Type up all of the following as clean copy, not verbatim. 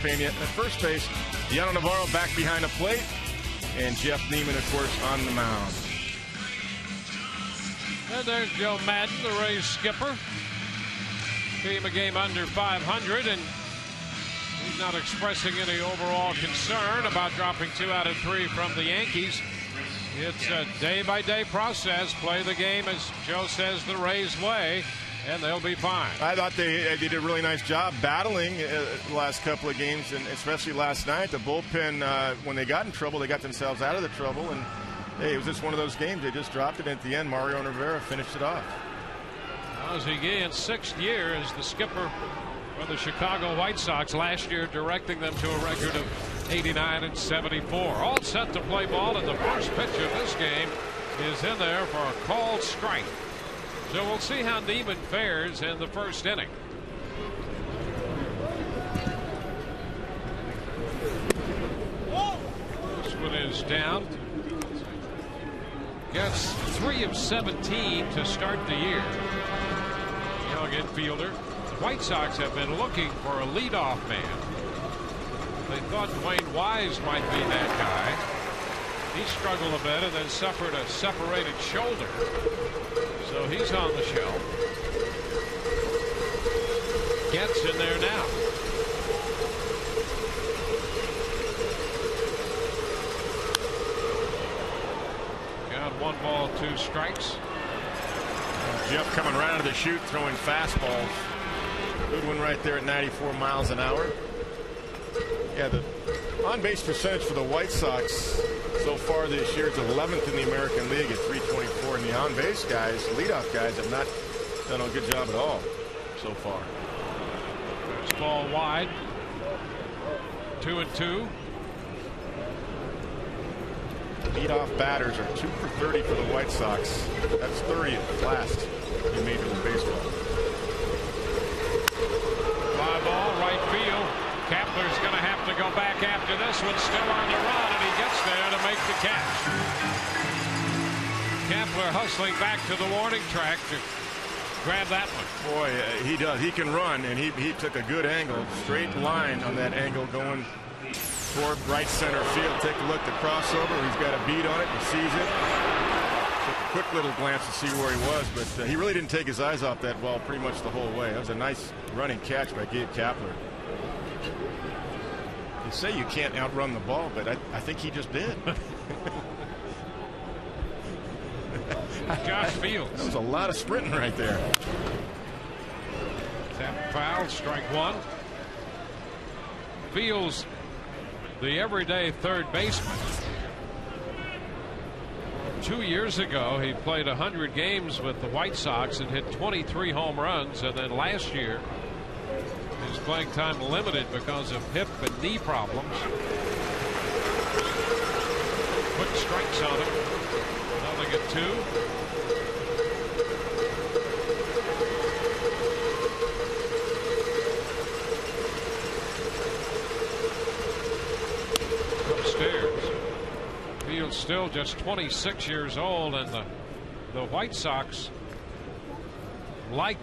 At first base, Yano Navarro back behind the plate, and Jeff Neiman, of course, on the mound. And there's Joe Madden, the Rays skipper. Team a game under 500, and he's not expressing any overall concern about dropping 2 out of 3 from the Yankees. It's a day-by-day process. Play the game, as Joe says, the Rays way, and they'll be fine. I thought they did a really nice job battling the last couple of games, and especially last night. The bullpen, when they got in trouble, they got themselves out of the trouble, and hey, it was just one of those games. They just dropped it, and at the end, Mario Rivera finished it off. Ozzie Guillen's 6th year as the skipper for the Chicago White Sox, last year directing them to a record of 89 and 74. All set to play ball, and the first pitch of this game is in there for a called strike. So we'll see how Neiman fares in the first inning. This one is down. Gets 3 of 17 to start the year. Young infielder. The White Sox have been looking for a leadoff man. They thought Dwayne Wise might be that guy. He struggled a bit and then suffered a separated shoulder. So he's on the shelf. Gets in there now. Got 1 ball, 2 strikes. Jeff coming right out of the chute, throwing fastballs. Good one right there at 94 miles an hour. Yeah, the on-base percentage for the White Sox so far this year is 11th in the American League at 324, and the on-base guys, leadoff guys, have not done a good job at all so far. First ball wide. 2-2. Leadoff batters are 2 for 30 for the White Sox. That's 30th last in Major League Baseball. Fly ball, right field. Kepler's going to have to go back after this one. Still on the run, and he gets there to make the catch. Kepler hustling back to the warning track to grab that one. Boy, he does. He can run, and he took a good angle, straight line on that angle going toward right center field. Take a look at the crossover. He's got a beat on it. He sees it. Took a quick little glance to see where he was, but he really didn't take his eyes off that ball pretty much the whole way. That was a nice running catch by Gabe Kapler. You say you can't outrun the ball, but I think he just did. Josh Fields. That was a lot of sprinting right there. Tap foul, strike 1. Fields, the everyday third baseman. 2 years ago, he played 100 games with the White Sox and hit 23 home runs, and then last year, his playing time limited because of hip and knee problems. Quick strikes on him. Nothing at 2. Upstairs. Fields still just 26 years old, and the White Sox like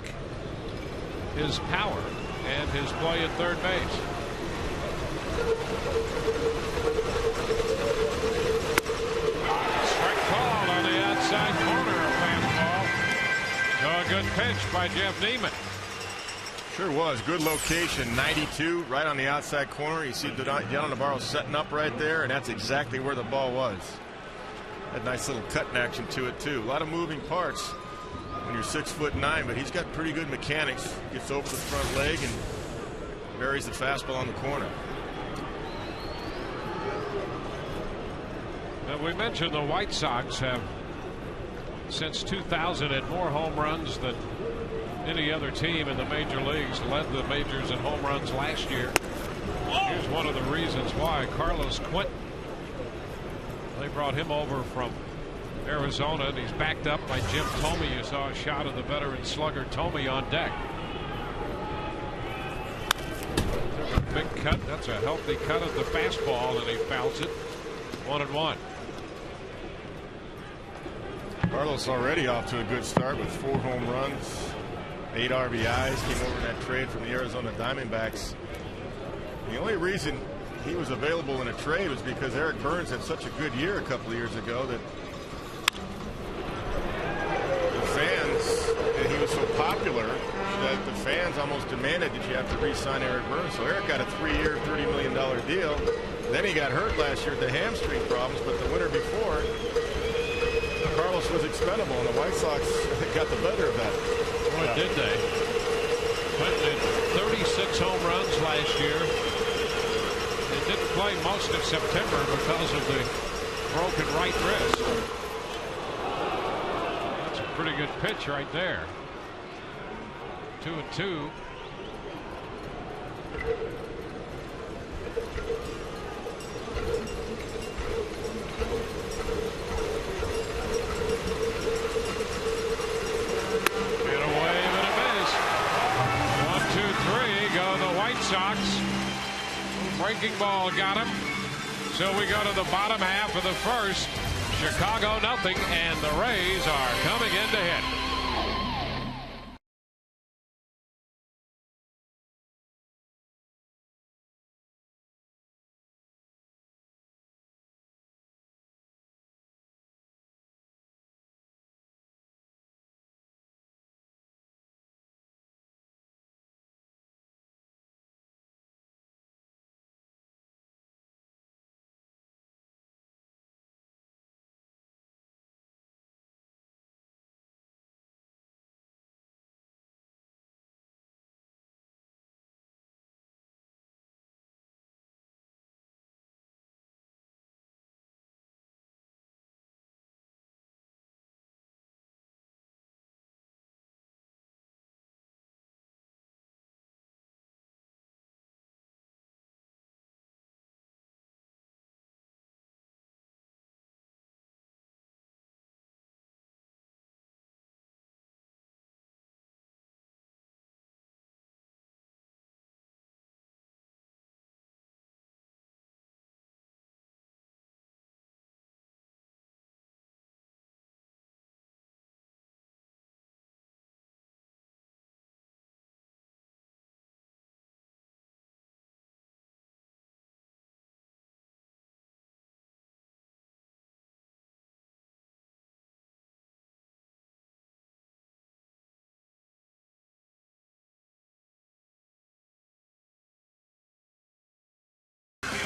his power and his play at third base. Strike called on the outside corner, a fastball. So a good pitch by Jeff Neiman. Sure was. Good location. 92 right on the outside corner. You see Yano Navarro setting up right there, and that's exactly where the ball was. That nice little cutting action to it too. A lot of moving parts when you're 6'9", but he's got pretty good mechanics. Gets over the front leg and buries the fastball on the corner. Now, we mentioned the White Sox have since 2000 had more home runs than any other team in the major leagues. Led the majors in home runs last year. Here's one of the reasons why. Carlos Quentin. They brought him over from Arizona, and he's backed up by Jim Thome. You saw a shot of the veteran slugger Thome on deck. Took a big cut. That's a healthy cut at the fastball, and he fouls it. 1-1. Carlos already off to a good start with 4 home runs, 8 RBIs. Came over in that trade from the Arizona Diamondbacks The only reason he was available in a trade was because Eric Burns had such a good year a couple of years ago that the fans, and he was so popular that the fans almost demanded that you have to re-sign Eric Burns. So Eric got a 3-year, $30 million deal. Then he got hurt last year with the hamstring problems, but the winter before, Carlos was expendable, and the White Sox got the better of that. Boy, did they. Clinton had 36 home runs last year. They didn't play most of September because of the broken right wrist. That's a pretty good pitch right there. 2-2. Sox. Breaking ball got him. So we go to the bottom half of the first. Chicago nothing, and the Rays are coming in to hit.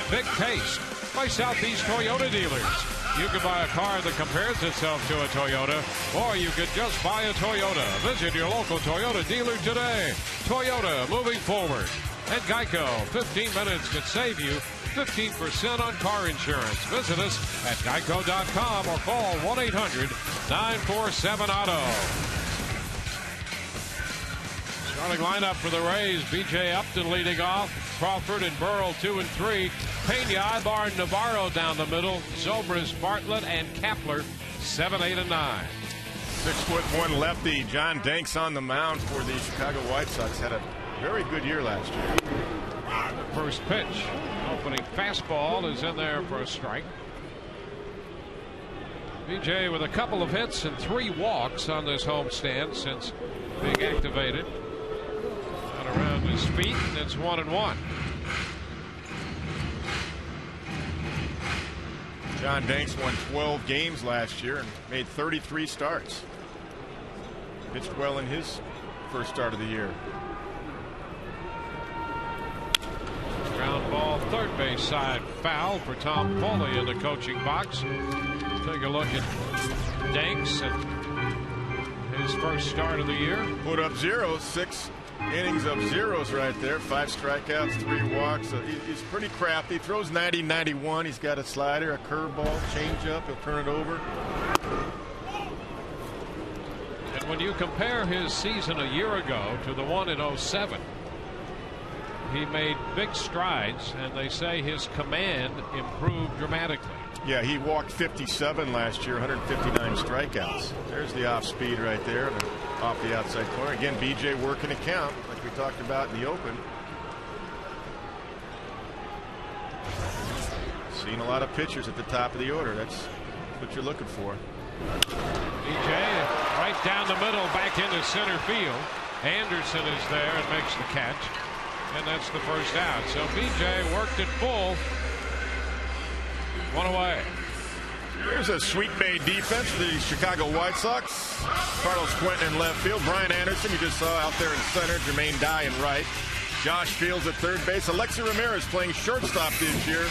Big Taste by Southeast Toyota dealers. You can buy a car that compares itself to a Toyota, or you could just buy a Toyota. Visit your local Toyota dealer today. Toyota, moving forward. At Geico, 15 minutes could save you 15% on car insurance. Visit us at geico.com or call 1-800-947-AUTO. Starting lineup for the Rays, B.J. Upton leading off. Crawford and Burrell 2 and 3. Pena, Ibar, and Navarro down the middle. Zobrist, Bartlett, and Kapler 7, 8, and 9. 6'1" lefty John Danks on the mound for the Chicago White Sox. Had a very good year last year. The first pitch, opening fastball, is in there for a strike. B.J. with a couple of hits and 3 walks on this homestand since being activated. Around his feet, and it's 1-1. John Danks won 12 games last year and made 33 starts. Pitched well in his first start of the year. Ground ball, third base side foul for Tom Foley in the coaching box. Take a look at Danks and his first start of the year. Put up zeros, 6 innings of zeros right there. 5 strikeouts, 3 walks. So he's pretty crafty. Throws 90-91. He's got a slider, a curveball, changeup. He'll turn it over. And when you compare his season a year ago to the one in 07, he made big strides, and they say his command improved dramatically. Yeah, he walked 57 last year, 159 strikeouts. There's the off speed right there, and off the outside corner. Again, B.J. working a count like we talked about in the open. Seen a lot of pitchers at the top of the order. That's what you're looking for. B.J. right down the middle, back into center field. Anderson is there and makes the catch. And that's the first out. So BJ worked it full. One away. Here's a Sweet Bay defense for the Chicago White Sox. Carlos Quentin in left field. Brian Anderson, you just saw out there in center. Jermaine Dye in right. Josh Fields at third base. Alexi Ramirez playing shortstop this year.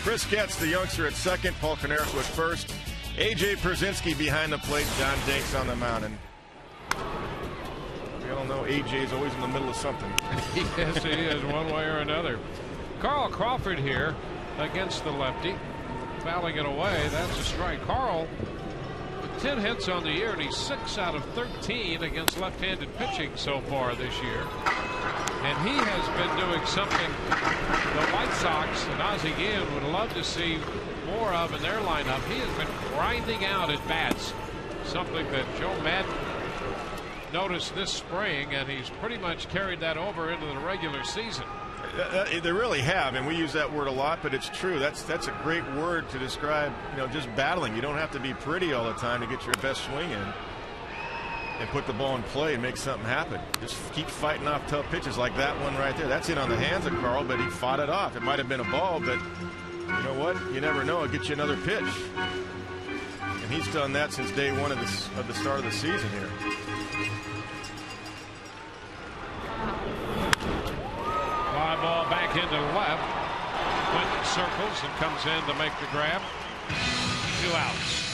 Chris Getz, the youngster, at second. Paul Canaris was first. A.J. Przinsky behind the plate. John Danks on the mound. And we all know A.J. is always in the middle of something. Yes, he is, one way or another. Carl Crawford here against the lefty. Fouling it away. That's a strike. Carl with 10 hits on the year, and he's 6 out of 13 against left-handed pitching so far this year. And he has been doing something the White Sox and Ozzie Guillen would love to see more of in their lineup. He has been grinding out at bats, something that Joe Madden noticed this spring, and he's pretty much carried that over into the regular season. They really have, and we use that word a lot, but it's true. That's a great word to describe, just battling. You don't have to be pretty all the time to get your best swing in and put the ball in play and make something happen. Just keep fighting off tough pitches like that one right there. That's in on the hands of Carl, but he fought it off. It might have been a ball, but you know what? You never know. It'll get you another pitch. And he's done that since day one of the start of the season here. Fly ball back into left. Quentin circles and comes in to make the grab. 2 outs.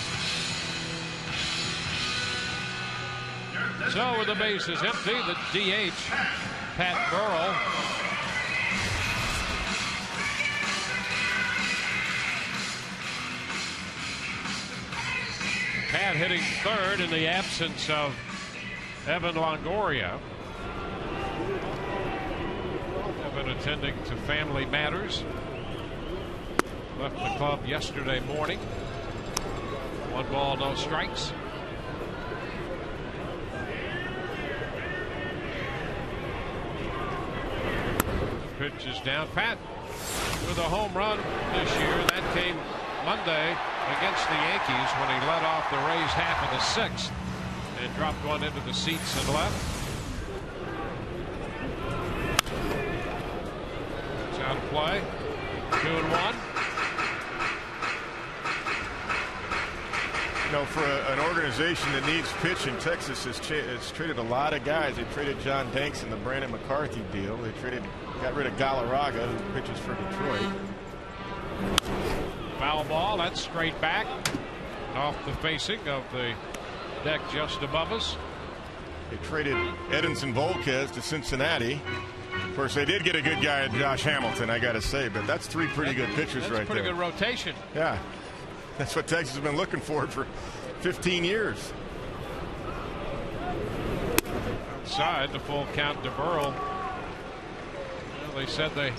So with the bases empty, the DH, Pat Burrell. Pat hitting third in the absence of Evan Longoria. Evan attending to family matters. Left the club yesterday morning. 1 ball, no strikes. Pitch is down. Pat with a home run this year. That came Monday against the Yankees when he led off the Rays half of the 6th and dropped one into the seats and left. It's out of play. 2-1. For an organization that needs pitching, Texas has traded a lot of guys. They traded John Danks in the Brandon McCarthy deal. They got rid of Galarraga, who pitches for Detroit. Foul ball. That's straight back off the facing of the deck just above us. They traded Edinson Volquez to Cincinnati. Of course, they did get a good guy, Josh Hamilton, I got to say, but that's 3 pretty good pitchers right there. Pretty good rotation. Yeah. That's what Texas has been looking for 15 years. Outside, the full count to Burrell. Well, they said they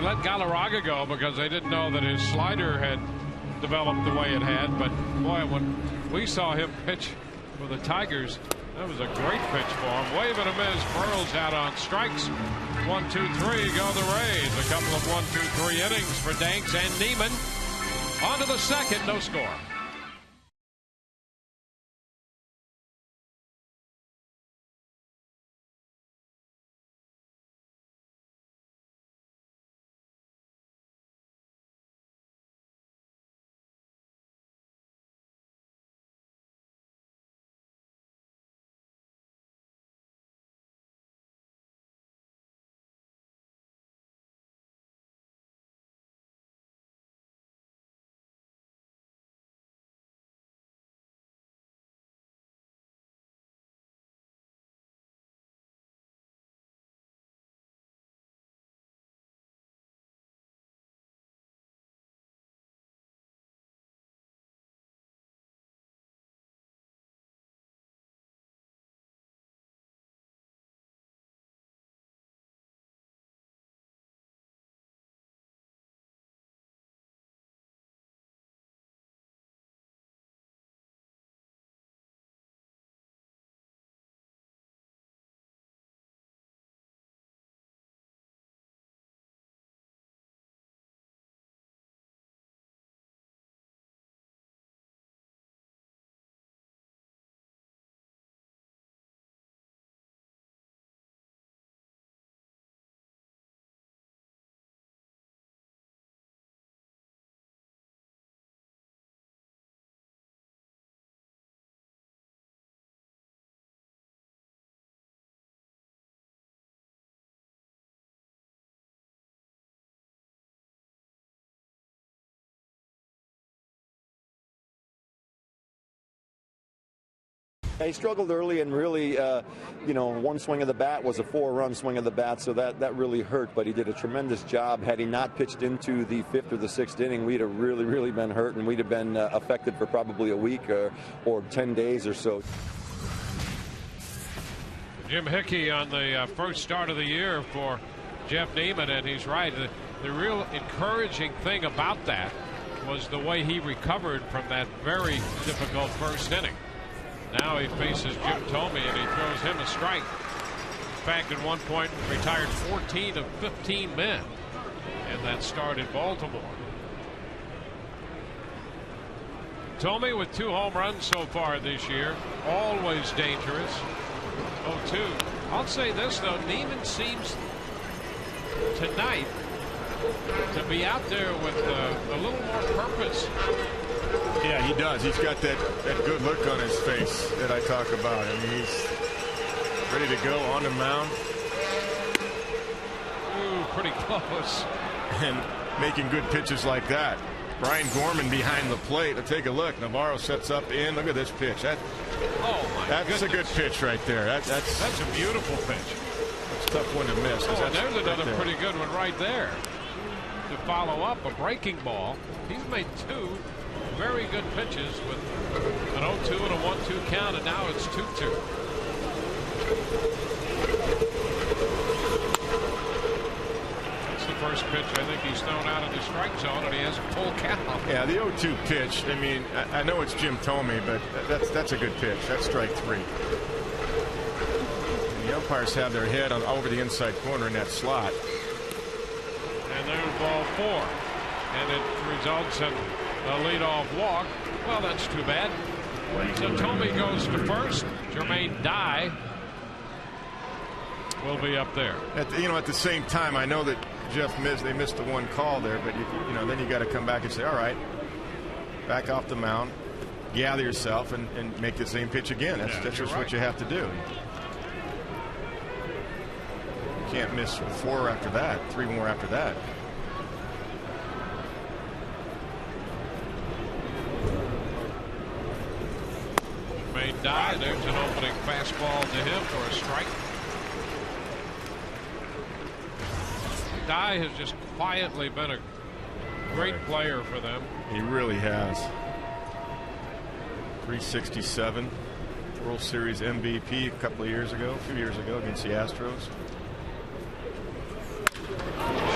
let Galarraga go because they didn't know that his slider had developed the way it had. But boy, when we saw him pitch for the Tigers, that was a great pitch for him. Wave and a miss. Burrell's out on strikes. 1, 2, 3 go the Rays. A couple of 1, 2, 3 innings for Danks and Neiman. On to the second, no score. He struggled early, and really, one swing of the bat was a 4-run swing of the bat, so that really hurt. But he did a tremendous job. Had he not pitched into the 5th or the 6th inning, we'd have really been hurt, and we'd have been affected for probably a week or 10 days or so. Jim Hickey on the first start of the year for Jeff Neiman, and he's right. The real encouraging thing about that was the way he recovered from that very difficult first inning. Now he faces Jim Thome, and he throws him a strike. In fact, at one point retired 14 of 15 men in that start in Baltimore. Thome with 2 home runs so far this year, always dangerous. 0-2. I'll say this though, Neiman seems tonight to be out there with a little more purpose. Yeah, he does. He's got that good look on his face that I talk about. I mean, he's ready to go on the mound. Ooh, pretty close. And making good pitches like that. Brian Gorman behind the plate. Let's take a look. Navarro sets up in. Look at this pitch. That's a good pitch right there. That's a beautiful pitch. It's a tough one to miss. Oh, and there's another pretty good one right there. To follow up a breaking ball. He's made 2 very good pitches with an 0-2 and a 1-2 count, and now it's 2-2. That's the first pitch I think he's thrown out of the strike zone, and he has a full count. Yeah, the 0-2 pitch. I mean, I know it's Jim Thome, but that's a good pitch. That's strike 3. And the umpires have their head over the inside corner in that slot. And there's ball 4, and it results in a leadoff walk. Well, that's too bad. So Thome goes to first. Jermaine Dye will be up there. At the same time, I know that Jeff they missed the 1 call there, but then you got to come back and say, all right, back off the mound, gather yourself, and make the same pitch again. That's just what you have to do. You can't miss 4 after that, 3 more after that. Jermaine Dye, there's an opening fastball to him for a strike. Dye has just quietly been a great player for them. He really has. 367, World Series MVP a few years ago against the Astros.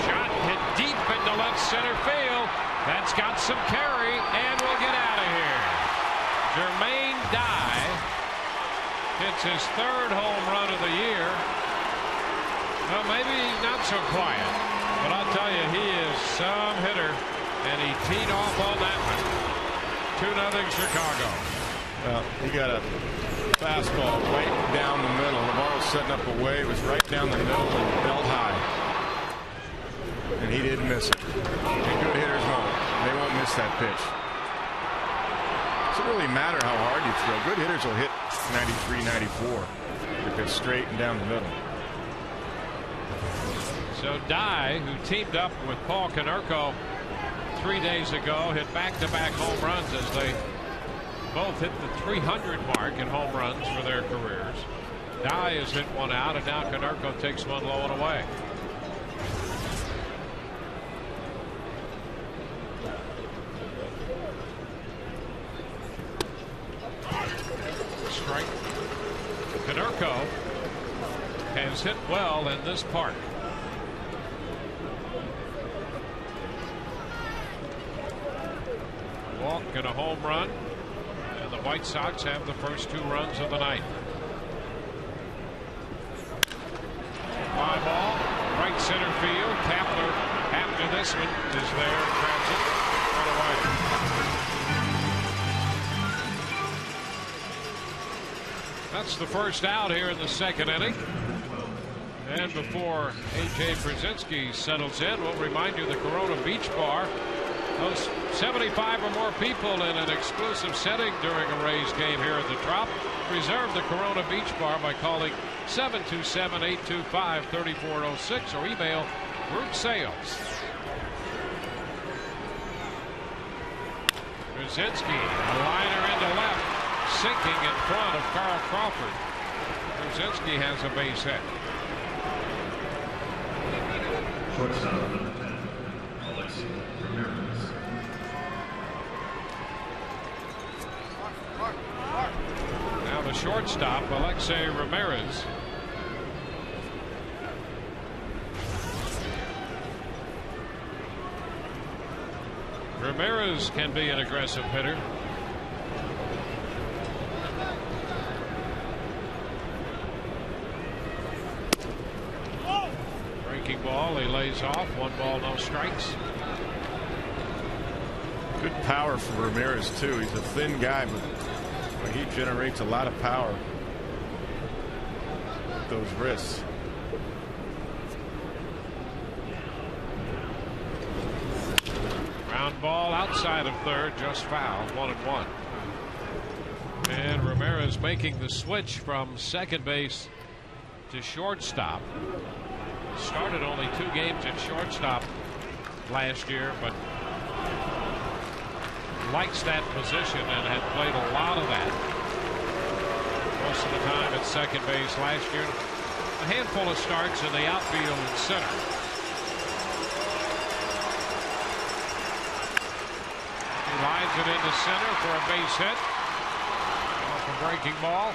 Shot hit deep into left center field. That's got some carry, and we'll get out of here. Jermaine Dye hits his 3rd home run of the year. Well, maybe not so quiet, but I'll tell you, he is some hitter, and he teed off on that one. 2-0 Chicago. Well, he got a fastball right down the middle. Navarro's setting up away. It was right down the middle and belt high. And he didn't miss it. And good hitters won't. They won't miss that pitch. It doesn't really matter how hard you throw. Good hitters will hit 93, 94 if it's straight and down the middle. So Dye, who teamed up with Paul Konerko 3 days ago, hit back-to-back home runs as they both hit the 300 mark in home runs for their careers. Dye has hit 1 out, and now Konerko takes 1 low and away. Strike. Konerko has hit well in this park. Walk and a home run, and the White Sox have the first 2 runs of the night. Fly ball, right center field. Kapler, after this one, is there and grabs it right away. That's the first out here in the 2nd inning. And before A.J. Brzezinski settles in, we'll remind you the Corona Beach Bar hosts 75 or more people in an exclusive setting during a Rays game here at the Trop. Reserve the Corona Beach Bar by calling 727-825-3406 or email group sales. Brzezinski, a liner into left. sinking in front of Carl Crawford. Brzezinski has a base hit. Now the shortstop, Alexei Ramirez. Ramirez can be an aggressive hitter. Breaking ball, he lays off. 1 ball, no strikes. Good power for Ramirez too. He's a thin guy, but he generates a lot of power with those wrists. Ground ball outside of third, just foul. 1-1. And Ramirez making the switch from second base to shortstop. Started only 2 games at shortstop last year, but likes that position and had played a lot of that most of the time at second base last year. A handful of starts in the outfield and center. He lines it into center for a base hit off a breaking ball.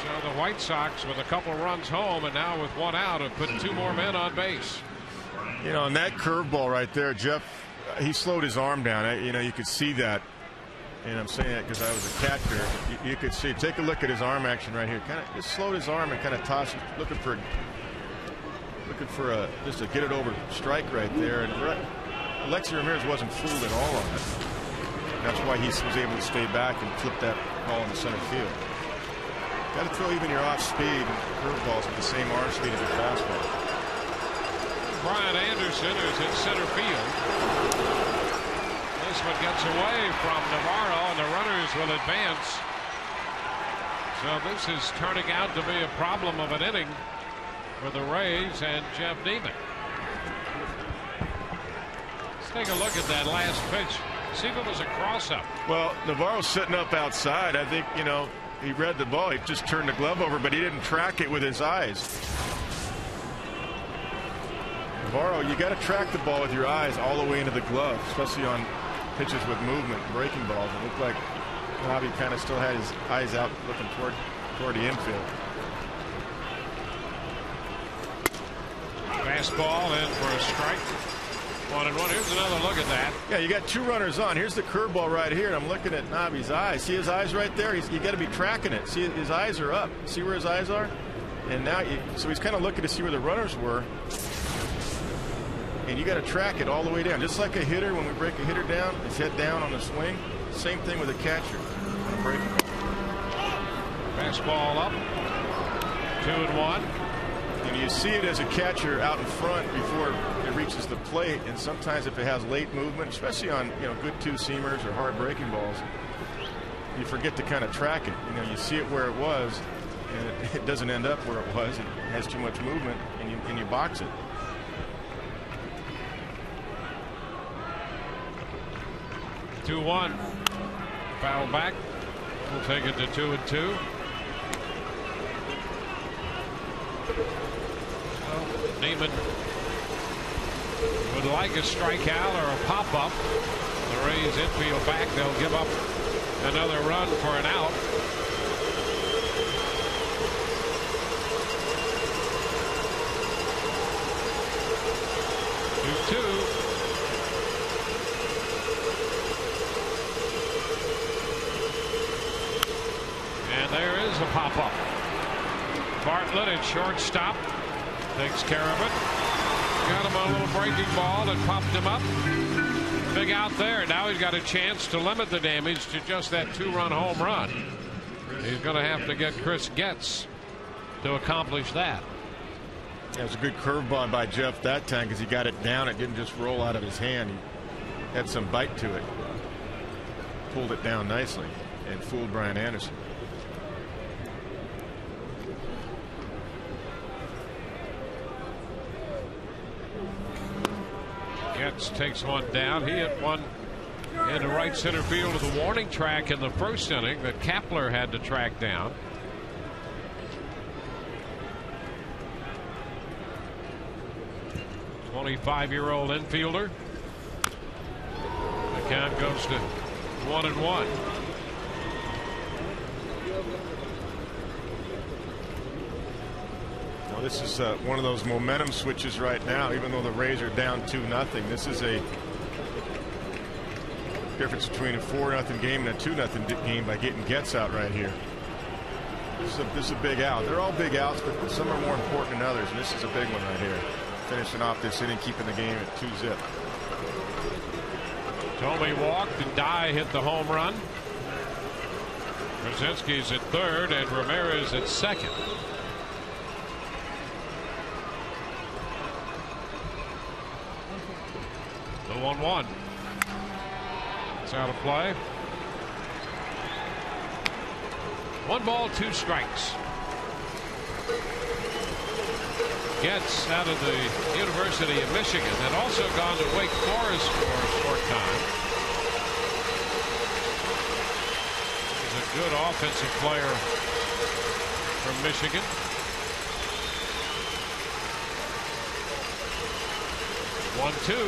So the White Sox with a couple runs home and now with 1 out have put 2 more men on base. You know, and that curveball right there, Jeff, he slowed his arm down. You know, you could see that. And I'm saying that because I was a catcher. You could see. Take a look at his arm action right here. Kind of just slowed his arm and kind of tossed, looking for a just to get it over strike right there. And Alexei Ramirez wasn't fooled at all on it. That's why he was able to stay back and flip that ball in the center field. Got to throw even your off speed curveballs with the same arm speed as your fastball. Brian Anderson is in center field. This one gets away from Navarro, and the runners will advance. So this is turning out to be a problem of an inning for the Rays and Jeff Neiman. Let's take a look at that last pitch. See if it was a cross-up. Well, Navarro's sitting up outside. I think, you know, he read the ball. He just turned the glove over, but he didn't track it with his eyes. Navarro, you got to track the ball with your eyes all the way into the glove, especially on pitches with movement, breaking balls. It looked like Bobby kind of still had his eyes out looking toward the infield. Fastball in for a strike. 1-1. Here's another look at that. Yeah, you got 2 runners on. Here's the curveball right here, and I'm looking at Nobby's eyes. See his eyes right there? You got to be tracking it. See, his eyes are up. See where his eyes are? And now, so he's kind of looking to see where the runners were. And you got to track it all the way down, just like a hitter. When we break a hitter down, his head down on the swing. Same thing with a catcher. Fastball up. 2-1. And you see it as a catcher out in front before it reaches the plate. And sometimes if it has late movement, especially on good 2-seamers or hard breaking balls, you forget to kind of track it. You see it where it was, and it doesn't end up where it was. It has too much movement, and you box it. Two-1. Foul back. We'll take it to 2-2. Neiman would like a strikeout or a pop-up. The Rays infield back. They'll give up another run for an out. 2-2. And there is a pop-up. Bartlett at shortstop takes care of it. Got him a little breaking ball that popped him up. Big out there. Now he's got a chance to limit the damage to just that 2-run home run. He's going to have to get Chris Getz to accomplish that. That was a good curveball by Jeff that time because he got it down. It didn't just roll out of his hand. He had some bite to it. Pulled it down nicely and fooled Brian Anderson. Getz takes one down. He hit one into right center field with a warning track in the first inning that Kapler had to track down. The 25-year-old infielder. The count goes to 1-1. Well, this is one of those momentum switches right now. Even though the Rays are down 2-0, this is a difference between a 4-0 game and a 2-0 game by getting Getz out right here. This is a big out. They're all big outs, but some are more important than others, and this is a big one right here. Finishing off this inning, keeping the game at 2-zip. Tomey walked and Dye hit the home run. Brzezinski's at third and Ramirez at second. The 1-1. It's out of play. 1 ball, 2 strikes. Getz out of the University of Michigan, had also gone to Wake Forest for a short time. He's a good offensive player from Michigan. One-two.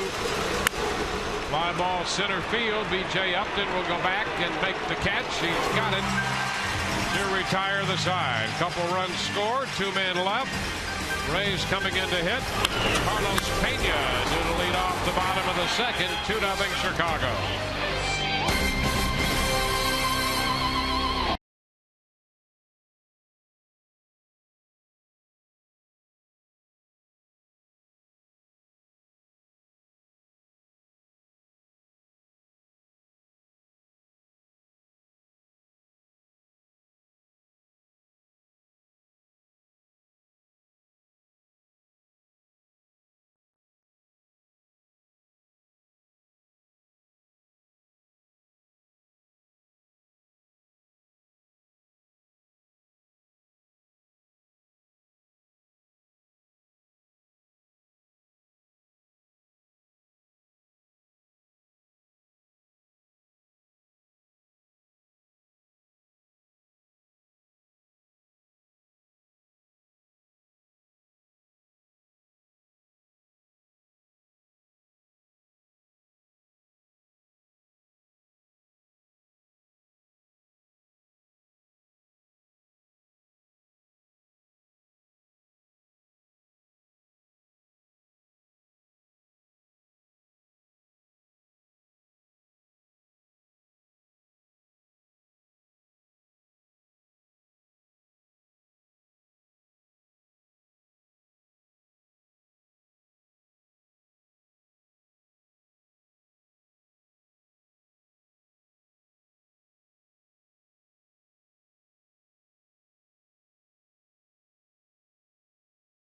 Fly ball center field. B.J. Upton will go back and make the catch. He's got it to retire the side. Couple runs scored. 2 men left. Rays coming in to hit. Carlos Pena due to lead off the bottom of the second. 2-0 Chicago.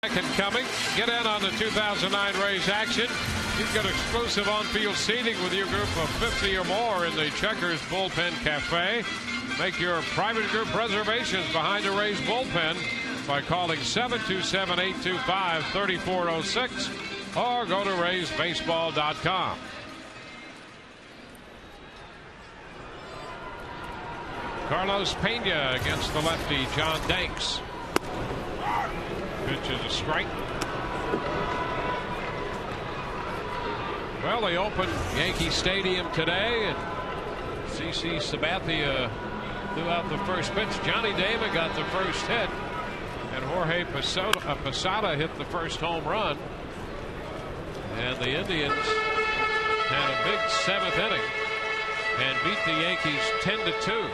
Second coming. Get in on the 2009 Rays action. You've got exclusive on-field seating with your group of 50 or more in the Checkers Bullpen Cafe. Make your private group reservations behind the Rays bullpen by calling 727-825-3406 or go to RaysBaseball.com. Carlos Pena against the lefty John Danks. Pitch is a strike. Well, they opened Yankee Stadium today, and CC Sabathia threw out the first pitch. Johnny Damon got the first hit, and Jorge Posada hit the first home run. And the Indians had a big 7th inning and beat the Yankees 10-2.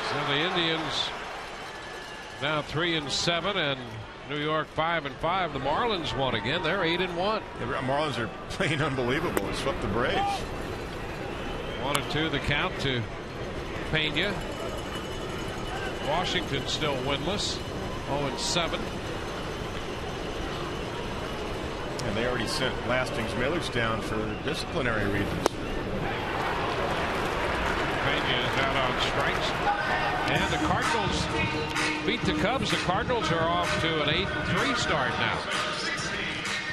So the Indians now 3-7 and New York 5-5. The Marlins won again. They're 8-1. The Marlins are playing unbelievable. They swept the Braves. 1-2 the count to Pena. Washington still winless. 0-7. And they already sent Lastings Millers down for disciplinary reasons. Pena is out on strikes. And the Cardinals beat the Cubs. The Cardinals are off to an 8-3 start now.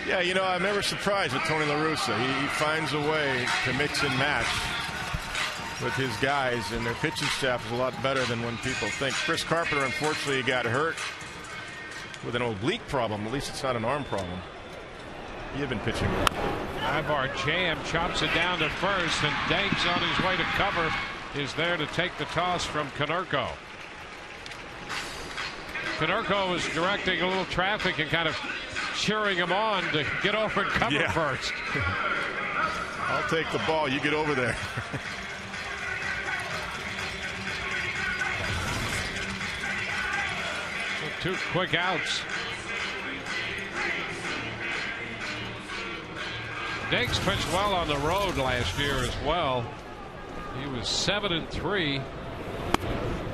Yeah, you know, I'm never surprised with Tony La Russa. He finds a way to mix and match with his guys, and their pitching staff is a lot better than when people think. Chris Carpenter, unfortunately, got hurt with an oblique problem. At least it's not an arm problem. He had been pitching well. Ibar Jam chops it down to first, and Danks on his way to cover is there to take the toss from Konerko. Konerko was directing a little traffic and kind of cheering him on to get over and cover first. I'll take the ball. You get over there. Two quick outs. Danks pitched well on the road last year as well. He was 7-3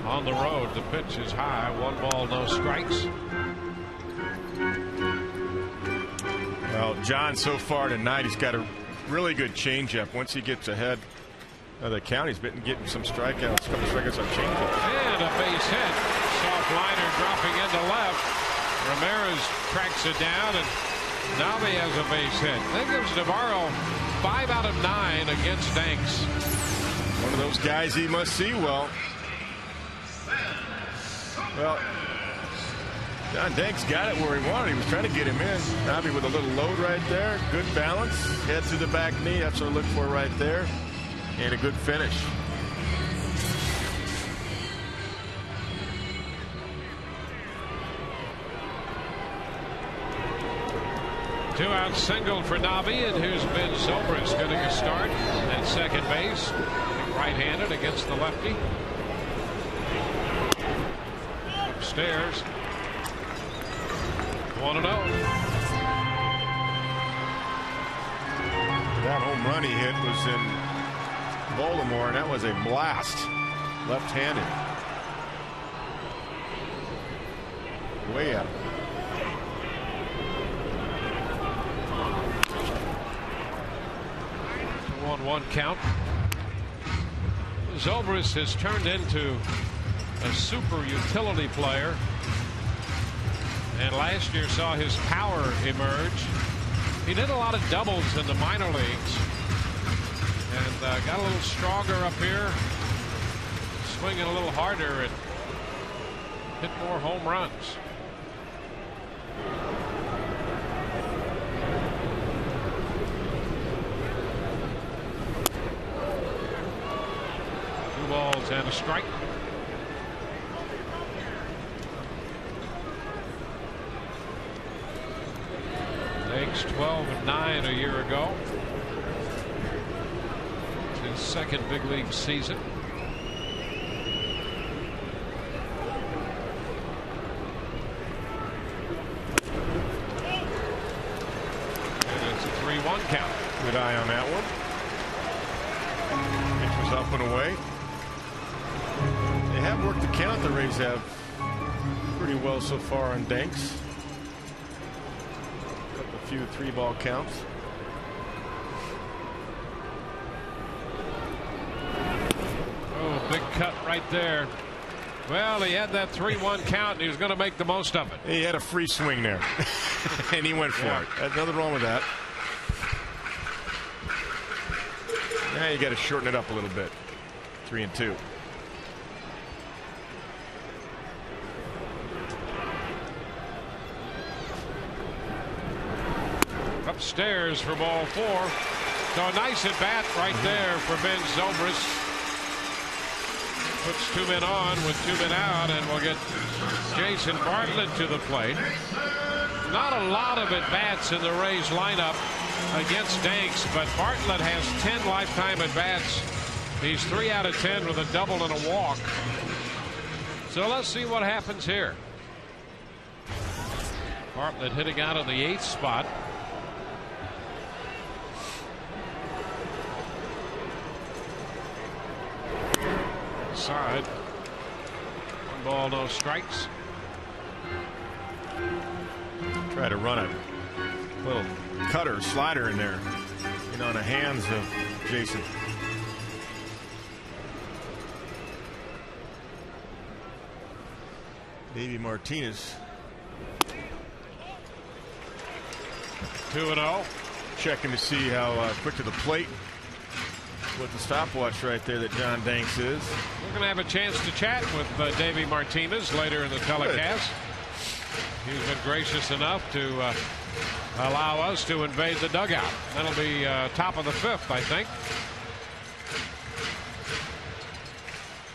on the road. The pitch is high. 1 ball, no strikes. Well, John, so far tonight, he's got a really good changeup. Once he gets ahead of the count, he's been getting some strikeouts, a couple strikeouts on changeup. And a base hit. Soft liner dropping into left. Ramirez tracks it down, and Navi has a base hit. That gives Navarro 5 out of 9 against Danks. One of those guys he must see well. Well, John Danks got it where he wanted. He was trying to get him in. Navi with a little load right there. Good balance. Head to the back knee. That's what I look for right there. And a good finish. Two-out single for Navi, and here's Ben Zobrist getting a start at second base. Right-handed against the lefty. Upstairs. 1-0. That home run he hit was in Baltimore, and that was a blast. Left-handed. Way out. One count. Zobrist has turned into a super utility player, and last year saw his power emerge. He did a lot of doubles in the minor leagues and got a little stronger up here, swinging a little harder and hit more home runs. Balls and a strike. Danks 12-9 a year ago. His second big league season. And it's a 3-1 count. Good eye on that one. Pitch was up and away. They have worked the count. The Rays have pretty well so far on Danks. A few 3-ball counts. Oh, big cut right there. Well, he had that 3-1 count, and he was going to make the most of it. He had a free swing there, and he went for it. There's nothing wrong with that. Now you got to shorten it up a little bit. 3-2. Upstairs for ball 4. So a nice at bat right there for Ben Zobrist. Puts 2 men on with 2 men out, and we'll get Jason Bartlett to the plate. Not a lot of at bats in the Rays lineup against Danks, but Bartlett has 10 lifetime at bats. He's 3 out of 10 with a double and a walk. So let's see what happens here. Bartlett hitting out on the 8th spot. Side. 1 ball, no strikes. Try to run a little cutter, slider in there, you know, in the hands of Jason. Davey Martinez. 2-0. Checking to see how quick to the plate with the stopwatch right there that John Danks is. We're going to have a chance to chat with Davey Martinez later in the telecast. He's been gracious enough to allow us to invade the dugout. That'll be top of the 5th, I think.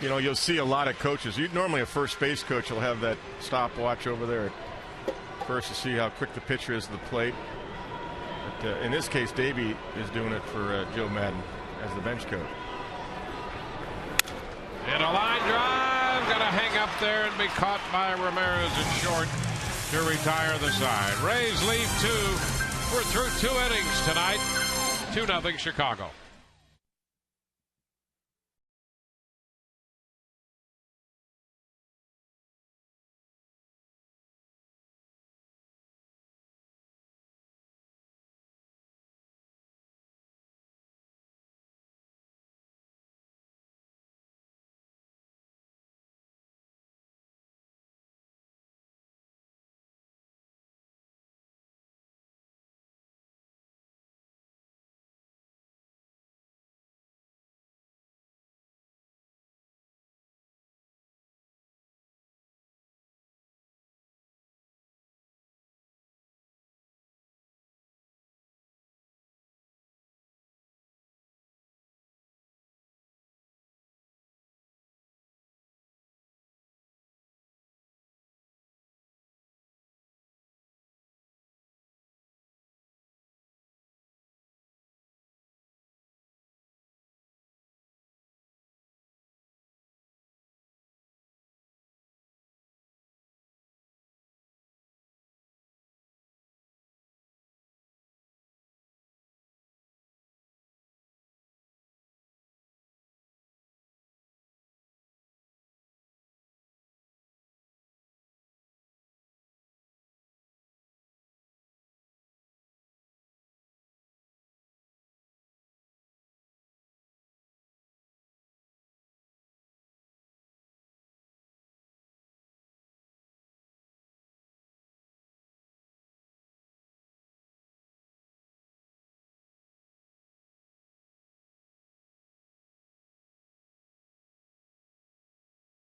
You know, you'll see a lot of coaches. Normally a first base coach will have that stopwatch over there at first to see how quick the pitcher is to the plate. But in this case, Davey is doing it for Joe Madden as the bench coach. And a line drive, going to hang up there and be caught by Ramirez in short to retire the side. Rays lead 2. We're through 2 innings tonight. 2-0 Chicago.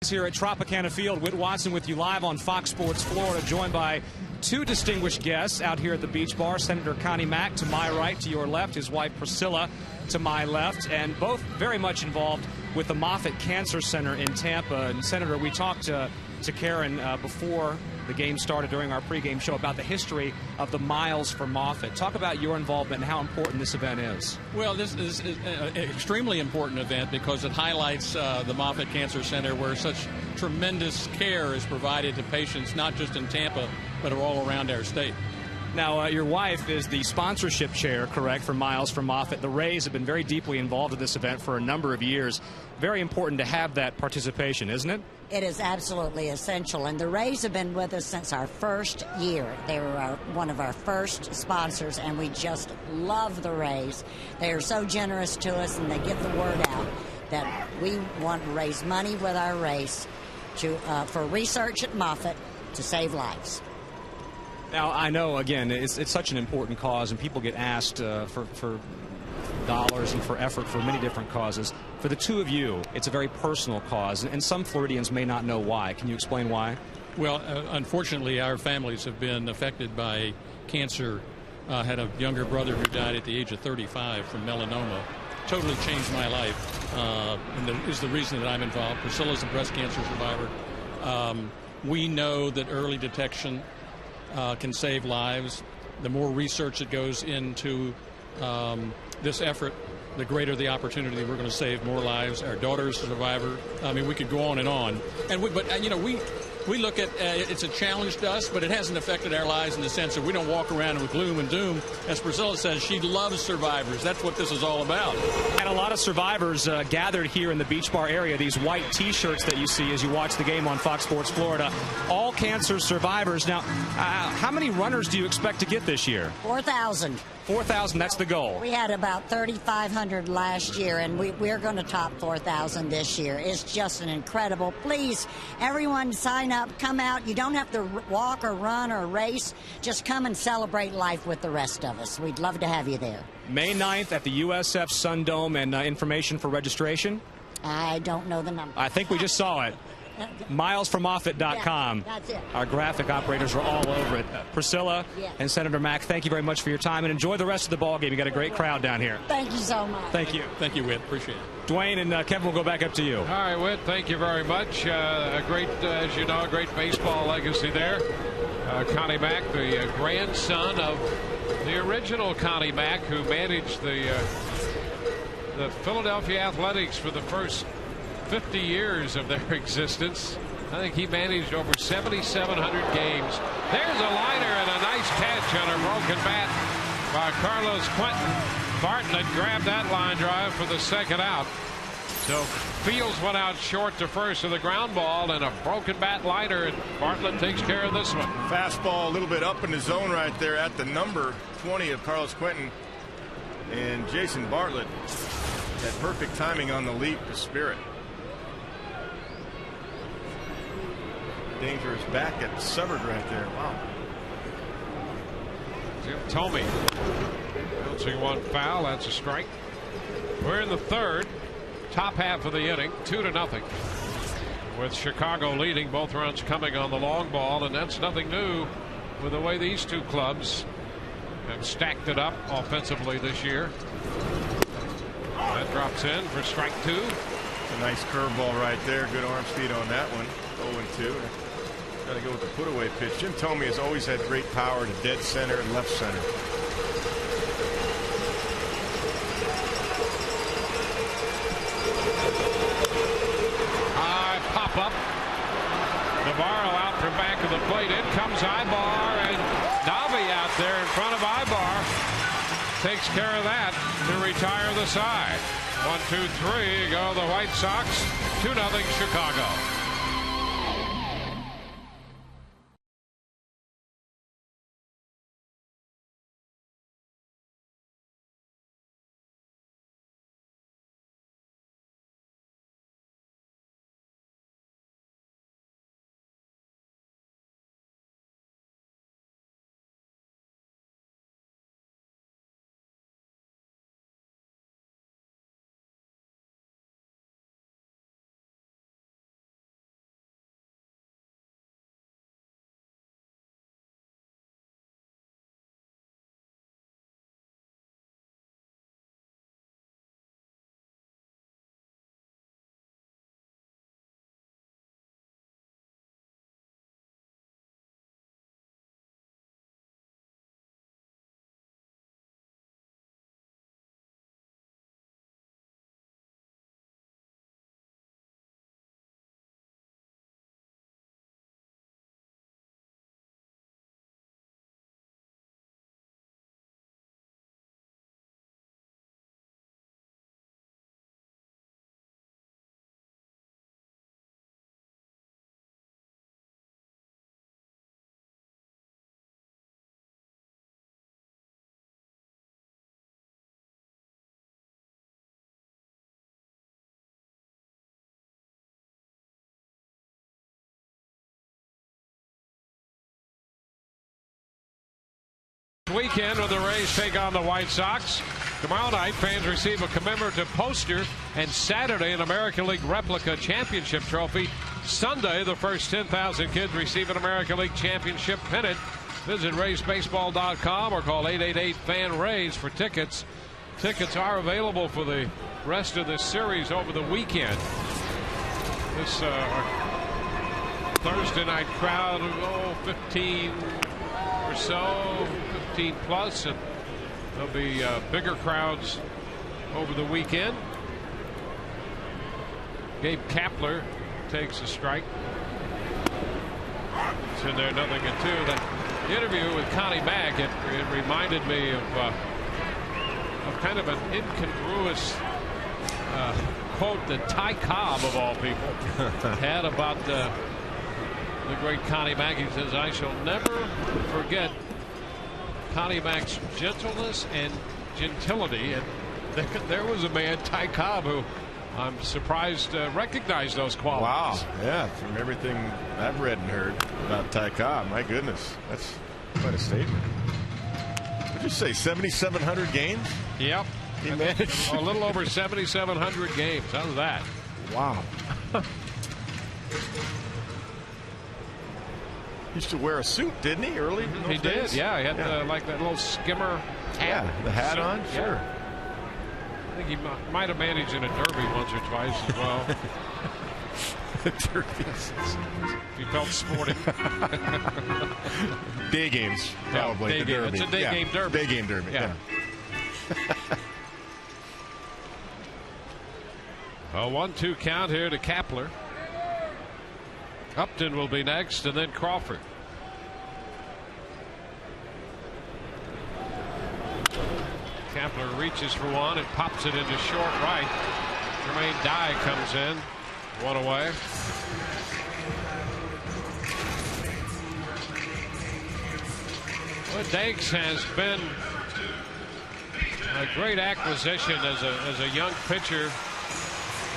Here at Tropicana Field, Whit Watson with you live on Fox Sports Florida, joined by 2 distinguished guests out here at the Beach Bar. Senator Connie Mack to my right, to your left, his wife Priscilla to my left, and both very much involved with the Moffitt Cancer Center in Tampa. And Senator, we talked to Karen before the game started during our pregame show about the history of the Miles for Moffitt. Talk about your involvement and how important this event is. Well, this is an extremely important event because it highlights the Moffitt Cancer Center, where such tremendous care is provided to patients, not just in Tampa, but all around our state. Now, your wife is the sponsorship chair, correct, for Miles for Moffitt. The Rays have been very deeply involved in this event for a number of years. Very important to have that participation, isn't it? It is absolutely essential, and the Rays have been with us since our first year. They were one of our first sponsors, and we just love the Rays. They are so generous to us, and they get the word out that we want to raise money with our race for research at Moffitt to save lives. Now, I know, again, it's such an important cause, and people get asked for dollars and for effort for many different causes. For the two of you, it's a very personal cause, and some Floridians may not know why. Can you explain why? Well, unfortunately, our families have been affected by cancer. Had a younger brother who died at the age of 35 from melanoma. Totally changed my life, and is the reason that I'm involved. Priscilla's a breast cancer survivor. We know that early detection can save lives. The more research that goes into this effort, the greater the opportunity we're going to save more lives. Our daughter's a survivor. I mean, we could go on and on. We look at it's a challenge to us, but it hasn't affected our lives in the sense that we don't walk around with gloom and doom. As Priscilla says, she loves survivors. That's what this is all about. And a lot of survivors gathered here in the Beach Bar area. These white T-shirts that you see as you watch the game on Fox Sports Florida. All cancer survivors. Now, how many runners do you expect to get this year? 4,000. 4,000, that's the goal. We had about 3,500 last year, and we're going to top 4,000 this year. It's just an incredible. Please, everyone sign up, come out. You don't have to walk or run or race. Just come and celebrate life with the rest of us. We'd love to have you there. May 9th at the USF Sundome, and information for registration? I don't know the number. I think we just saw it. milesfromoffutt.com. Yeah, that's it. Our graphic operators are all over it. Priscilla and Senator Mack, thank you very much for your time, and enjoy the rest of the ball game. You got a great crowd down here. Thank you so much. Thank you. Thank you, Whit. Appreciate it. Dwayne and Kevin will go back up to you. All right, Whit, thank you very much. A great, as you know, a great baseball legacy there. Connie Mack, the grandson of the original Connie Mack, who managed the Philadelphia Athletics for the first 50 years of their existence. I think he managed over 7,700 games. There's a liner and a nice catch on a broken bat by Carlos Quentin. Bartlett grabbed that line drive for the second out. So Fields went out short to first with a ground ball and a broken bat liner, and Bartlett takes care of this one. Fastball a little bit up in the zone right there at the number 20 of Carlos Quentin. And Jason Bartlett had perfect timing on the leap to Spirit. Dangerous back at Summerd right there. Wow. Jim Thome bouncing one foul. That's a strike. We're in the third, top half of the inning, 2-0, with Chicago leading, both runs coming on the long ball, and that's nothing new with the way these two clubs have stacked it up offensively this year. That drops in for strike two. A nice curveball right there. Good arm speed on that one. 0-2. Got to go with the put away pitch. Jim Thome has always had great power to dead center and left center. High pop up. Navarro out from back of the plate. In comes Ibar, and Navi out there in front of Ibar takes care of that to retire the side. 1-2-3 go the White Sox. 2-0 Chicago. Weekend when the Rays take on the White Sox. Tomorrow night, fans receive a commemorative poster, and Saturday, an American League replica championship trophy. Sunday, the first 10,000 kids receive an American League championship pennant. Visit RaysBaseball.com or call 888-FAN-RAYS for tickets. Tickets are available for the rest of this series over the weekend. This Thursday night crowd, 15 or so, 15 plus, and there'll be bigger crowds over the weekend. Gabe Kapler takes a strike. It's in there, 0-2. The interview with Connie Mack, it reminded me of kind of an incongruous quote that Ty Cobb, of all people, had about the great Connie Mack. He says, "I shall never forget Connie Mack's gentleness and gentility, and there was a man, Ty Cobb, who I'm surprised recognized those qualities. Wow, yeah, from everything I've read and heard about Ty Cobb, my goodness, that's quite a statement. What'd you say, 7,700 games? Yep. He managed a little over 7,700 games. How's that? Wow. Used to wear a suit, didn't he, early? He did, yeah. He had like that little skimmer hat. Yeah, the hat suit. on, sure. Yeah. I think he might have managed in a derby once or twice as well. Derbies. If he felt sporting. Day games, probably. Day game. It's a day game derby. Day game derby, yeah. A 1-2 count here to Kapler. Upton will be next, and then Crawford. Kapler reaches for one and pops it into short right. Jermaine Dye comes in. One away. Well, Danks has been a great acquisition as a young pitcher.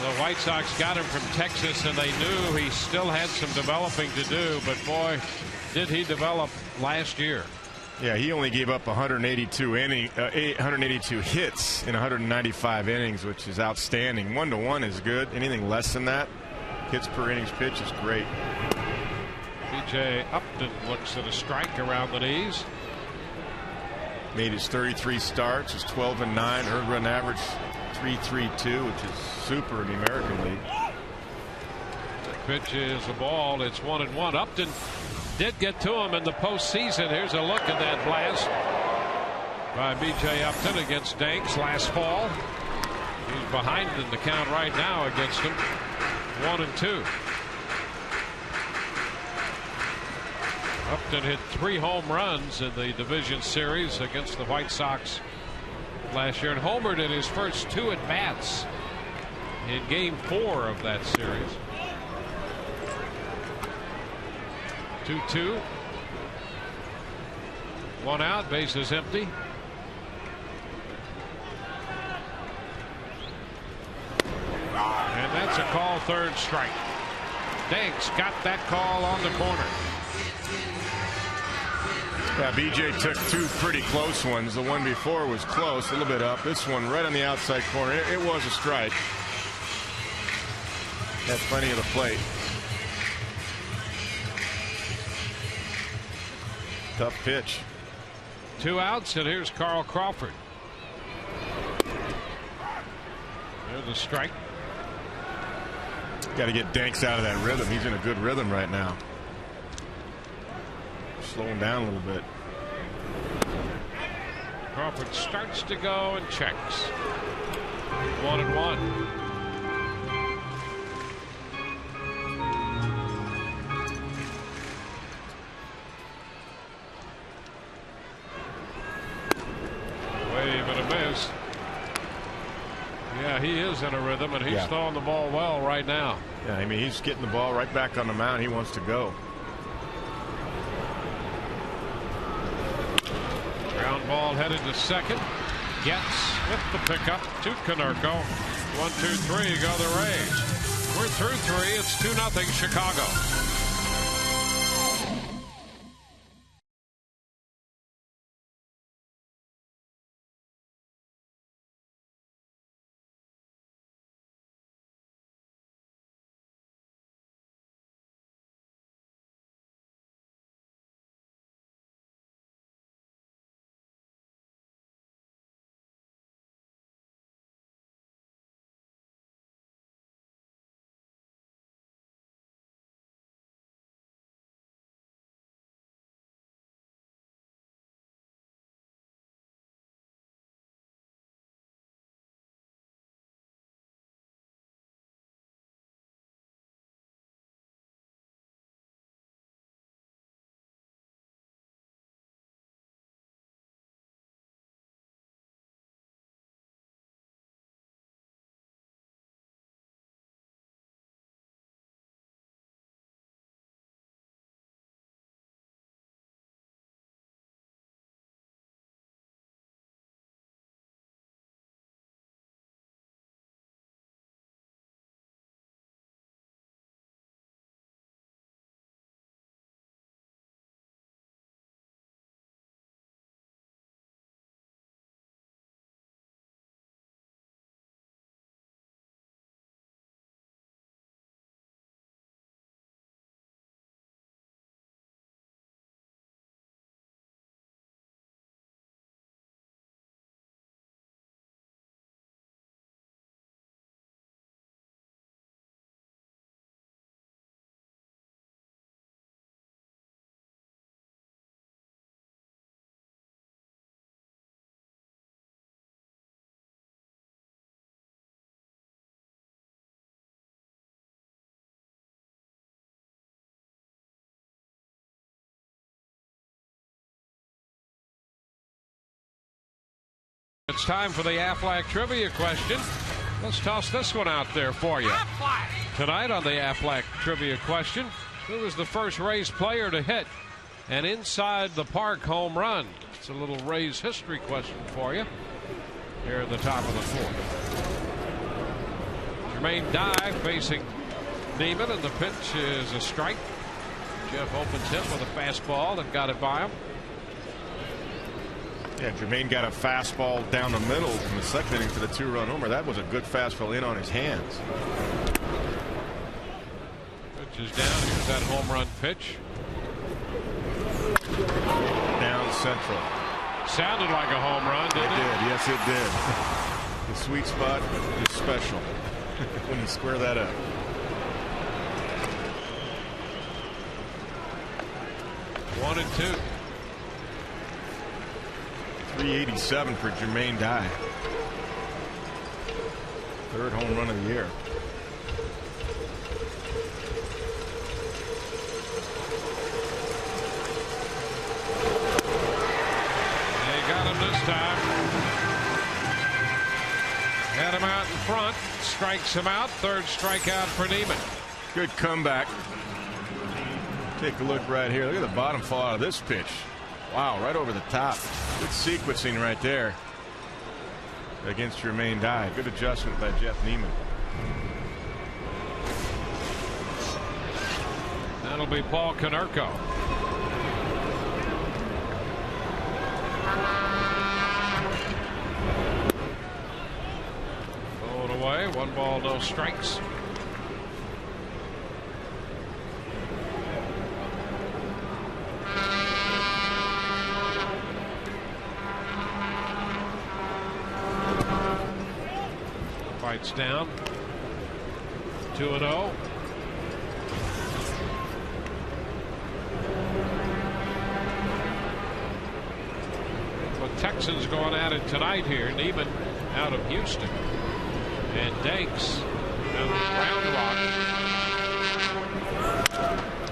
The White Sox got him from Texas, and they knew he still had some developing to do, but boy, did he develop last year. Yeah, he only gave up 182 hits in 195 innings, which is outstanding. 1-to-1 is good. Anything less than that, hits per innings pitch, is great. B.J. Upton looks at a strike around the knees. Made his 33 starts, his 12-9, earned run average 3.32, which is super in the American League. The pitch is a ball. It's 1-1. Upton did get to him in the postseason. Here's a look at that blast by B.J. Upton against Danks last fall. He's behind in the count right now against him. 1-2. Upton hit 3 home runs in the division series against the White Sox last year, and homered in his first 2 at-bats in game 4 of that series. 2-2. 1 out, bases empty. And that's a call, 3rd strike. Danks got that call on the corner. Yeah, BJ took 2 pretty close ones. The one before was close, a little bit up. This one right on the outside corner. It was a strike. Had plenty of the plate. Tough pitch. 2 outs, and here's Carl Crawford. There's a strike. Got to get Danks out of that rhythm. He's in a good rhythm right now. Slowing down a little bit. Crawford starts to go and checks. 1-1. Wave and a miss. Yeah, he is in a rhythm, and he's throwing the ball well right now. Yeah, I mean, he's getting the ball right back on the mound. He wants to go. Ground ball headed to second. Gets with the pickup to Konerko. 1-2-3 go the Rays. We're through 3. It's 2-0 Chicago. It's time for the Aflac trivia question. Let's toss this one out there for you. Tonight on the Aflac trivia question, who was the first Rays player to hit an inside the park home run? It's a little Rays history question for you here at the top of the fourth. Jermaine Dye facing Neiman, and the pitch is a strike. Jeff opens him with a fastball that got it by him. Yeah, Jermaine got a fastball down the middle from the second inning for the 2-run homer. That was a good fastball in on his hands. Pitch is down. Here's that home run pitch. Down central. Sounded like a home run, didn't it? It did. Yes, it did. The sweet spot is special when you square that up. One and two. 387 for Jermaine Dye. Third home run of the year. They got him this time. Had him out in front. Strikes him out. Third strikeout for Neiman. Good comeback. Take a look right here. Look at the bottom fall out of this pitch. Wow, right over the top. Good sequencing right there against Jermaine Dye. Good adjustment by Jeff Neiman. That'll be Paul Konerko. Throw it away. 1 ball, no strikes. Fights down. 2-0. The Texans going at it tonight here. Neiman out of Houston. And Danks out of Round Rock.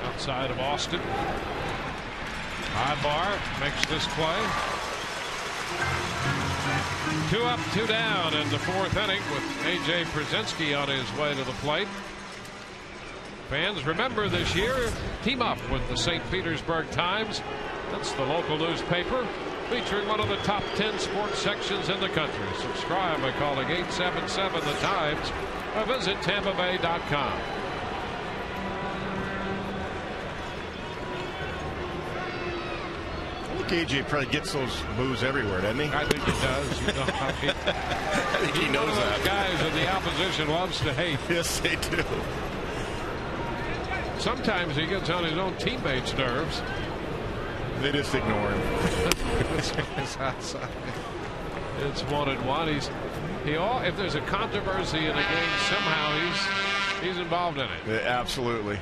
Outside of Austin. Ibar makes this play. 2 up, 2 down in the fourth inning with A.J. Przinsky on his way to the plate. Fans, remember this year, team up with the St. Petersburg Times. That's the local newspaper featuring one of the top 10 sports sections in the country. Subscribe by calling 877 The Times or visit TampaBay.com. AJ probably gets those boos everywhere, doesn't he? I think he does. You know, I think he knows that. Those guys that the opposition loves to hate. Yes, they do. Sometimes he gets on his own teammates' nerves. They just ignore him. It's outside. It's 1-1. If there's a controversy in a game, somehow he's involved in it. Yeah, absolutely.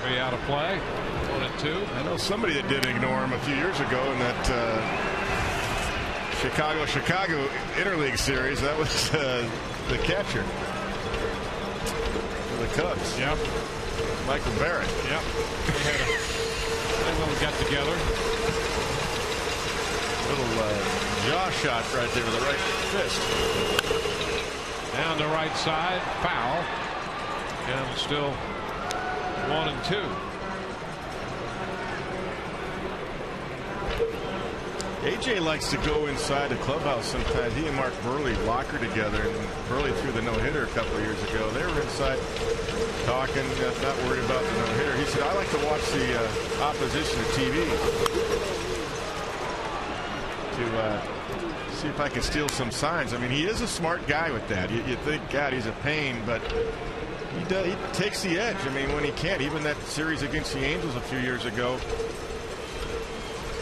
Be out of play. 1-2. I know somebody that did ignore him a few years ago in that Chicago interleague series. That was the catcher for the Cubs. Yep. Michael Barrett. Yep. They had a little get together. Little jaw shot right there with the right fist. Down the right side. Foul. And still 1-2. AJ likes to go inside the clubhouse sometimes. He and Mark Burley locker together, and Burley threw the no-hitter a couple of years ago. They were inside talking, not worried about the no-hitter. He said, I like to watch the opposition to TV to see if I can steal some signs. I mean, he is a smart guy with that. You think, God, he's a pain, but he takes the edge. I mean, when he can't. Even that series against the Angels a few years ago,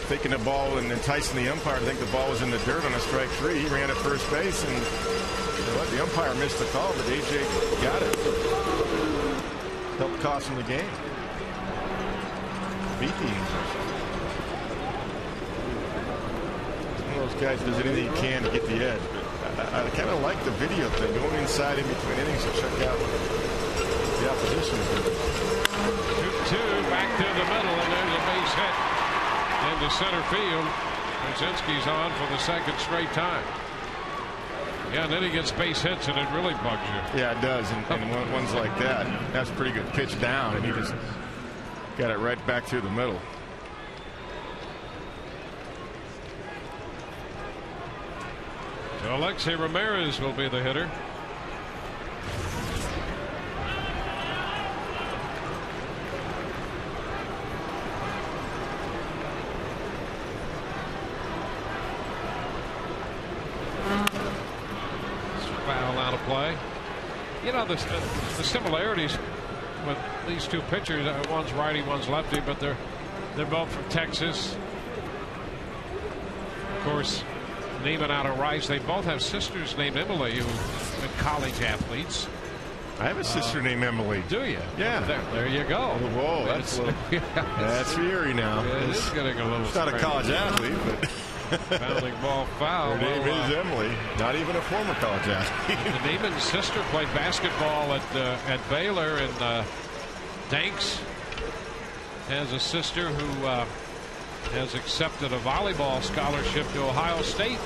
taking the ball and enticing the umpire to think the ball was in the dirt on a strike 3. He ran at first base, and you know what? The umpire missed the call, but AJ got it. Helped cost him the game. Beat the Angels. One of those guys does anything he can to get the edge. But I kind of like the video thing, going inside in between innings to check out the opposition is doing. 2-2 back to the middle, and there's a base hit into center field. Brzezinski's on for the second straight time. Yeah, and then he gets base hits, and it really bugs you. Yeah, it does. And ones like that, that's a pretty good pitch down, and he just got it right back through the middle. So Alexei Ramirez will be the hitter. Foul out of play. You know, the similarities with these two pitchers, one's righty, one's lefty, but they're both from Texas. Of course, Neiman out of Rice. They both have sisters named Emily who have been college athletes. I have a sister named Emily. Do you? Yeah. There you go. Oh, whoa, that's that's eerie now. It is getting a little. She's not a college athlete, but. Founding ball foul. Her name is Emily, not even a former college athlete. Neiman's sister played basketball at Baylor, and Danks has a sister who has accepted a volleyball scholarship to Ohio State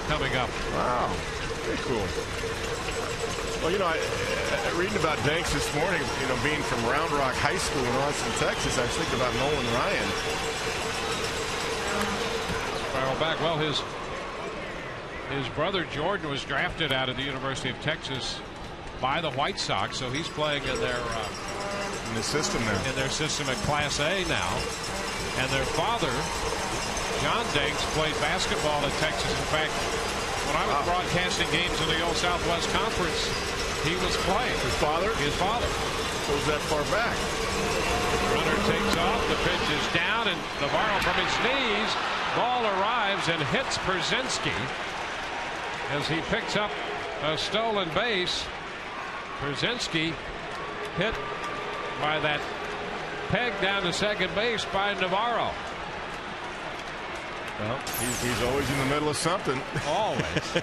coming up. Wow, very cool. Well, you know, reading about Danks this morning, you know, being from Round Rock High School in Austin, Texas, I was thinking about Nolan Ryan. Foul back. Well, his brother Jordan was drafted out of the University of Texas by the White Sox, so he's playing in their in the system now. In their system at Class A now. And their father, John Danks, played basketball at Texas. In fact, when I was broadcasting games in the old Southwest Conference, he was playing. His father? His father. Goes that far back. Runner takes off. The pitch is down, and Navarro from his knees. Ball arrives and hits Brzezinski as he picks up a stolen base. Brzezinski hit by that peg down to second base by Navarro. Well, he's always in the middle of something. Always.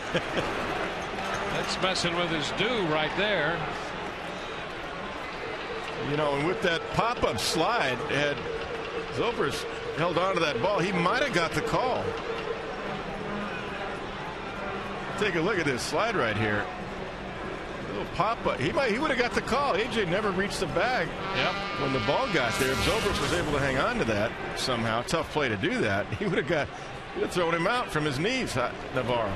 That's messing with his due right there. You know, and with that pop-up slide, had Zobrist held on to that ball, he might have got the call. Take a look at this slide right here. A little pop-up. He would have got the call. AJ never reached the bag. Yep. When the ball got there, if Zobrist was able to hang on to that somehow, tough play to do that, he would have thrown him out from his knees, Navarro.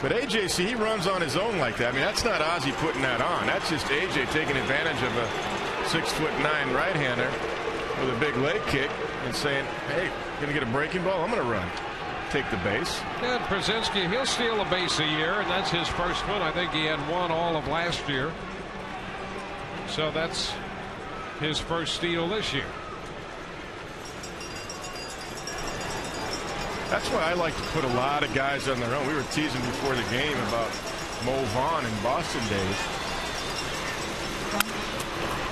But AJ, see, he runs on his own like that. I mean, that's not Ozzie putting that on. That's just AJ taking advantage of a 6'9" right-hander with a big leg kick and saying, hey, gonna get a breaking ball, I'm gonna run. Take the base. And Brzezinski, he'll steal a base a year, and that's his first one. I think he had one all of last year. So that's his first steal this year. That's why I like to put a lot of guys on their own. We were teasing before the game about Mo Vaughn in Boston days.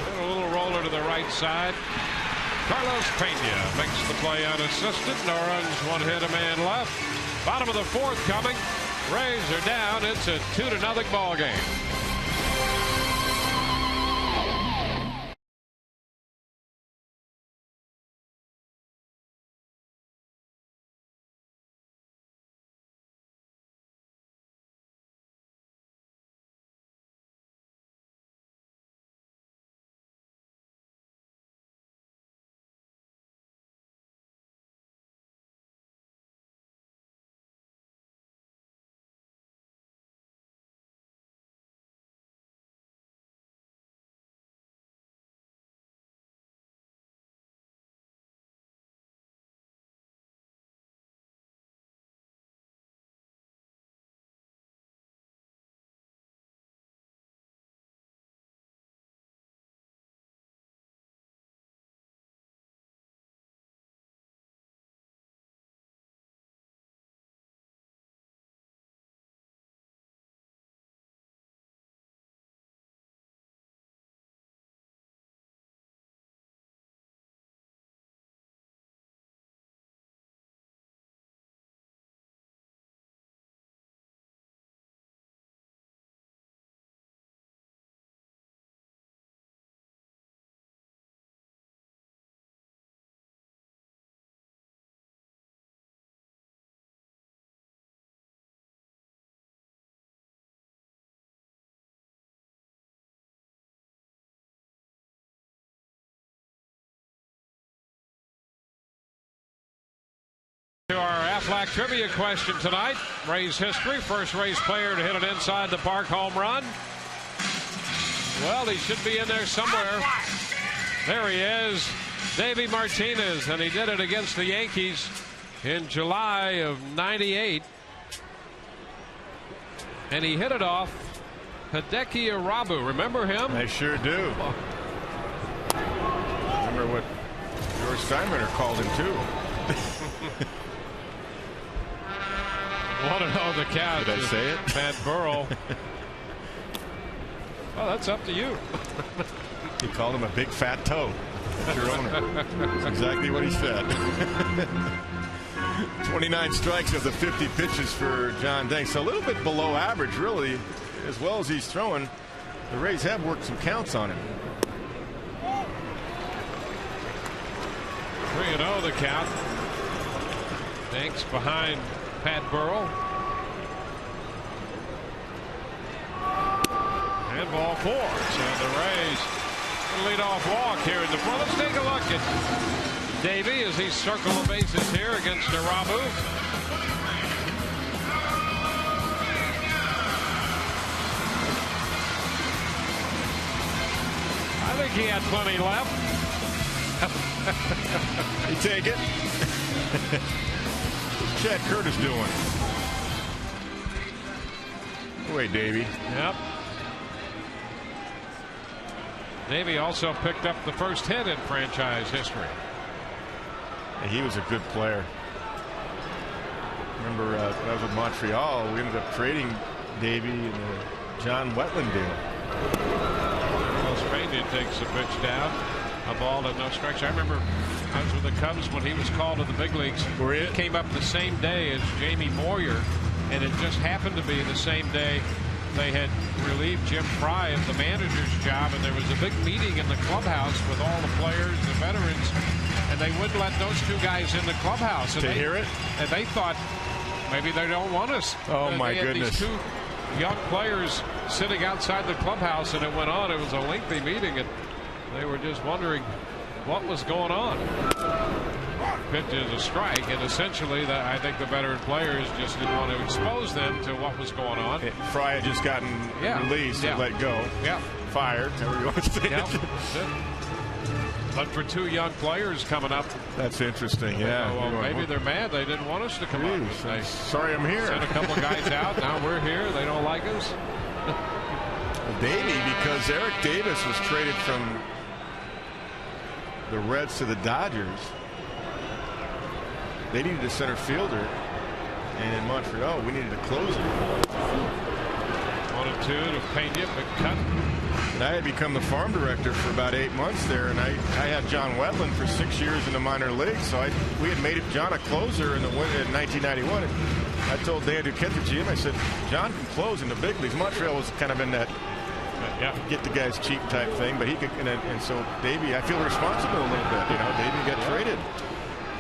And a little roller to the right side. Carlos Pena makes the play unassisted. No runs, one hit, a man left. Bottom of the fourth coming. Rays are down. It's a 2-0 ball game. Throwback trivia question tonight. Rays history. First Rays player to hit an inside the park home run. Well, he should be in there somewhere. There he is, Davey Martinez, and he did it against the Yankees in July of '98. And he hit it off Hideki Irabu. Remember him? I sure do. Remember what George Steinbrenner called him too. Want to know the count? Did I say it? Pat Burrell. Well, that's up to you. He called him a big fat toe. That's your owner. That's exactly what he said. 29 strikes of the 50 pitches for John Danks. A little bit below average, really, as well as he's throwing. The Rays have worked some counts on him. 3-0 the count. Danks behind Pat Burrell. And ball 4. And the Rays lead off walk here in the front. Let's take a look at Davey as he circles the bases here against Irabu. I think he had plenty left. You take it. What's Chad Curtis doing? Wait, Davey. Yep. Davey also picked up the first hit in franchise history. And he was a good player. Remember when I was with Montreal, we ended up trading Davey in the John Wetland deal. Australia takes a pitch down. A ball and no strikes. I remember I was with the Cubs when he was called to the big leagues. He came up the same day as Jamie Moyer, and it just happened to be the same day they had relieved Jim Fry of the manager's job, and there was a big meeting in the clubhouse with all the players, the veterans, and they wouldn't let those two guys in the clubhouse. And to hear it? And they thought maybe they don't want us. Oh, my goodness. These two young players sitting outside the clubhouse, and it went on. It was a lengthy meeting, and they were just wondering what was going on. Pitch is a strike, and essentially I think the veteran players just didn't want to expose them to what was going on. Fry had just gotten released and let go. Yeah. Fired. However you want to say it. But for two young players coming up. That's interesting. Yeah. Well, maybe they're mad. They didn't want us to come up. Sorry, I'm here. Sent a couple guys out. Now we're here. They don't like us. Well, Davey, because Eric Davis was traded from the Reds to the Dodgers. They needed a center fielder, and in Montreal, we needed a closer. 1-2 to Pena, big cut. And I had become the farm director for about 8 months there, and I had John Wetland for 6 years in the minor leagues. So we had made John a closer in 1991. And I told Dan Duquette, the GM, I said, John can close in the big leagues. Montreal was kind of in that get the guys cheap type thing, but he could. And so Davey, I feel responsible a little bit. You know, Davey got traded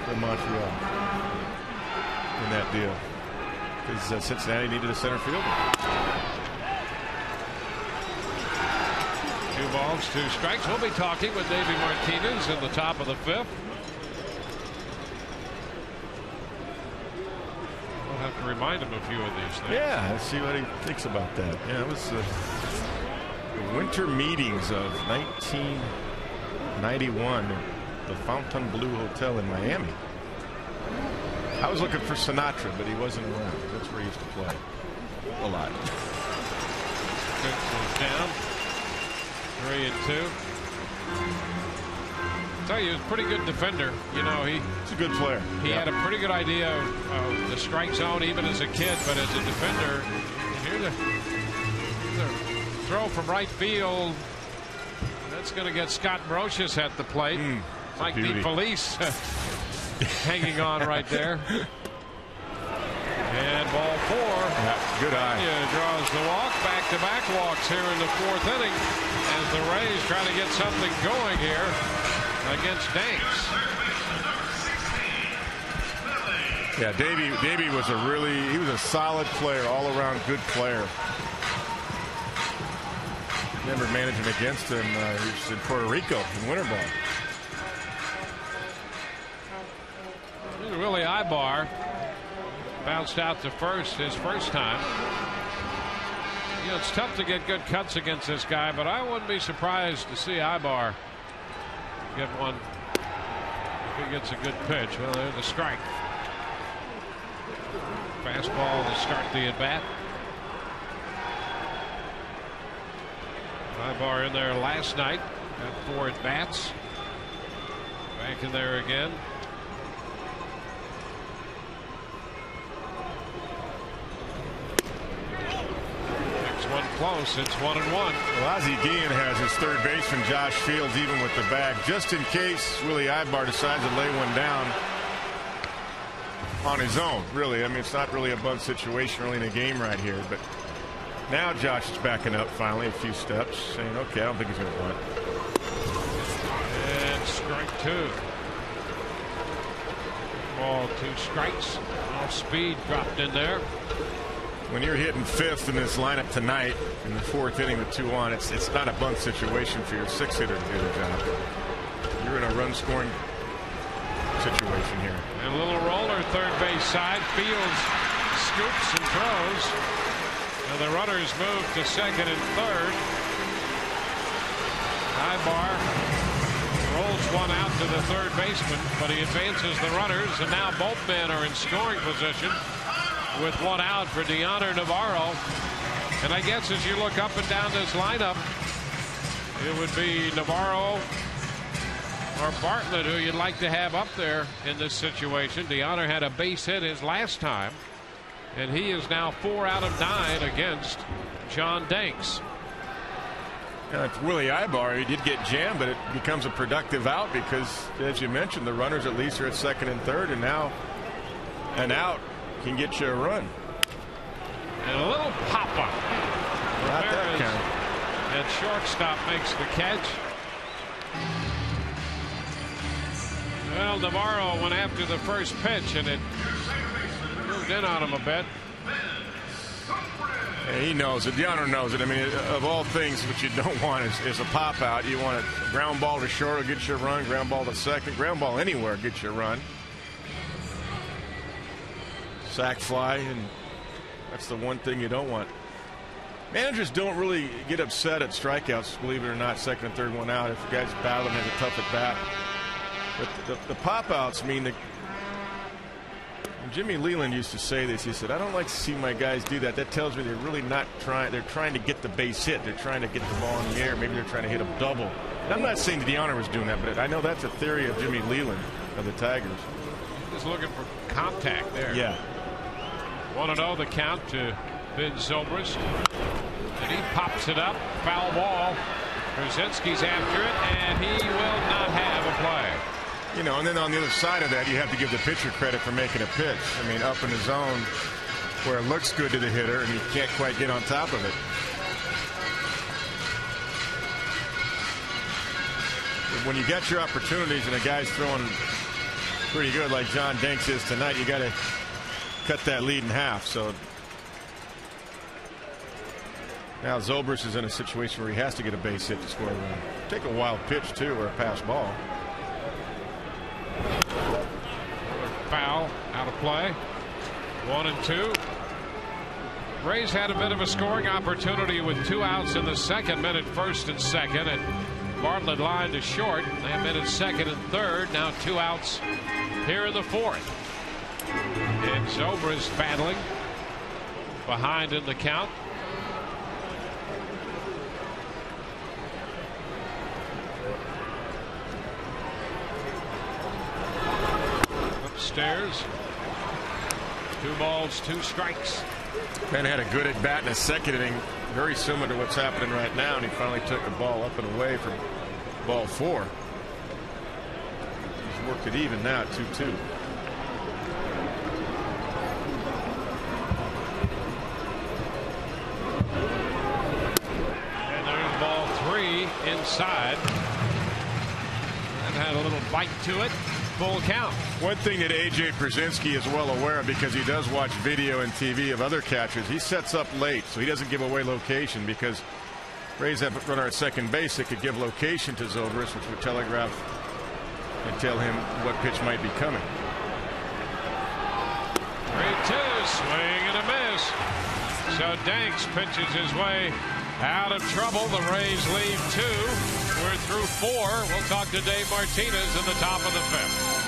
from Montreal in that deal because Cincinnati needed a center fielder. 2 balls, 2 strikes. We'll be talking with Davey Martinez in the top of the 5th. We'll have to remind him a few of these things. Yeah, let's see what he thinks about that. Yeah, it was the winter meetings of 1991 at the Fontainebleau Hotel in Miami. I was looking for Sinatra, but he wasn't around. That's where he used to play a lot. Pitch is down. 3-2. I tell you, he was a pretty good defender. You know, he's a good player. He had a pretty good idea of the strike zone even as a kid, but as a defender, here's a throw from right field. That's going to get Scott Brocious at the plate. Mike DeFelice hanging on right there. And ball 4. Yeah, good eye. Draws the walk. Back-to-back walks here in the 4th inning as the Rays try to get something going here against Danks. Yeah, Davey was he was a solid player, all-around good player. Remember managing against him. He was in Puerto Rico in winter ball. Willie Ibar Bounced out to first his first time. You know, it's tough to get good cuts against this guy, but I wouldn't be surprised to see Ibar get one if he gets a good pitch. Well, there's a strike. Fastball to start the at bat. Ibar in there last night. Got 4 at bats. Back in there again. Next one close. It's 1-1. Well, Ozzie Guillen has his third baseman Josh Fields even with the bag, just in case Willie Ibar decides to lay one down on his own. Really, I mean, it's not really a bunt situation early in the game right here, but now Josh is backing up finally a few steps, saying, okay, I don't think he's going to bunt. And strike 2. Ball, 2 strikes. Off speed dropped in there. When you're hitting 5th in this lineup tonight in the 4th inning with 2 on, it's not a bunt situation for your 6th hitter to do the job. You're in a run scoring situation here. And a little roller third base side. Fields scoops and throws. And the runners move to 2nd and 3rd. Ibar rolls one out to the third baseman, but he advances the runners, and now both men are in scoring position with one out for Dioner Navarro. And I guess as you look up and down this lineup, it would be Navarro or Bartlett who you'd like to have up there in this situation. Dioner had a base hit his last time, and he is now 4 out of 9 against John Danks. It's Willie Ibar. He did get jammed, but it becomes a productive out because, as you mentioned, the runners at least are at 2nd and 3rd, and now an out can get you a run. And a little pop-up. Not that kind. And shortstop makes the catch. Well, Navarro went after the first pitch, and it moved in on him a bit. Yeah, he knows it. Dioner knows it. I mean, of all things, what you don't want is a pop out. You want a ground ball to short will get you a run, ground ball to 2nd, ground ball anywhere gets you a run. Sack fly, and that's the one thing you don't want. Managers don't really get upset at strikeouts, believe it or not, 2nd and 3rd one out if the guy's battling, has a tough at bat. But the pop outs mean that. Jimmy Leland used to say this. He said, I don't like to see my guys do that. That tells me they're really not trying. They're trying to get the base hit. They're trying to get the ball in the air. Maybe they're trying to hit a double. And I'm not saying that Dioner was doing that, but I know that's a theory of Jimmy Leland of the Tigers. Just looking for contact there. Yeah. 1-0 the count to Ben Zobrist. And he pops it up. Foul ball. Brzezinski's after it, and he will not have a play. You know, and then on the other side of that, you have to give the pitcher credit for making a pitch. I mean, up in the zone where it looks good to the hitter and you can't quite get on top of it. But when you get your opportunities and a guy's throwing pretty good like John Danks is tonight, you got to cut that lead in half. So now Zobrist is in a situation where he has to get a base hit to score a run. Take a wild pitch too, or a pass ball. Foul out of play. 1-2. Rays had a bit of a scoring opportunity with 2 outs in the 2nd, men at 1st and 2nd, and Bartlett lined to short. They have been at 2nd and 3rd. Now 2 outs here in the 4th. And Zobrist battling behind in the count. Upstairs. 2 balls, 2 strikes. Ben had a good at bat in the 2nd inning, very similar to what's happening right now, and he finally took the ball up and away from ball 4. He's worked it even now at 2-2. And there's ball 3 inside. That had a little bite to it. Full count. One thing that AJ Brzezinski is well aware of, because he does watch video and TV of other catchers, he sets up late so he doesn't give away location, because Rays have a runner at 2nd base that could give location to Zobrist, which would telegraph and tell him what pitch might be coming. 3-2, swing and a miss. So Danks pitches his way out of trouble. The Rays lead 2. We're through 4. We'll talk to Dave Martinez in the top of the 5th.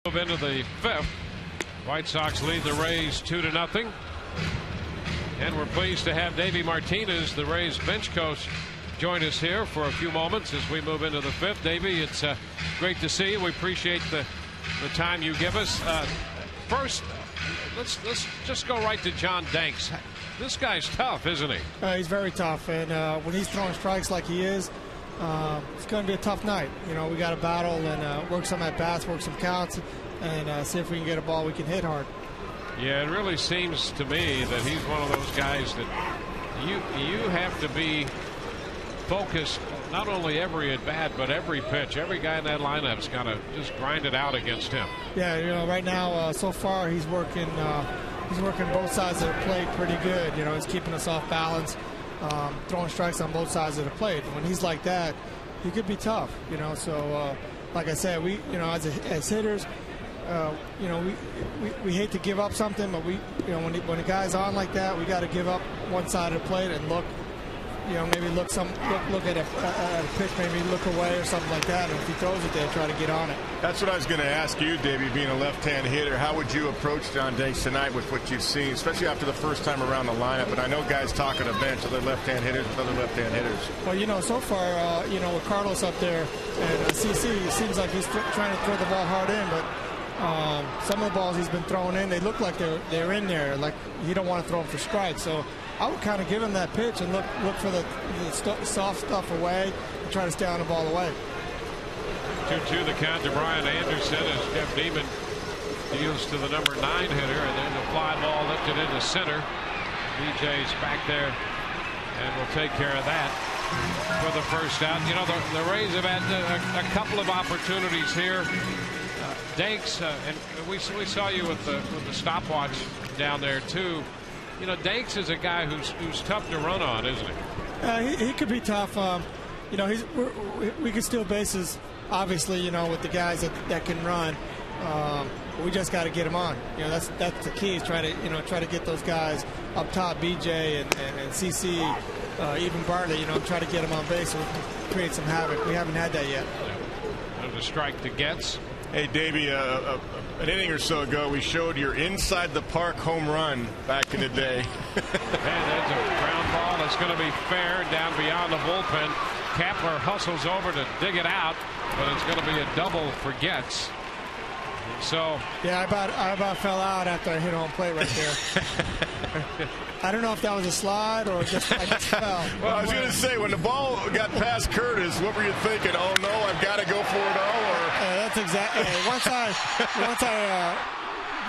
Move into the 5th. White Sox lead the Rays 2-0. And we're pleased to have Davey Martinez, the Rays bench coach, join us here for a few moments as we move into the 5th. Davey, it's great to see you. We appreciate the time you give us. First, let's just go right to John Danks. This guy's tough, isn't he? He's very tough, and when he's throwing strikes like he is, it's going to be a tough night. You know, we got to battle and work some at bats, work some counts, and see if we can get a ball we can hit hard. Yeah, it really seems to me that he's one of those guys that you have to be focused not only every at bat but every pitch. Every guy in that lineup's got to just grind it out against him. Yeah, you know, right now so far he's working both sides of the plate pretty good. You know, he's keeping us off balance. Throwing strikes on both sides of the plate. When he's like that, he could be tough, you know. So, like I said, we, you know, as hitters, you know, we hate to give up something, but we, you know, when a guy's on like that, we got to give up one side of the plate and look, you know, maybe look at a pitch, maybe look away or something like that. And if he throws it there, try to get on it. That's what I was going to ask you, Davey, being a left-hand hitter. How would you approach John Danks tonight with what you've seen, especially after the first time around the lineup? But I know guys talking to bench, other left-hand hitters with other left-hand hitters. Well, you know, so far, you know, with Carlos up there and CC, it seems like he's trying to throw the ball hard in, but some of the balls he's been throwing in, they look like they're in there, like he don't want to throw them for strikes. So I would kind of give him that pitch and look for the soft stuff away and try to stay on the ball away. 2-2 the count to Brian Anderson as Jeff Beeman deals to the number 9 hitter, and then the fly ball lifted into center. BJ's back there and will take care of that for the first out. You know, the Rays have had a couple of opportunities here. Danks, and we saw you with the stopwatch down there too. You know, Danks is a guy who's tough to run on, isn't he? He could be tough. You know, we can steal bases, obviously, you know, with the guys that can run. We just got to get them on. You know, that's the key, is try to get those guys up top, BJ and CC, even Bartlett, you know, try to get them on base so we can create some havoc. We haven't had that yet. There's a strike to Getz. Hey, Davey, an inning or so ago, we showed your inside the park home run back in the day. And there's a ground ball that's going to be fair down beyond the bullpen. Kapler hustles over to dig it out, but it's going to be a double for Getz. So yeah, I about fell out after I hit home plate right there. I don't know if that was a slide or just I just fell. Well, I was going to say, when the ball got past Curtis, what were you thinking? Oh no, I've got to go for it all. Or that's exactly. Once I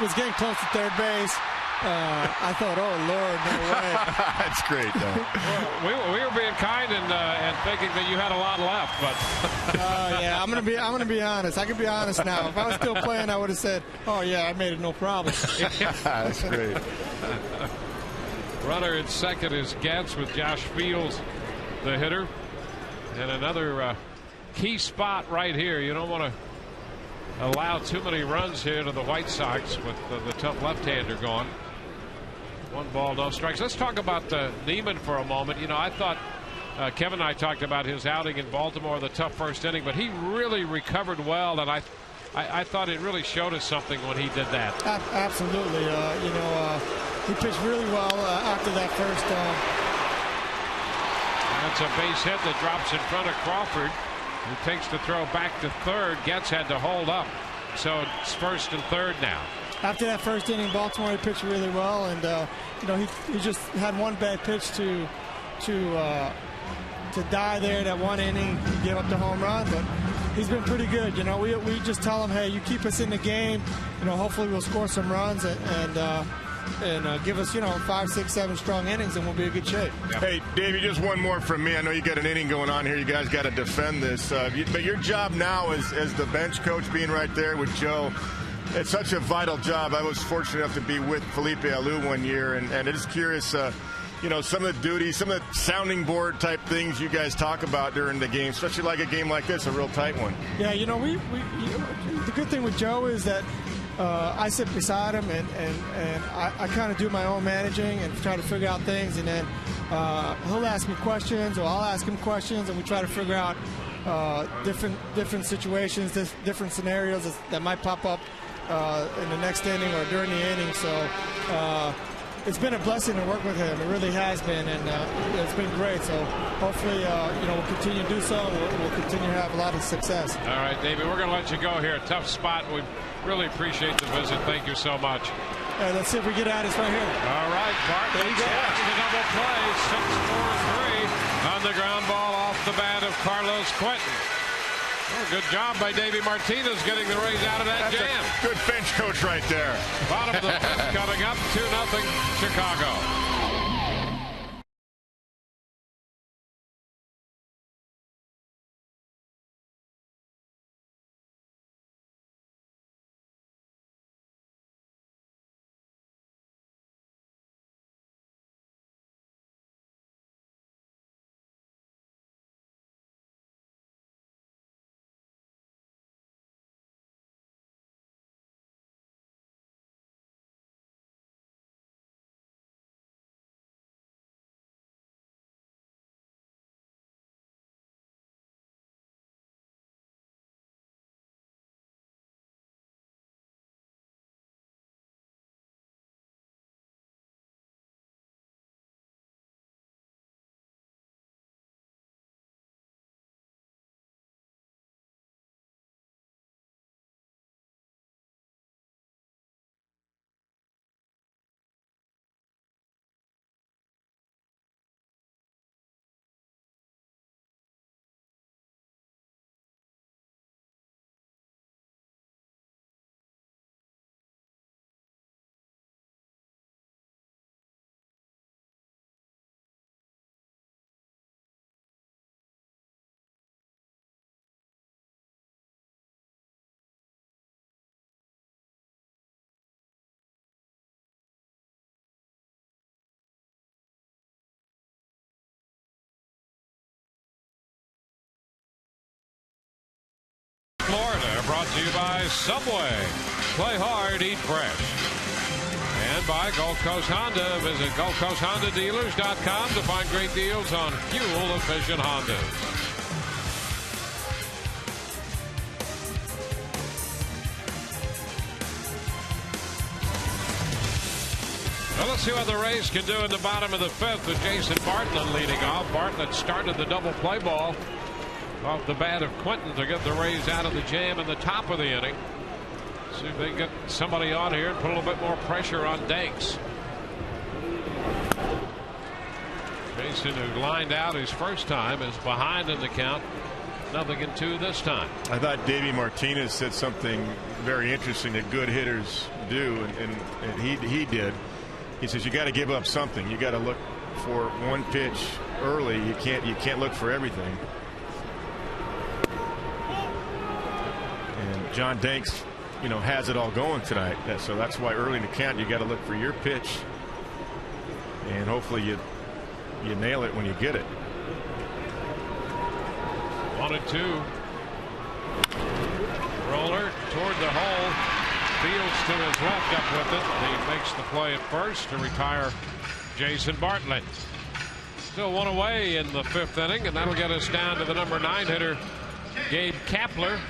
was getting close to third base, I thought, oh Lord, no way. That's great, though. Well, we were being kind and thinking that you had a lot left, but yeah, I'm gonna be honest. I can be honest now. If I was still playing, I would have said, oh yeah, I made it no problem. That's great. Runner at second is Getz with Josh Fields, the hitter, and another key spot right here. You don't want to allow too many runs here to the White Sox with the tough left-hander gone. 1 ball, no strikes. Let's talk about Neiman for a moment. You know, I thought Kevin and I talked about his outing in Baltimore, the tough first inning, but he really recovered well, and I thought it really showed us something when he did that. Absolutely. He pitched really well after that first. That's a base hit that drops in front of Crawford, who takes the throw back to third. Getz had to hold up, so it's first and third now. After that first inning, Baltimore, he pitched really well, and he just had one bad pitch to die there that one inning. He gave up the home run, but he's been pretty good. You know, we just tell him, hey, you keep us in the game. You know, hopefully we'll score some runs and give us 5, 6, 7 strong innings, and we'll be in good shape. Yeah. Hey, Davey, just one more from me. I know you got an inning going on here. You guys got to defend this, but your job now as the bench coach, being right there with Joe. It's such a vital job. I was fortunate enough to be with Felipe Alou one year, and I'm just curious, some of the duties, some of the sounding board type things you guys talk about during the game, especially like a game like this, a real tight one. Yeah, the good thing with Joe is that I sit beside him, and I kind of do my own managing and try to figure out things, and then he'll ask me questions, or I'll ask him questions, and we try to figure out different situations, different scenarios that might pop up in the next inning or during the inning. So it's been a blessing to work with him. It really has been, and it's been great. So hopefully, we'll continue to do so. We'll continue to have a lot of success. All right, David, we're going to let you go here. Tough spot. We really appreciate the visit. Thank you so much. Let's see if we get at it right here. All right, Bart. There you go. The double play. 6-4-3 on the ground ball off the bat of Carlos Quentin. Oh, good job by Davey Martinez getting the Rays out of that jam. Good bench coach right there. Bottom of the fifth coming up, 2-0 Chicago. Florida, brought to you by Subway. Play hard, eat fresh. And by Gulf Coast Honda. Visit GulfCoastHondaDealers.com to find great deals on fuel-efficient Hondas. Well, let's see what the Rays can do in the bottom of the fifth with Jason Bartlett leading off. Bartlett started the double play ball off the bat of Quentin to get the Rays out of the jam in the top of the inning. See if they can get somebody on here and put a little bit more pressure on Danks. Jason, who lined out his first time, is behind in the count. 0-2 this time. I thought Davey Martinez said something very interesting that good hitters do, and he did. He says you got to give up something. You got to look for one pitch early. You can't look for everything. And John Danks, has it all going tonight. So that's why early in the count you got to look for your pitch, and hopefully you nail it when you get it. 1-2. Roller toward the hole. Fields to his left up with it. He makes the play at first to retire Jason Bartlett. Still one away in the 5th inning, and that'll get us down to the number 9 hitter, Gabe Kapler.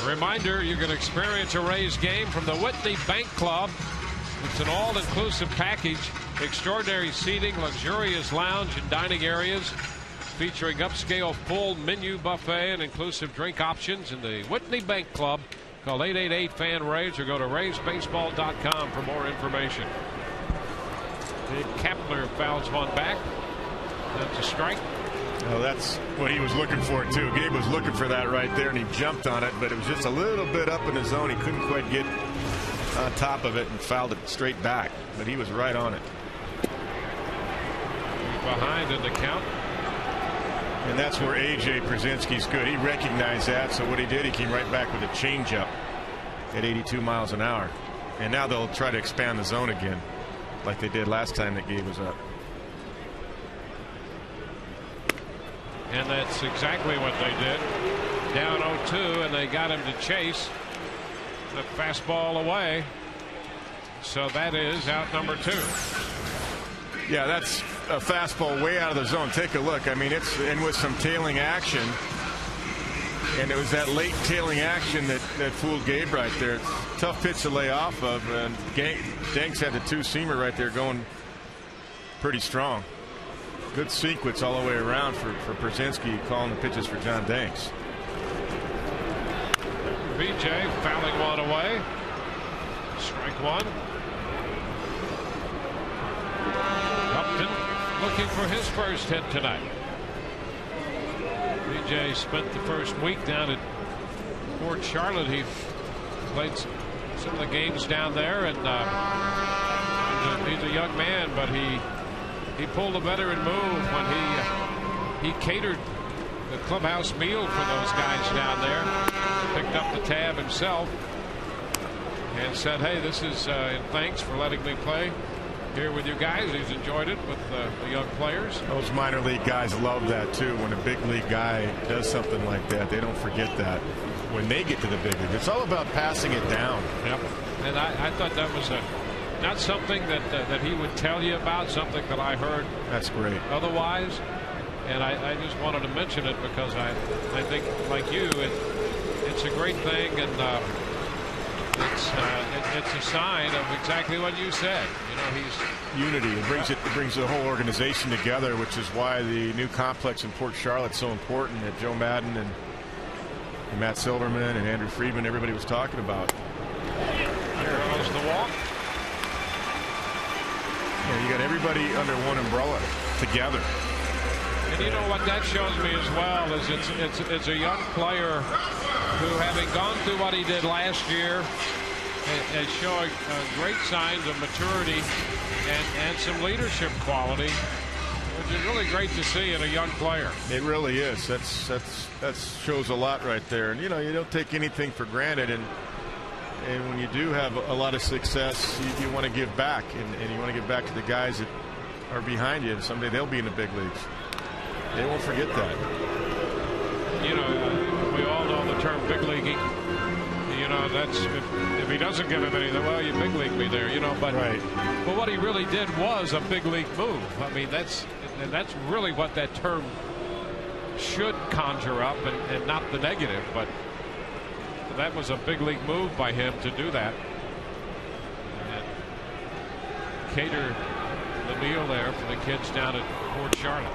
A reminder, you can experience a Rays game from the Whitney Bank Club. It's an all-inclusive package. Extraordinary seating, luxurious lounge and dining areas, featuring upscale full menu buffet and inclusive drink options in the Whitney Bank Club. Call 888-FAN-RAYS or go to RaysBaseball.com for more information. Big Kapler fouls one back. That's a strike. Well, that's what he was looking for, too. Gabe was looking for that right there, and he jumped on it, but it was just a little bit up in the zone. He couldn't quite get on top of it and fouled it straight back, but he was right on it. Behind in the count. And that's where A.J. Przinsky's good. He recognized that, so what he did, he came right back with a changeup at 82 miles an hour. And now they'll try to expand the zone again, like they did last time that Gabe was up. And that's exactly what they did. Down 0-2, and they got him to chase the fastball away. So that is out number 2. Yeah, that's a fastball way out of the zone. Take a look. I mean, it's in with some tailing action. And it was that late tailing action that fooled Gabe right there. It's a tough pitch to lay off of. And Danks had the 2-seamer right there going pretty strong. Good sequence all the way around for Przinsky calling the pitches for John Danks. BJ fouling one away. Strike one. Upton looking for his first hit tonight. BJ spent the first week down at Port Charlotte. He played some of the games down there, and he's a young man, but he pulled a veteran move when he catered the clubhouse meal for those guys down there. Picked up the tab himself and said, hey, this is thanks for letting me play here with you guys. He's enjoyed it with the young players. Those minor league guys love that too. When a big league guy does something like that, they don't forget that when they get to the big league. It's all about passing it down. Yep. And I thought that was not something that he would tell you about, something that I heard. That's great. Otherwise, and I just wanted to mention it because I think, like you, it's a great thing, and it's a sign of exactly what you said. He's unity. It brings the whole organization together, which is why the new complex in Port Charlotte's so important. That Joe Madden and Matt Silverman and Andrew Friedman, everybody was talking about. There goes the walk. Yeah, you got everybody under one umbrella together. And you know what that shows me as well is it's a young player who, having gone through what he did last year, is showing great signs of maturity and some leadership quality, which is really great to see in a young player. It really is. That shows a lot right there. And you don't take anything for granted, and when you do have a lot of success, you want to give back, and you want to give back to the guys that are behind you, and someday they'll be in the big leagues. They won't forget that. We all know the term big leaguing. That's if he doesn't give him anything, well, you big league me there, but right. But what he really did was a big league move. I mean, that's really what that term should conjure up, and not the negative, but that was a big league move by him to do that and cater the meal there for the kids down at Port Charlotte.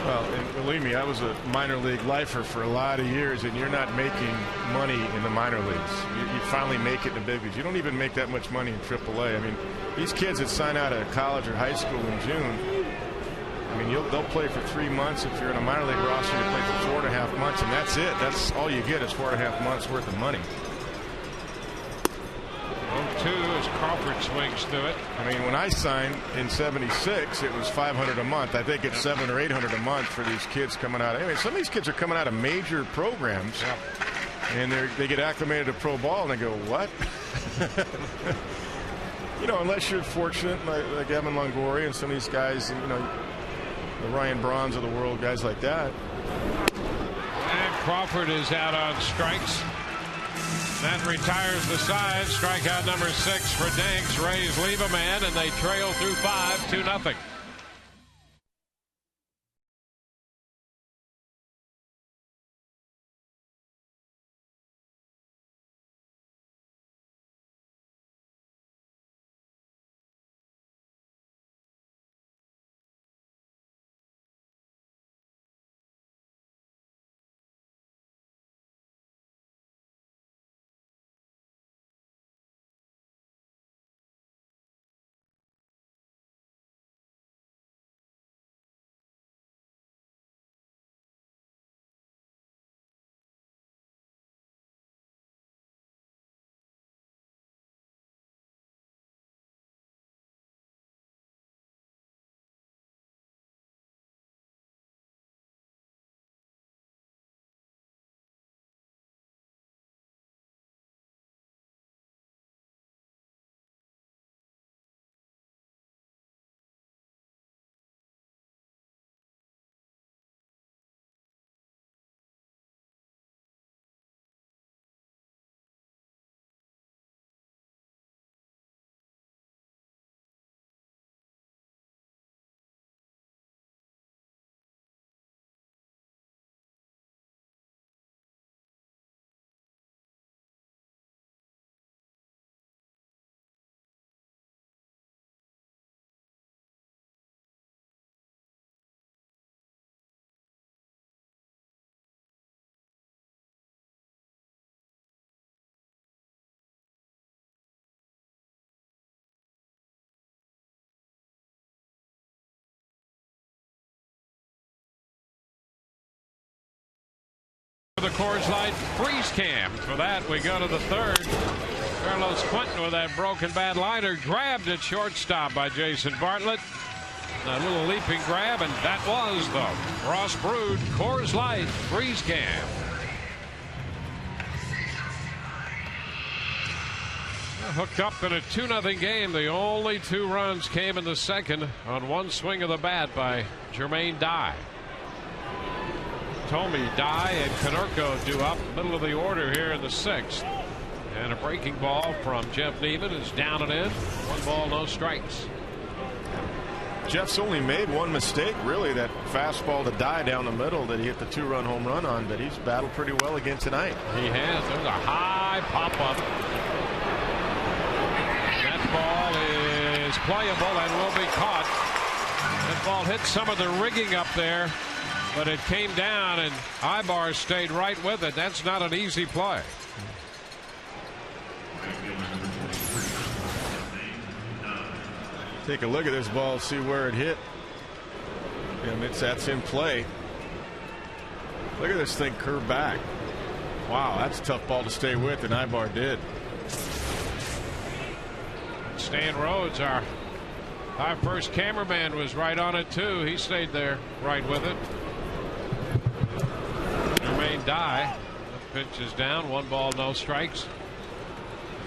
Well, and believe me, I was a minor league lifer for a lot of years, and you're not making money in the minor leagues. You finally make it in the big leagues. You don't even make that much money in AAA. I mean, these kids that sign out of college or high school in June, I mean, they'll play for 3 months. If you're in a minor league roster, you play for 4.5 months, and that's it. That's all you get is 4.5 months worth of money. 0-2 as Crawford swings through it. I mean, when I signed in '76, it was $500 a month. I think it's $700 or $800 a month for these kids coming out. Anyway, some of these kids are coming out of major programs, and they get acclimated to pro ball, and they go, what? You know, unless you're fortunate, like Evan Longoria and some of these guys, you know, the Ryan Brauns of the world, guys like that. And Crawford is out on strikes. That retires the side. Strikeout number 6 for Danks. Rays leave a man, and they trail through 5, 2-0. The Coors Light freeze cam. For that, we go to the third. Carlos Quentin with that broken bad liner, grabbed at shortstop by Jason Bartlett. A little leaping grab, and that was the Ross Brewed Coors Light freeze cam. Hooked up in a 2-0 game. The only 2 runs came in the second on one swing of the bat by Jermaine Dye. Tomey, Dye, and Konerko due up middle of the order here in the 6th. And a breaking ball from Jeff Neiman is down and in. 1 ball, no strikes. Jeff's only made one mistake, really, that fastball to Dye down the middle that he hit the 2-run home run on, but he's battled pretty well again tonight. He has. There's a high pop-up. That ball is playable and will be caught. That ball hit some of the rigging up there, but it came down, and Ibar stayed right with it. That's not an easy play. Take a look at this ball, see where it hit. And that's in play. Look at this thing curve back. Wow, that's a tough ball to stay with, and Ibar did. Stan Rhodes, our first cameraman, was right on it too. He stayed there right with it. Jermaine Dye. The pitch is down. 1 ball, no strikes.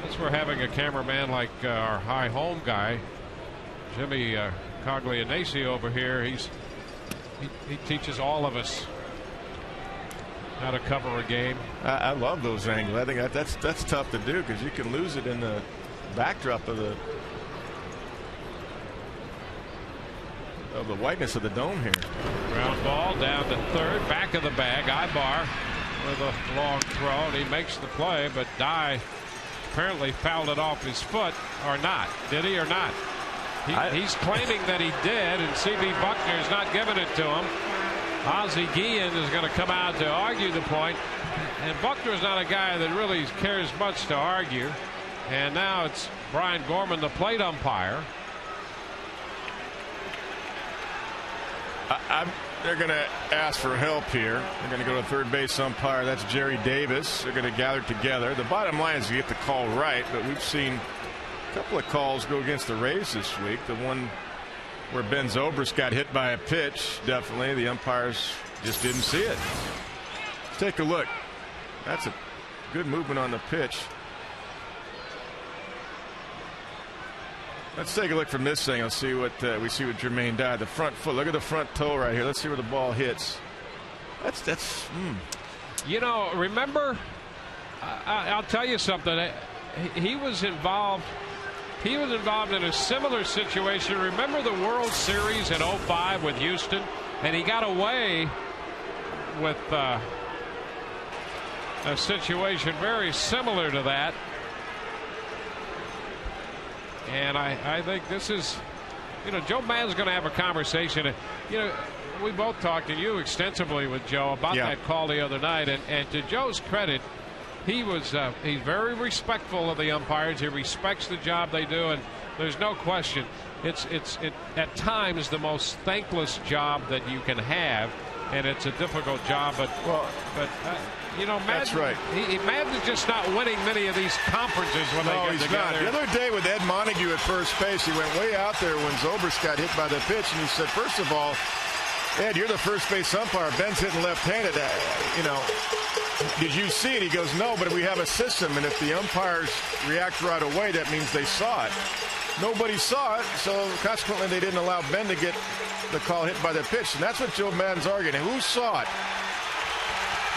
Since we're having a cameraman like our high home guy, Jimmy Coglianese over here, he teaches all of us how to cover a game. I love those angles. I think that's tough to do because you can lose it in the backdrop of the whiteness of the dome here. Ground ball down to third, back of the bag. Ibar with a long throw, and he makes the play, but Dye apparently fouled it off his foot, or not. Did he or not? He's claiming that he did, and C.B. Buckner's not giving it to him. Ozzie Guillen is going to come out to argue the point, and Buckner's not a guy that really cares much to argue. And now it's Brian Gorman, the plate umpire. They're going to ask for help here. They're going to go to third base umpire. That's Jerry Davis. They're going to gather together. The bottom line is you get the call right, but we've seen a couple of calls go against the Rays this week. The one where Ben Zobrist got hit by a pitch, definitely. The umpires just didn't see it. Let's take a look. That's a good movement on the pitch. Let's take a look from this thing. I'll see what we see with Jermaine Dye. The front foot. Look at the front toe right here. Let's see where the ball hits. That's. You know, remember, I'll tell you something. He was involved. He was involved in a similar situation. Remember the World Series in '05 with Houston, and he got away with a situation very similar to that. And I think this is, you know, Joe Maddon's going to have a conversation. You know, we both talked to you extensively with Joe about that call the other night. And to Joe's credit, he's very respectful of the umpires. He respects the job they do. And there's no question it's at times the most thankless job that you can have. And it's a difficult job. But you know, Madden, that's right. Madden's just not winning many of these conferences when they get together. The other day with Ed Montague at first base, he went way out there when Zobrist got hit by the pitch, and he said, first of all, Ed, you're the first base umpire. Ben's hitting left-handed. You know, did you see it? He goes, no, but we have a system, and if the umpires react right away, that means they saw it. Nobody saw it, so consequently they didn't allow Ben to get the call hit by the pitch, and that's what Joe Maddon's arguing. Who saw it?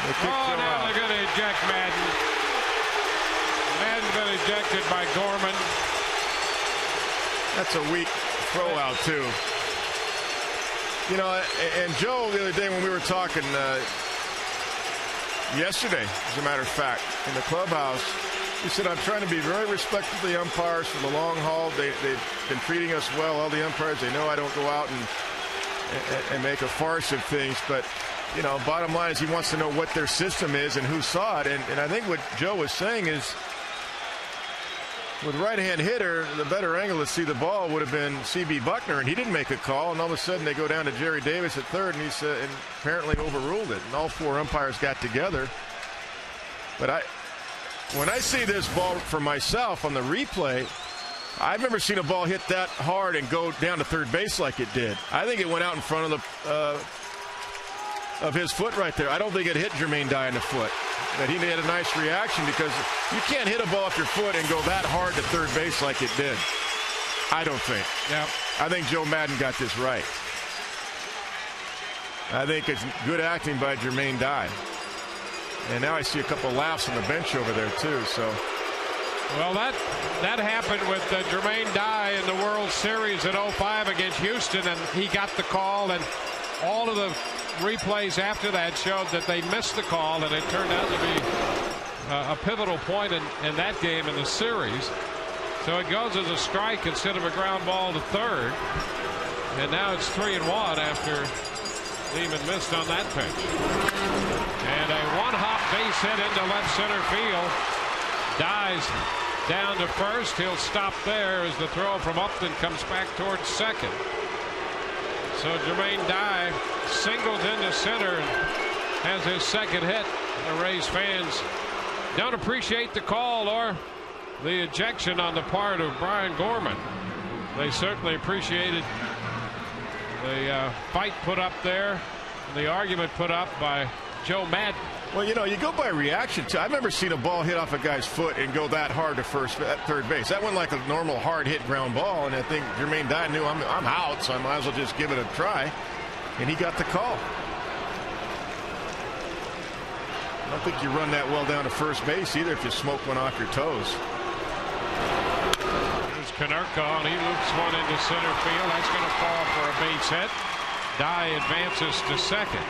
Now they're going to eject Madden. Madden's been ejected by Gorman. That's a weak throw out, too. You know, and Joe, the other day when we were talking yesterday, as a matter of fact, in the clubhouse, he said, I'm trying to be very respectful of the umpires for the long haul. They've been treating us well. All the umpires, they know I don't go out and make a farce of things, but you know, bottom line is he wants to know what their system is and who saw it. And I think what Joe was saying is with right-hand hitter, the better angle to see the ball would have been C.B. Buckner, and he didn't make a call. And all of a sudden they go down to Jerry Davis at third, and he said, and apparently overruled it. And all four umpires got together. But when I see this ball for myself on the replay, I've never seen a ball hit that hard and go down to third base like it did. I think it went out in front of his foot right there. I don't think it hit Jermaine Dye in the foot. That he had a nice reaction, because you can't hit a ball off your foot and go that hard to third base like it did. I don't think. Yep. I think Joe Maddon got this right. I think it's good acting by Jermaine Dye. And now I see a couple laughs on the bench over there too. So, well, that happened with Jermaine Dye in the World Series in '05 against Houston, and he got the call, and all of the replays after that showed that they missed the call, and it turned out to be a pivotal point in that game in the series. So it goes as a strike instead of a ground ball to third, and now it's 3-1 after Lehman missed on that pitch. And a one-hop base hit into left center field. Dies down to first. He'll stop there as the throw from Upton comes back towards second. So Jermaine Dye singles into center and has his second hit. The Rays fans don't appreciate the call or the ejection on the part of Brian Gorman. They certainly appreciated the fight put up there, the argument put up by Joe Maddon. Well, you know, you go by reaction too. I've never seen a ball hit off a guy's foot and go that hard to third base. That went like a normal hard hit ground ball, and I think Jermaine Dye knew I'm out, so I might as well just give it a try, and he got the call. I don't think you run that well down to first base either if you smoke one off your toes. Here's Konerko, and he loops one into center field. That's going to fall for a base hit. Dye advances to second.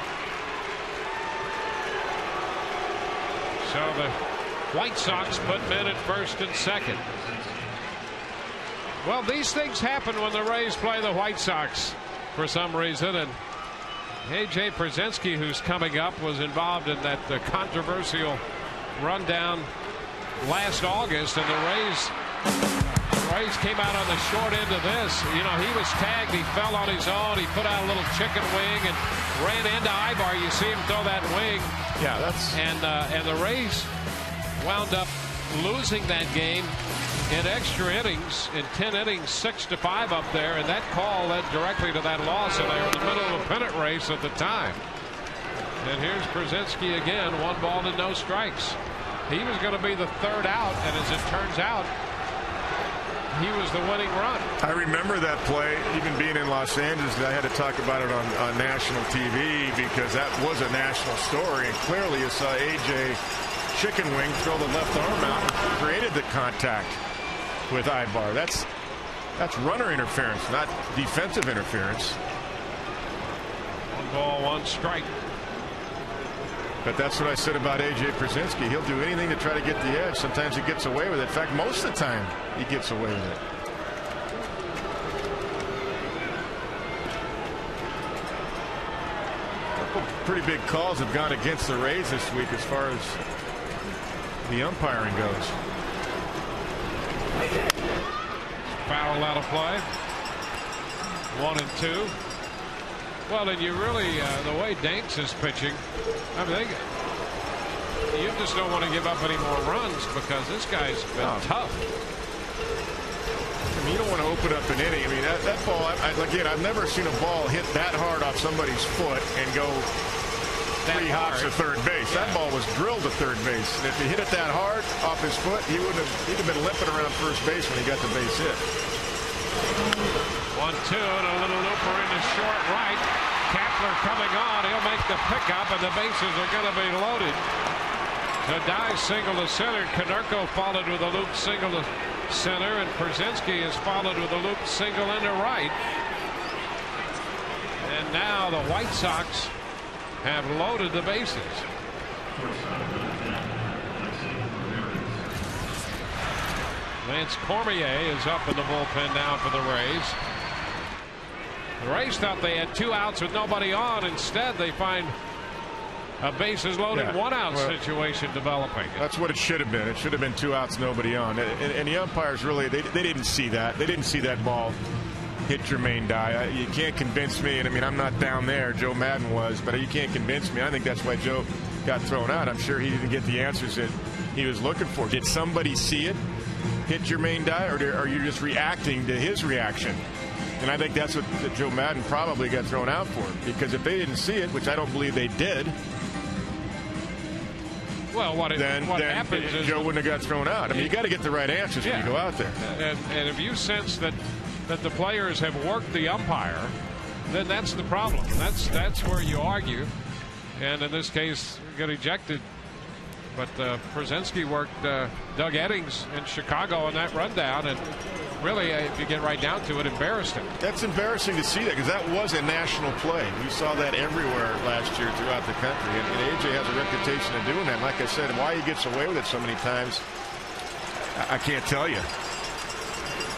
So the White Sox put men at first and second. Well, these things happen when the Rays play the White Sox for some reason, and AJ Przinsky, who's coming up, was involved in that controversial rundown last August, and the Rays came out on the short end of this. You know, he was tagged, he fell on his own, he put out a little chicken wing and ran into Ibar. You see him throw that wing. Yeah, that's and the Rays wound up losing that game in extra innings, in 10 innings, 6-5 up there, and that call led directly to that loss, and they were in the middle of a pennant race at the time. And here's Przinsky again, 1 ball to no strikes. He was going to be the third out, and as it turns out, he was the winning run. I remember that play, even being in Los Angeles. I had to talk about it on national TV because that was a national story, and clearly you saw AJ chicken wing throw the left arm out and created the contact with Ibar. That's runner interference, not defensive interference. 1 ball, 1 strike. But that's what I said about AJ Przinsky. He'll do anything to try to get the edge. Sometimes he gets away with it. In fact, most of the time he gets away with it. Pretty big calls have gone against the Rays this week as far as the umpiring goes. Foul out of play. 1 and 2. Well, and you really, the way Danks is pitching, I mean, you just don't want to give up any more runs because this guy's been tough. I mean, you don't want to open up an inning. I mean, that ball, again, I've never seen a ball hit that hard off somebody's foot and go 3 hops to third base. That ball was drilled to third base. And if he hit it that hard off his foot, he'd have been limping around first base when he got the base hit. 1-2 and a little looper into short right. Kapler coming on. He'll make the pickup, and the bases are going to be loaded. The dive single to center. Konerko followed with a loop single to center, and Przinsky is followed with a loop single into right. And now the White Sox have loaded the bases. Lance Cormier is up in the bullpen now for the Rays. The Rays thought they had 2 outs with nobody on. Instead, they find a bases loaded 1 out situation developing. That's what it should have been. It should have been 2 outs, nobody on. And the umpires really, they didn't see that. They didn't see that ball hit Jermaine Dye. You can't convince me, and I mean, I'm not down there. Joe Madden was, but you can't convince me. I think that's why Joe got thrown out. I'm sure he didn't get the answers that he was looking for. Did somebody see it hit Jermaine Dye, or are you just reacting to his reaction? And I think that's what Joe Madden probably got thrown out for, because if they didn't see it, which I don't believe they did, well, what happens is Joe wouldn't have got thrown out. I mean, you got to get the right answers when you go out there. And if you sense that the players have worked the umpire, then that's the problem. That's where you argue. And in this case, got ejected. But Przinsky worked Doug Eddings in Chicago on that rundown, and really, if you get right down to it, embarrassed him. That's embarrassing to see that, because that was a national play. We saw that everywhere last year throughout the country, and AJ has a reputation of doing that. And like I said, why he gets away with it so many times, I can't tell you.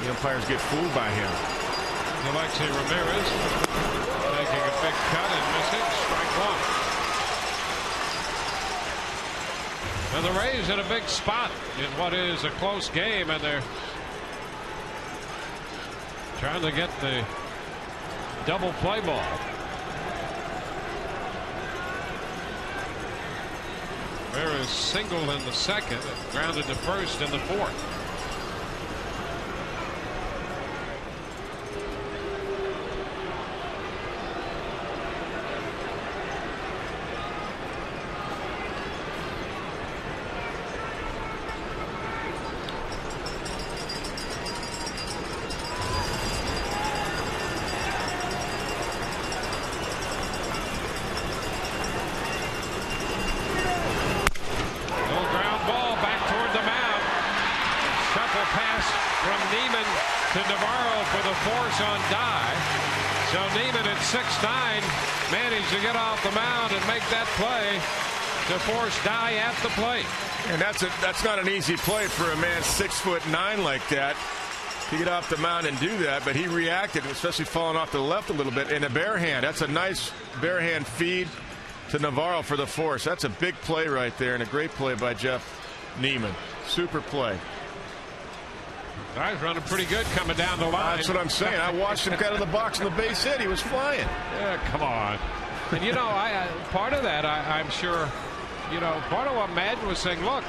The umpires get fooled by him. Alexei Ramirez making a big cut and missing. Strike 1. And the Rays in a big spot in what is a close game, and they're trying to get the double play ball. Ramirez singled in the second and grounded to first in the fourth. On Dye. So Neiman at 6'9" managed to get off the mound and make that play to force Dye at the plate. And that's not an easy play for a man 6'9" like that. to get off the mound and do that, but he reacted, especially falling off to the left a little bit. In a bare hand, that's a nice bare hand feed to Navarro for the force. That's a big play right there, and a great play by Jeff Neiman. Super play. Guy's running pretty good coming down the line. That's what I'm saying. I watched him get out of the box and the base hit. He was flying. Yeah, come on. And you know, I part of that, I'm sure, you know, part of what Madden was saying, look,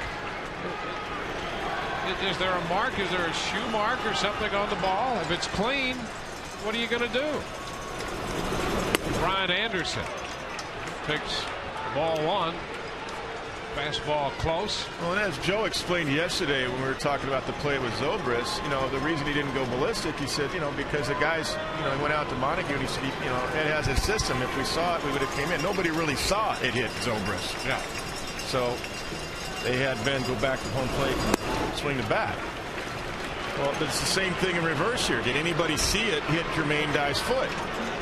is there a mark? Is there a shoe mark or something on the ball? If it's clean, what are you going to do? Brian Anderson takes ball one. Fastball close. Well, and as Joe explained yesterday when we were talking about the play with Zobrist, you know, the reason he didn't go ballistic, he said, you know, because the guys, you know, he went out to Montague and he said, you know, Ed has a system. If we saw it, we would have came in. Nobody really saw it hit Zobrist. Yeah. So they had Ben go back to home plate and swing the bat. Well, it's the same thing in reverse here. Did anybody see it hit Jermaine Dye's foot?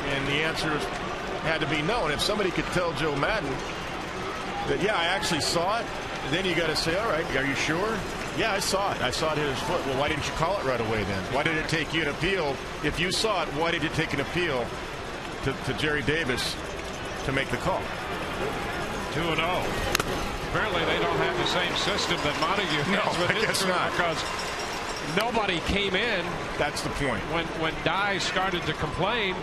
And the answer had to be no. And if somebody could tell Joe Madden that, yeah, I actually saw it, then you got to say, all right, are you sure? Yeah, I saw it. I saw it hit his foot. Well, why didn't you call it right away then? Why did it take you an appeal? If you saw it, why did it take an appeal to Jerry Davis to make the call? 2-0. Apparently they don't have the same system that Montague has with his crew, because nobody came in. That's the point. When Dye started to complain,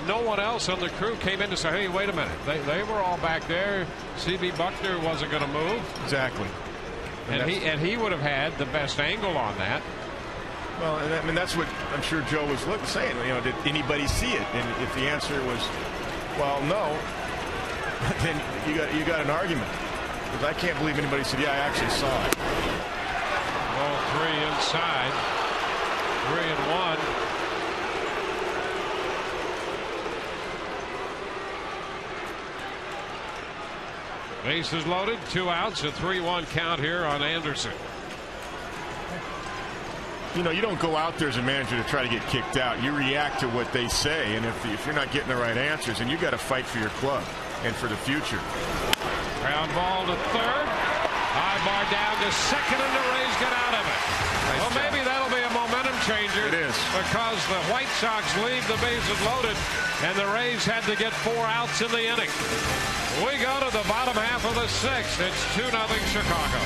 no one else on the crew came in to say, hey, wait a minute. They were all back there. C.B. Buckner wasn't going to move. Exactly. And he would have had the best angle on that. Well, and I mean, that's what I'm sure Joe was saying. You know, did anybody see it? And if the answer was, well, no, then you got an argument. Because I can't believe anybody said, yeah, I actually saw it. Ball 3 inside. 3-1. Bases loaded, 2 outs, a 3-1 count here on Anderson. You know, you don't go out there as a manager to try to get kicked out. You react to what they say, and if you're not getting the right answers, and you got to fight for your club and for the future. Ground ball to third. High bar down to second, and the Rays get out of it. Nice well, job. Maybe that'll be a momentum changer. It is. Because the White Sox leave the bases loaded, and the Rays had to get 4 outs in the inning. We go to the bottom half of the 6th. It's 2-0 Chicago.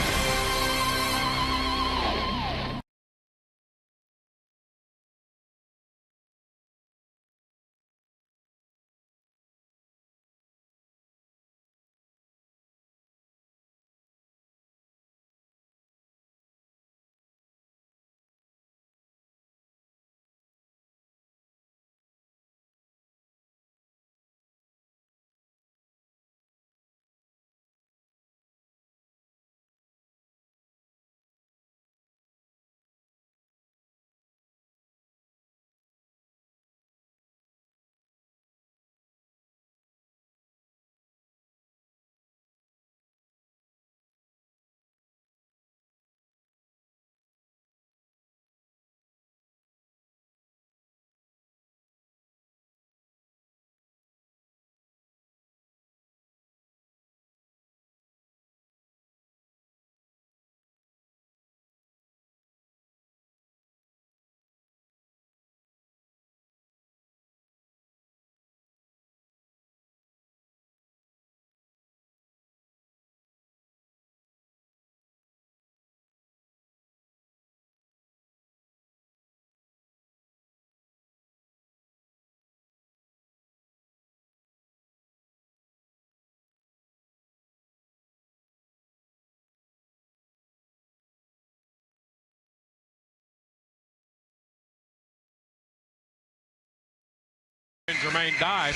Jermaine Dye.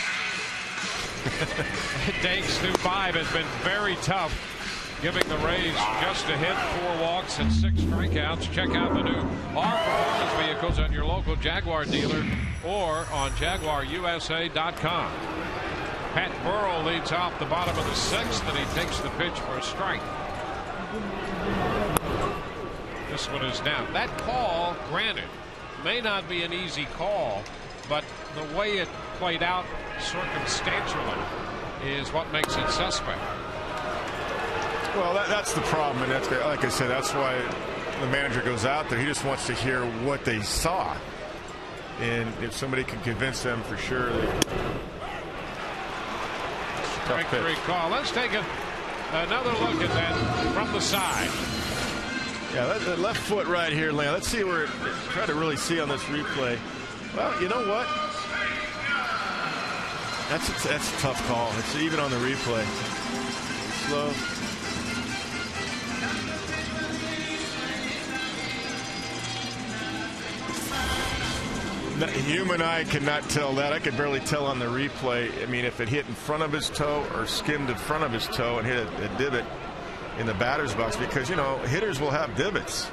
Danks through 5 has been very tough, giving the Rays just a hit, 4 walks and 6 strikeouts. Check out the new R Performance vehicles at your local Jaguar dealer or on JaguarUSA.com. Pat Burrell leads off the bottom of the 6th, and he takes the pitch for a strike. This one is down. That call, granted, may not be an easy call, but the way it played out circumstantially is what makes it suspect. Well, that's the problem, and that's, like I said, that's why the manager goes out there, he just wants to hear what they saw. And if somebody can convince them for sure. Strike 3 call. Let's take another look at that from the side. Yeah, that left foot right here, Leon. Let's see where try to really see on this replay. Well, you know what? That's a tough call. It's even on the replay. Slow. Human eye cannot tell that. I could barely tell on the replay. I mean, if it hit in front of his toe or skimmed in front of his toe and hit a divot in the batter's box, because, you know, hitters will have divots.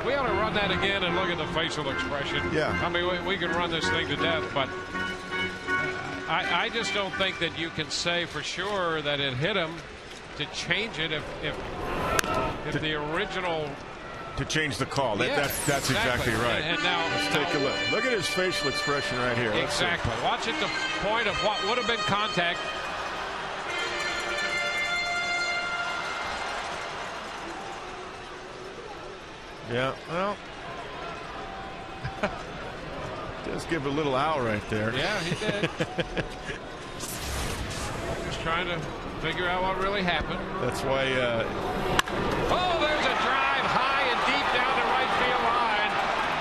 We ought to run that again and look at the facial expression. Yeah. I mean, we can run this thing to death, but I just don't think that you can say for sure that it hit him to change it if the original. To change the call. That's exactly right. And now let's take a look. Look at his facial expression right here. Exactly. Watch at the point of what would have been contact. Yeah, well, does give a little owl right there. Yeah, he did. Just trying to figure out what really happened. That's why. Oh, there's a drive high and deep down the right field line,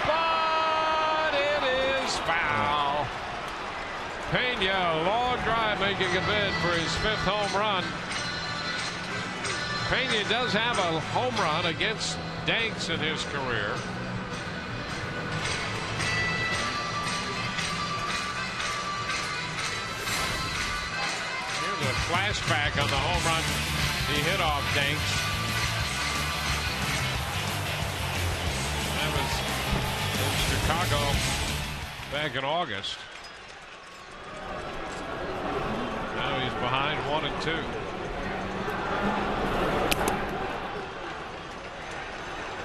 but it is foul. Pena, long drive, making a bid for his 5th home run. Pena does have a home run against Danks in his career. Here's a flashback on the home run he hit off Danks. That was in Chicago back in August. Now he's behind 1-2.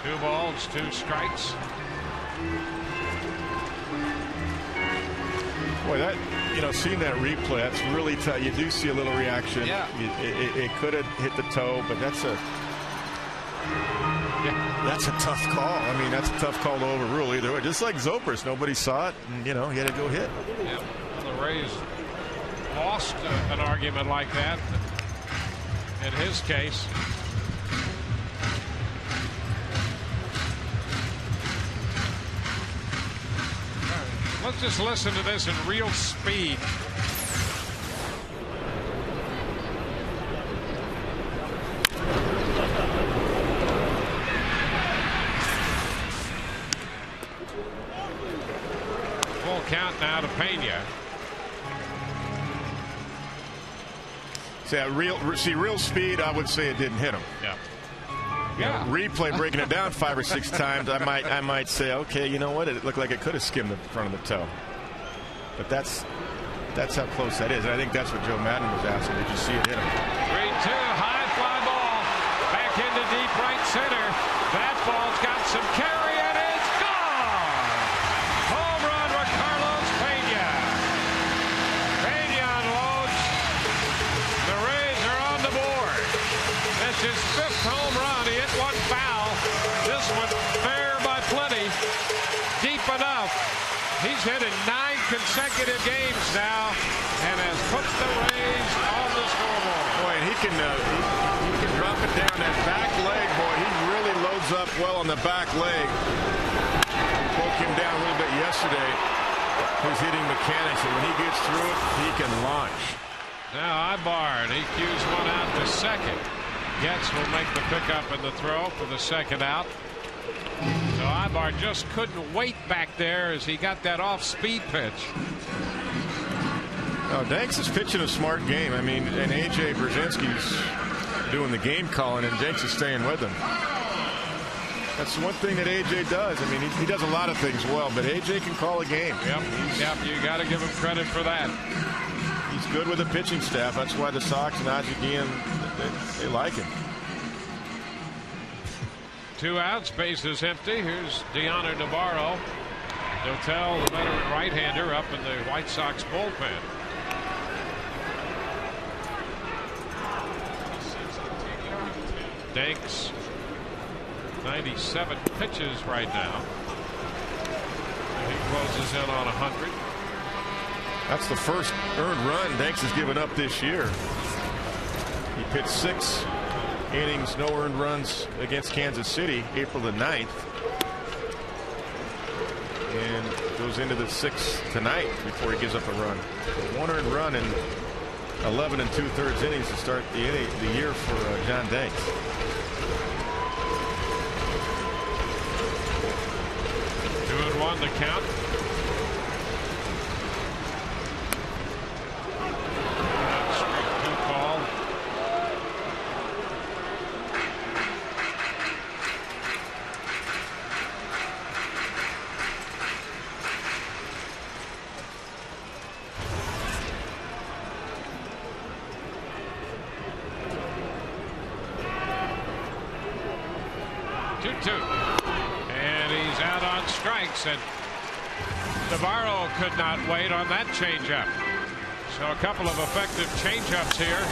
Two balls, 2 strikes. Boy, that, you know, seeing that replay, that's really tough. You do see a little reaction. Yeah. It could have hit the toe, but that's a tough call. I mean, that's a tough call to overrule either way. Just like Zobrist, nobody saw it, and, you know, he had to go hit. Yeah. Well, the Rays lost an argument like that in his case. Let's just listen to this in real speed. Full count now to Pena. Real speed, I would say it didn't hit him. Yeah. Yeah. Replay breaking it down 5 or 6 times, I might say, okay, you know what? It looked like it could have skimmed the front of the toe. But that's how close that is. And I think that's what Joe Madden was asking. Did you see it hit him? 3-2, high fly ball back into deep right center. That ball's got some carry and it's gone. Home run for Carlos Pena. Pena unloads. The Rays are on the board. That's his 5th home run. He hit one foul. This one fair by plenty. Deep enough. He's hit in 9 consecutive games now and has put the Rays on the scoreboard. Boy, and he can drop it down that back leg. Boy, he really loads up well on the back leg. We broke him down a little bit yesterday. His hitting mechanics, and when he gets through it, he can launch. Now Ibar, he cues one out to second. Getz will make the pickup and the throw for the 2nd out. So Ibar just couldn't wait back there as he got that off-speed pitch. Oh, Danks is pitching a smart game. I mean, and A.J. Brzezinski's doing the game calling, and Danks is staying with him. That's one thing that A.J. does. I mean, he does a lot of things well, but A.J. can call a game. Yep, you got to give him credit for that. He's good with the pitching staff. That's why the Sox and Ozzie Guillen, they like him. 2 outs, base is empty. Here's Deanna Navarro. Dotel, the veteran right-hander, up in the White Sox bullpen. Danks, 97 pitches right now. And he closes in on 100. That's the first earned run Danks has given up this year. He pitched 6 innings, no earned runs against Kansas City, April the 9th. And goes into the 6th tonight before he gives up a run. 1 earned run in 11 2/3 innings to start the year for John Danks. Two and one the count. Strike 2 call. And he's out on strikes, and Navarro could not wait on that changeup. So a couple of effective changeups here.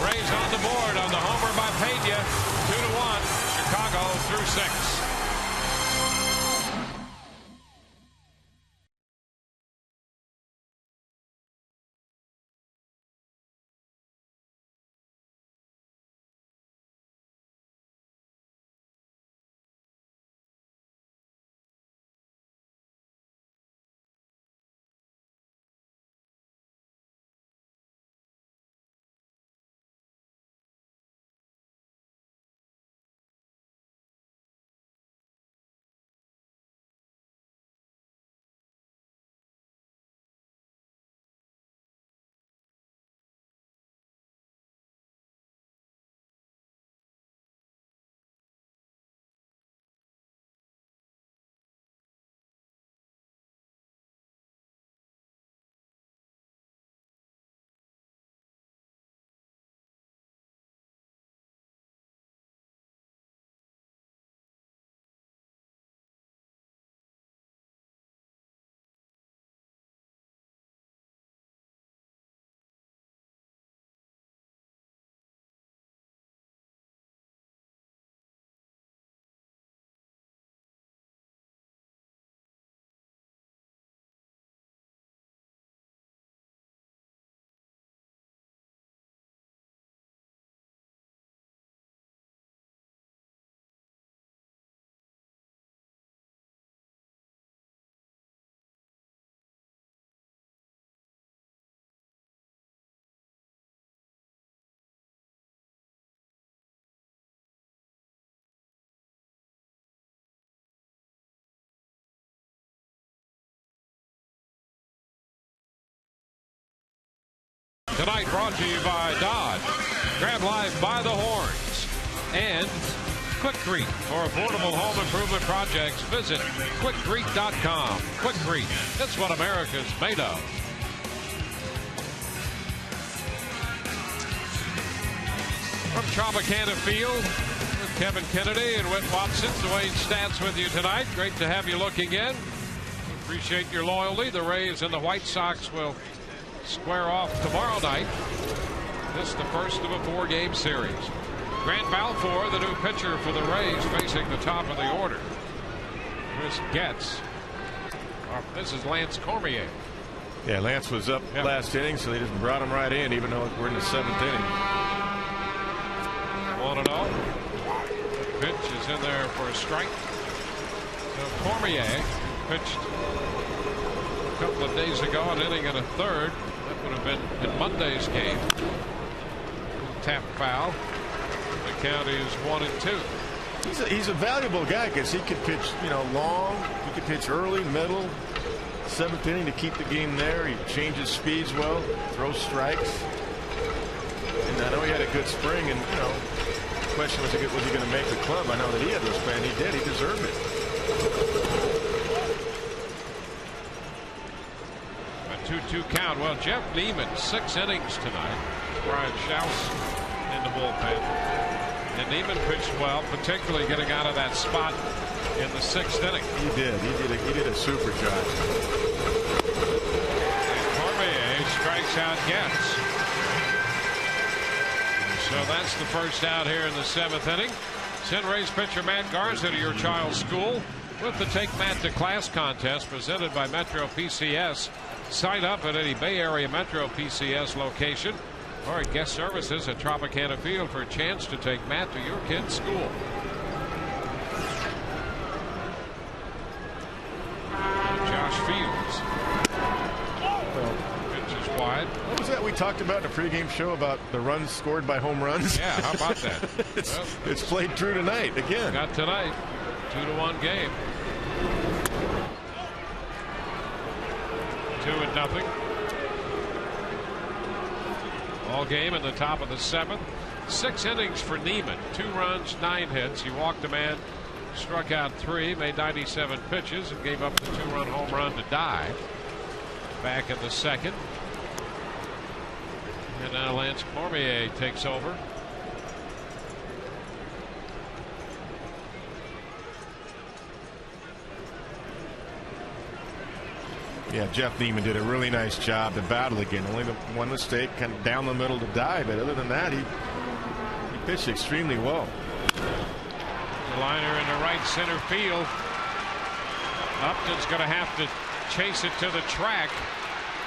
Rays on the board on the homer by Pena. 2-1. Chicago through 6. Tonight brought to you by Dodge. Grab life by the horns. And Quikrete. For affordable home improvement projects, visit quikrete.com. Quikrete. That's what America's made of. From Tropicana Field, with Kevin Kennedy and Whit Watson, Dwayne Stats with you tonight. Great to have you looking in. Appreciate your loyalty. The Rays and the White Sox will square off tomorrow night. This is the first of a 4-game series. Grant Balfour, the new pitcher for the Rays, facing the top of the order. Chris Getz. This is Lance Cormier. Yeah, Lance was up last inning, so they just brought him right in, even though we're in the 7th inning. 1-0. Pitch is in there for a strike. So Cormier pitched a couple of days ago, an inning and a third. That would have been in Monday's game. Tap foul. The count is 1-2. He's a valuable guy because he could pitch, long. He could pitch early, middle, 7th inning to keep the game there. He changes speeds well, throws strikes. And I know he had a good spring, and the question was he going to make the club? I know that he had those plans. He did. He deserved it. A 2-2 count. Well, Jeff Neiman, 6 innings tonight. Brian Schaus in the bullpen. And Neiman pitched well, particularly getting out of that spot in the 6th inning. He did. He did a super job. And Cormier strikes out Getz. So that's the first out here in the 7th inning. Send Rays pitcher Matt Garza to your child's school with the Take Matt to Class contest presented by Metro PCS. Sign up at any Bay Area Metro PCS location or at guest services at Tropicana Field for a chance to take Matt to your kid's school. Josh Fields. Pitch is wide. What was that we talked about in the pregame show about the runs scored by home runs? Yeah, how about that? It's played true tonight again. Got tonight. 2-1 game. 2-0. All game in the top of the 7th. 6 innings for Neiman. 2 runs, 9 hits. He walked a man, struck out 3, made 97 pitches, and gave up the 2-run home run to Dye. Back in the 2nd. And now Lance Cormier takes over. Yeah, Jeff Neiman did a really nice job to battle again. Only the one mistake, kind of down the middle to Die, but other than that, he pitched extremely well. The liner in the right center field. Upton's going to have to chase it to the track.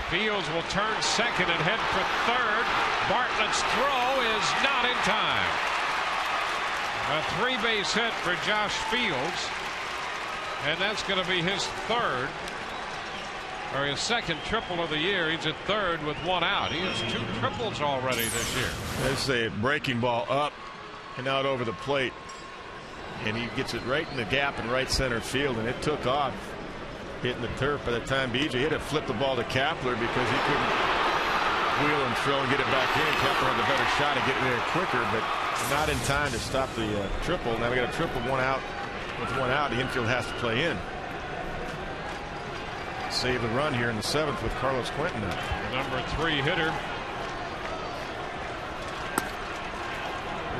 Fields will turn second and head for third. Bartlett's throw is not in time. A 3-base hit for Josh Fields, and that's going to be his third, or his second triple of the year. He's at third with 1 out. He has 2 triples already this year. There's a breaking ball up and out over the plate, and he gets it right in the gap in right center field, and it took off, hitting the turf. By the time BJ hit it, flipped the ball to Kapler because he couldn't wheel and throw and get it back in. Kapler had the better shot at getting there quicker, but not in time to stop the triple. Now we got a triple, 1 out. With 1 out, the infield has to play in. Save the run here in the 7th with Carlos Quentin up. Number 3 hitter.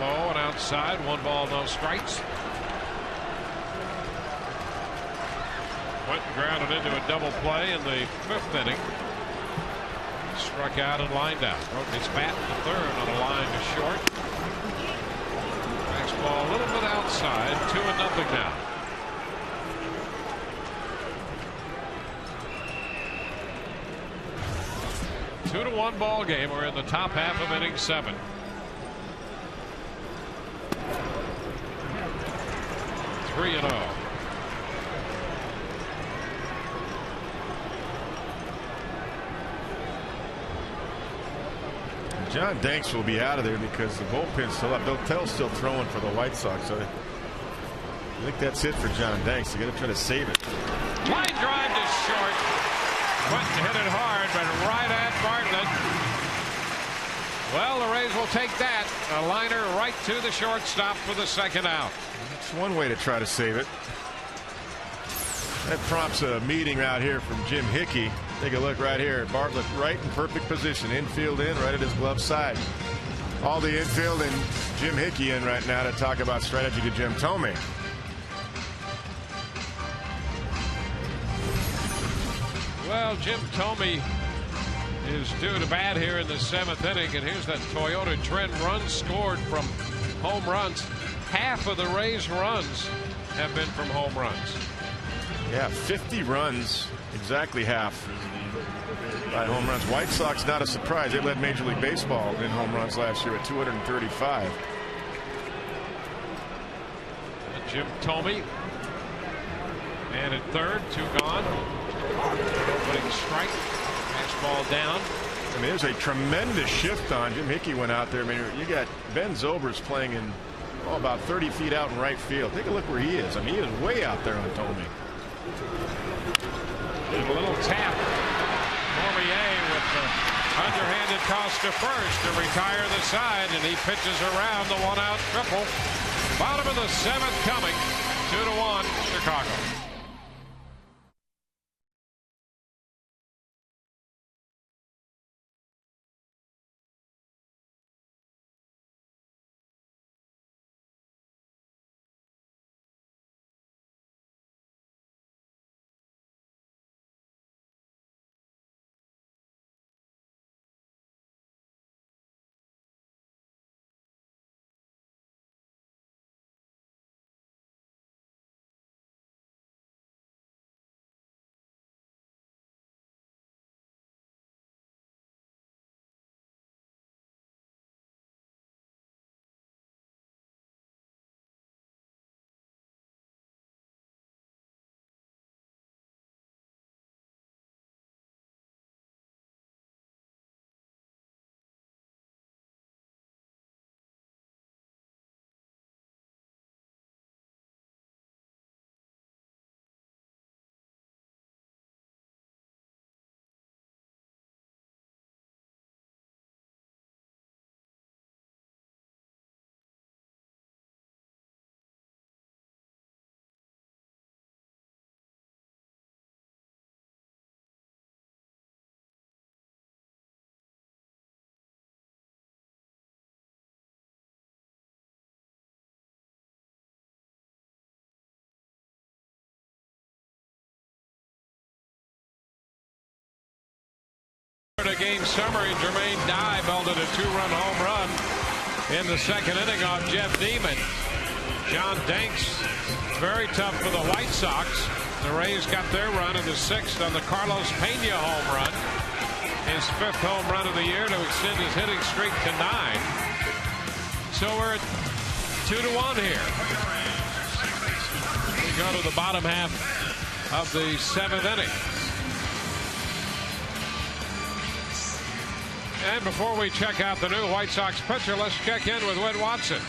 Low and outside. 1 ball, no strikes. Quentin grounded into a double play in the 5th inning. Struck out and lined out. Broke his bat in the 3rd on a line to short. Fastball a little bit outside. 2-0 now. Two to 1 ball game. We're in the top half of inning 7. Three and 0. John Danks will be out of there because the bullpen's still up. Dotel's still throwing for the White Sox. So I think that's it for John Danks. They're going to try to save it. Line drive to short. Quentin hit it hard, but right at Bartlett. Well, the Rays will take that. A liner right to the shortstop for the 2nd out. That's one way to try to save it. That prompts a meeting out here from Jim Hickey. Take a look right here. Bartlett right in perfect position. Infield in, right at his glove side. All the infield and Jim Hickey in right now to talk about strategy to Jim Thome. Well, Jim Thome is due to bat here in the 7th inning, and here's that Toyota trend. Runs scored from home runs. Half of the Rays' runs have been from home runs. Yeah, 50 runs, exactly half by home runs. White Sox, not a surprise. They led Major League Baseball in home runs last year at 235. And Jim Thome, and at third, 2 gone. Opening strike, fastball down. I mean, there's a tremendous shift on. Jim Hickey went out there. I mean, you got Ben Zobrist playing in about 30 feet out in right field. Take a look where he is. I mean, he is way out there on Thome. And a little tap. Cormier with the underhanded toss to first to retire the side, and he pitches around the 1-out triple. Bottom of the 7th coming. 2-1 Chicago. game summary. Jermaine Dye belted a 2-run home run in the second inning off Jeff Neiman. John Danks, very tough for the White Sox. The Rays got their run in the 6th on the Carlos Pena home run. His 5th home run of the year to extend his hitting streak to 9. So we're at 2-1 here. We go to the bottom half of the 7th inning. And before we check out the new White Sox pitcher, let's check in with Whit Watson.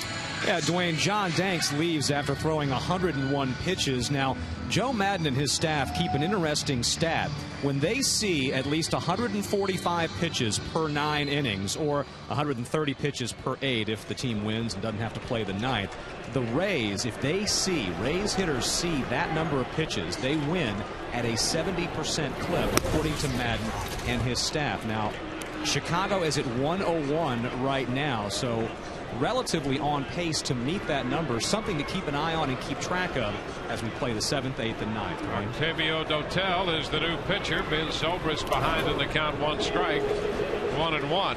Yeah, Dwayne, John Danks leaves after throwing 101 pitches. Now, Joe Madden and his staff keep an interesting stat. When they see at least 145 pitches per 9 innings, or 130 pitches per 8 if the team wins and doesn't have to play the 9th, the Rays, if they see, Rays hitters see that number of pitches, they win at a 70% clip, according to Madden and his staff. Now, Chicago is at 101 right now, so relatively on pace to meet that number. Something to keep an eye on and keep track of as we play the 7th, 8th, and 9th. Right? Octavio Dotel is the new pitcher. Ben Zobrist behind in the count, 1 strike, 1-1.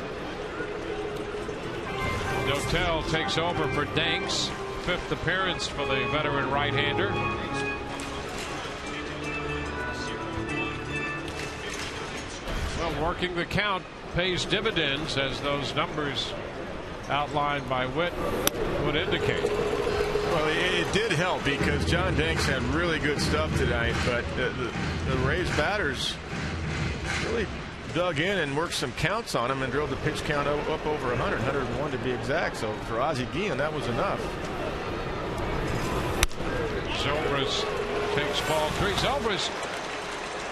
Dotel takes over for Danks. 5th appearance for the veteran right-hander. Well, working the count pays dividends, as those numbers outlined by Whit would indicate. Well, it did help because John Danks had really good stuff tonight, but the Rays batters really dug in and worked some counts on him and drove the pitch count up over 100, 101 to be exact. So for Ozzie Guillen, that was enough. Zobrist takes ball 3. Zobrist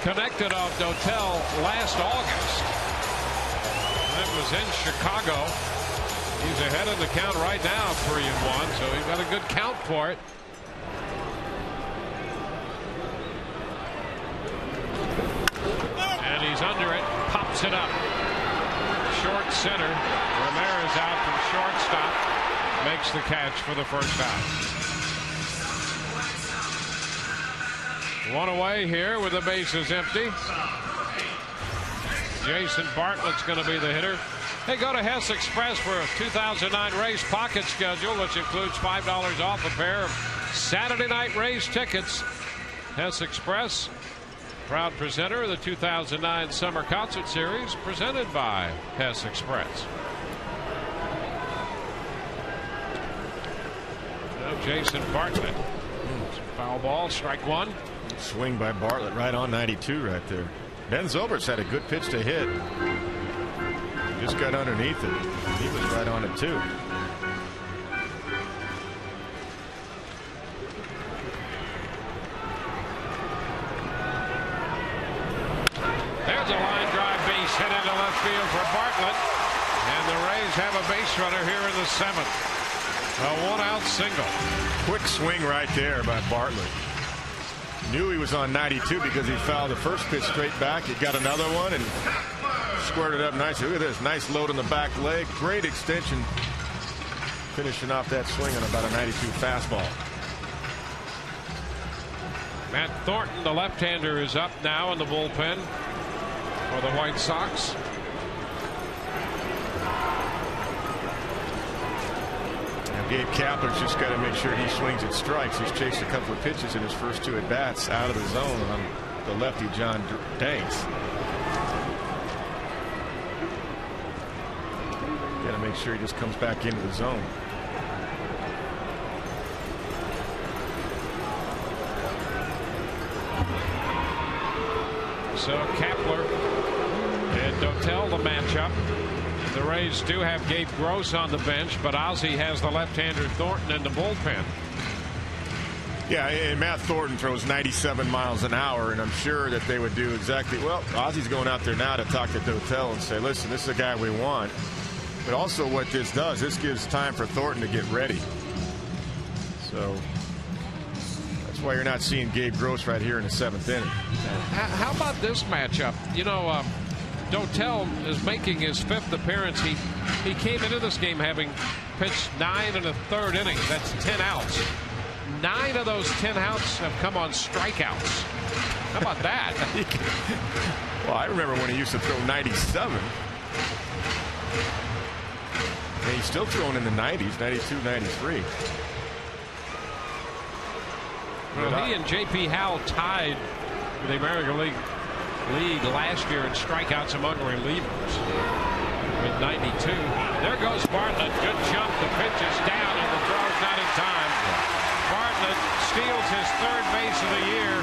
connected off Dotel last August. That was in Chicago. He's ahead of the count right now, 3-1, so he's got a good count for it. And he's under it, pops it up. Short center. Ramirez out from shortstop. Makes the catch for the first out. 1 away here with the bases empty. Jason Bartlett's going to be the hitter. Hey, go to Hess Express for a 2009 Rays pocket schedule, which includes $5 off a pair of Saturday night Rays tickets. Hess Express, proud presenter of the 2009 Summer Concert Series, presented by Hess Express. Now Jason Bartlett. Foul ball, strike 1. Swing by Bartlett right on 92 right there. Ben Zobrist had a good pitch to hit. Just got underneath it. He was right on it too. There's a line drive base hit into left field for Bartlett. And the Rays have a base runner here in the 7th. A 1-out single. Quick swing right there by Bartlett. Knew he was on 92 because he fouled the first pitch straight back. He got another one and squared it up nicely. Look at this. Nice load on the back leg. Great extension. Finishing off that swing on about a 92 fastball. Matt Thornton, the left-hander, is up now in the bullpen for the White Sox. Now Gabe Kapler's just got to make sure he swings at strikes. He's chased a couple of pitches in his first 2 at-bats out of the zone on the lefty John Danks. Got to make sure he just comes back into the zone. So Kapler and Dotel the matchup. The Rays do have Gabe Gross on the bench, but Ozzie has the left-hander Thornton in the bullpen. Yeah, and Matt Thornton throws 97 miles an hour, and I'm sure that they would do exactly. Well, Ozzie's going out there now to talk to Dotel and say, listen, this is the guy we want. But also what this does, this gives time for Thornton to get ready. So that's why you're not seeing Gabe Gross right here in the 7th inning. How about this matchup? You know, Dotel is making his 5th appearance. He came into this game having pitched 9 1/3 innings. That's 10 outs. 9 of those 10 outs have come on strikeouts. How about that? Well, I remember when he used to throw 97. And he's still throwing in the 90s, 92, 93. Well, he and J.P. Howell tied the American League last year in strikeouts among relievers with 92. There goes Bartlett. Good jump. The pitch is down and the throw's not in time. Bartlett steals his third base of the year.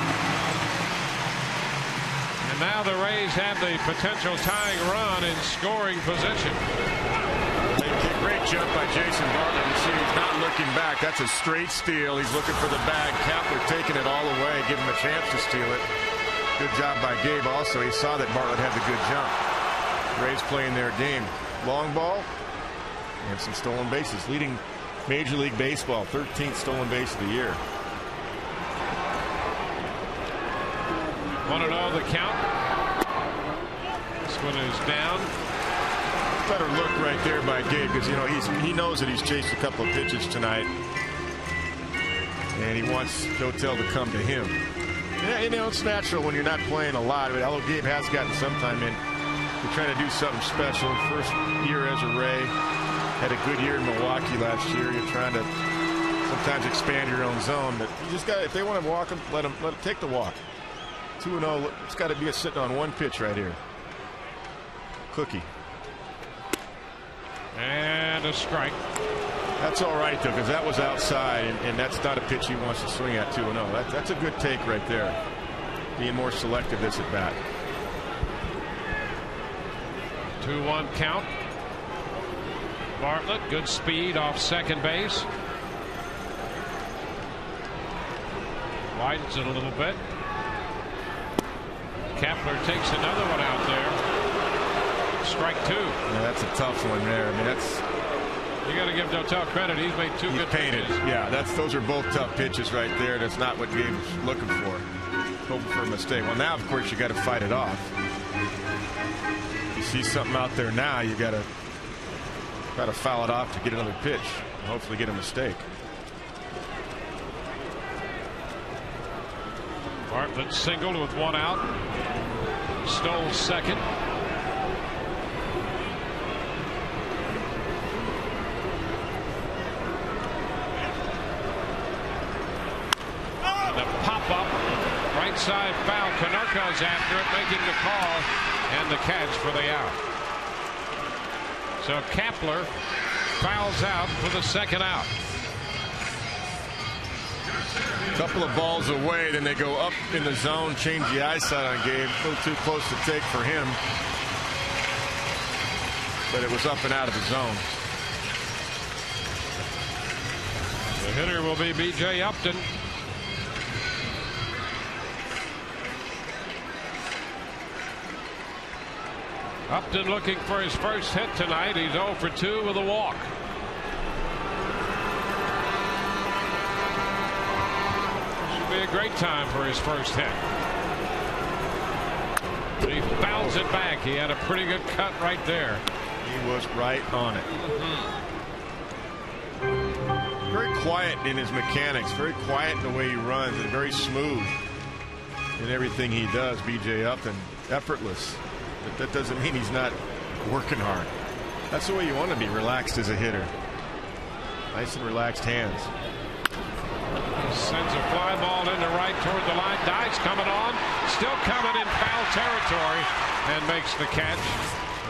And now the Rays have the potential tying run in scoring position. Great jump by Jason Bartlett. You see he's not looking back. That's a straight steal. He's looking for the bag. Kepler taking it all away, give him a chance to steal it. Good job by Gabe also. He saw that Bartlett had the good jump. Rays playing their game. Long ball and some stolen bases. Leading Major League Baseball. 13th stolen base of the year. 1-0 the count. This one is down. Better look right there by Gabe, because he knows that he's chased a couple of pitches tonight, and he wants Dotel to come to him. Yeah, it's natural when you're not playing a lot. Although Gabe has gotten some time in, you're trying to do something special. First year as a Ray, had a good year in Milwaukee last year. You're trying to sometimes expand your own zone, but you just got, if they want to walk him, let him take the walk. 2-0. It's got to be sitting on one pitch right here. Cookie. And a strike. That's all right, though, because that was outside, and that's not a pitch he wants to swing at 2-0. That's a good take right there. Being more selective this at bat. 2-1 count. Bartlett, good speed off second base. Widens it a little bit. Kepler takes another one out there. Strike two. Yeah, that's a tough one there. I mean, that's. You got to give Dotel credit. He's made two good painted. pitches. Yeah, those are both tough pitches right there. That's not what Gabe's looking for. Hoping for a mistake. Well, now of course you got to fight it off. You see something out there now, you got to try to foul it off to get another pitch. And hopefully get a mistake. Bartlett singled with one out. Stole second. Right side foul. Canucos after it, making the call and the catch for the out. So Kepler fouls out for the second out. A couple of balls away, then they go up in the zone, change the eyesight on Gabe. A little too close to take for him, but it was up and out of the zone. The hitter will be B.J. Upton. Upton looking for his first hit tonight. He's 0 for 2 with a walk. Should be a great time for his first hit. But he fouls it back. He had a pretty good cut right there. He was right on it. Very quiet in his mechanics. Very quiet in the way he runs, and very smooth in everything he does. B.J. Upton, effortless. But that doesn't mean he's not working hard. That's the way you want to be, relaxed as a hitter. Nice and relaxed hands. Sends a fly ball into right toward the line. Dice coming on. Still coming in foul territory and makes the catch.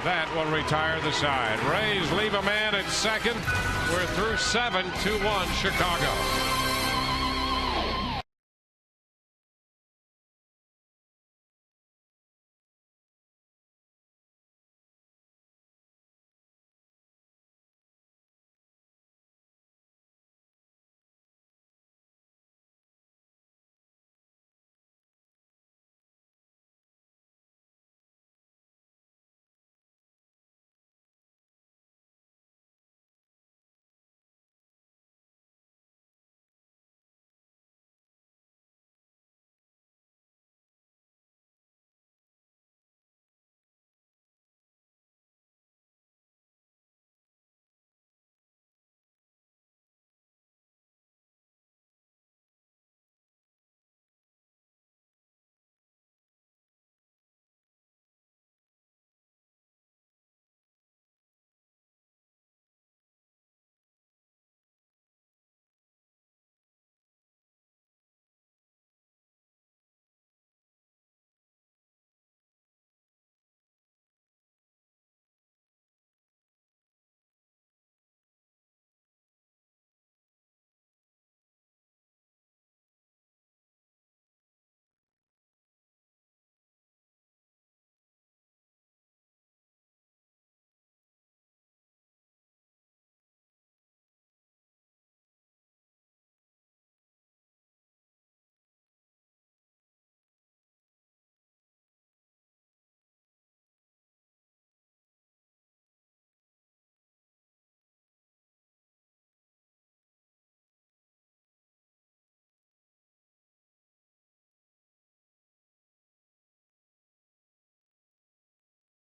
That will retire the side. Rays leave a man at second. We're through 7, 2-1 Chicago.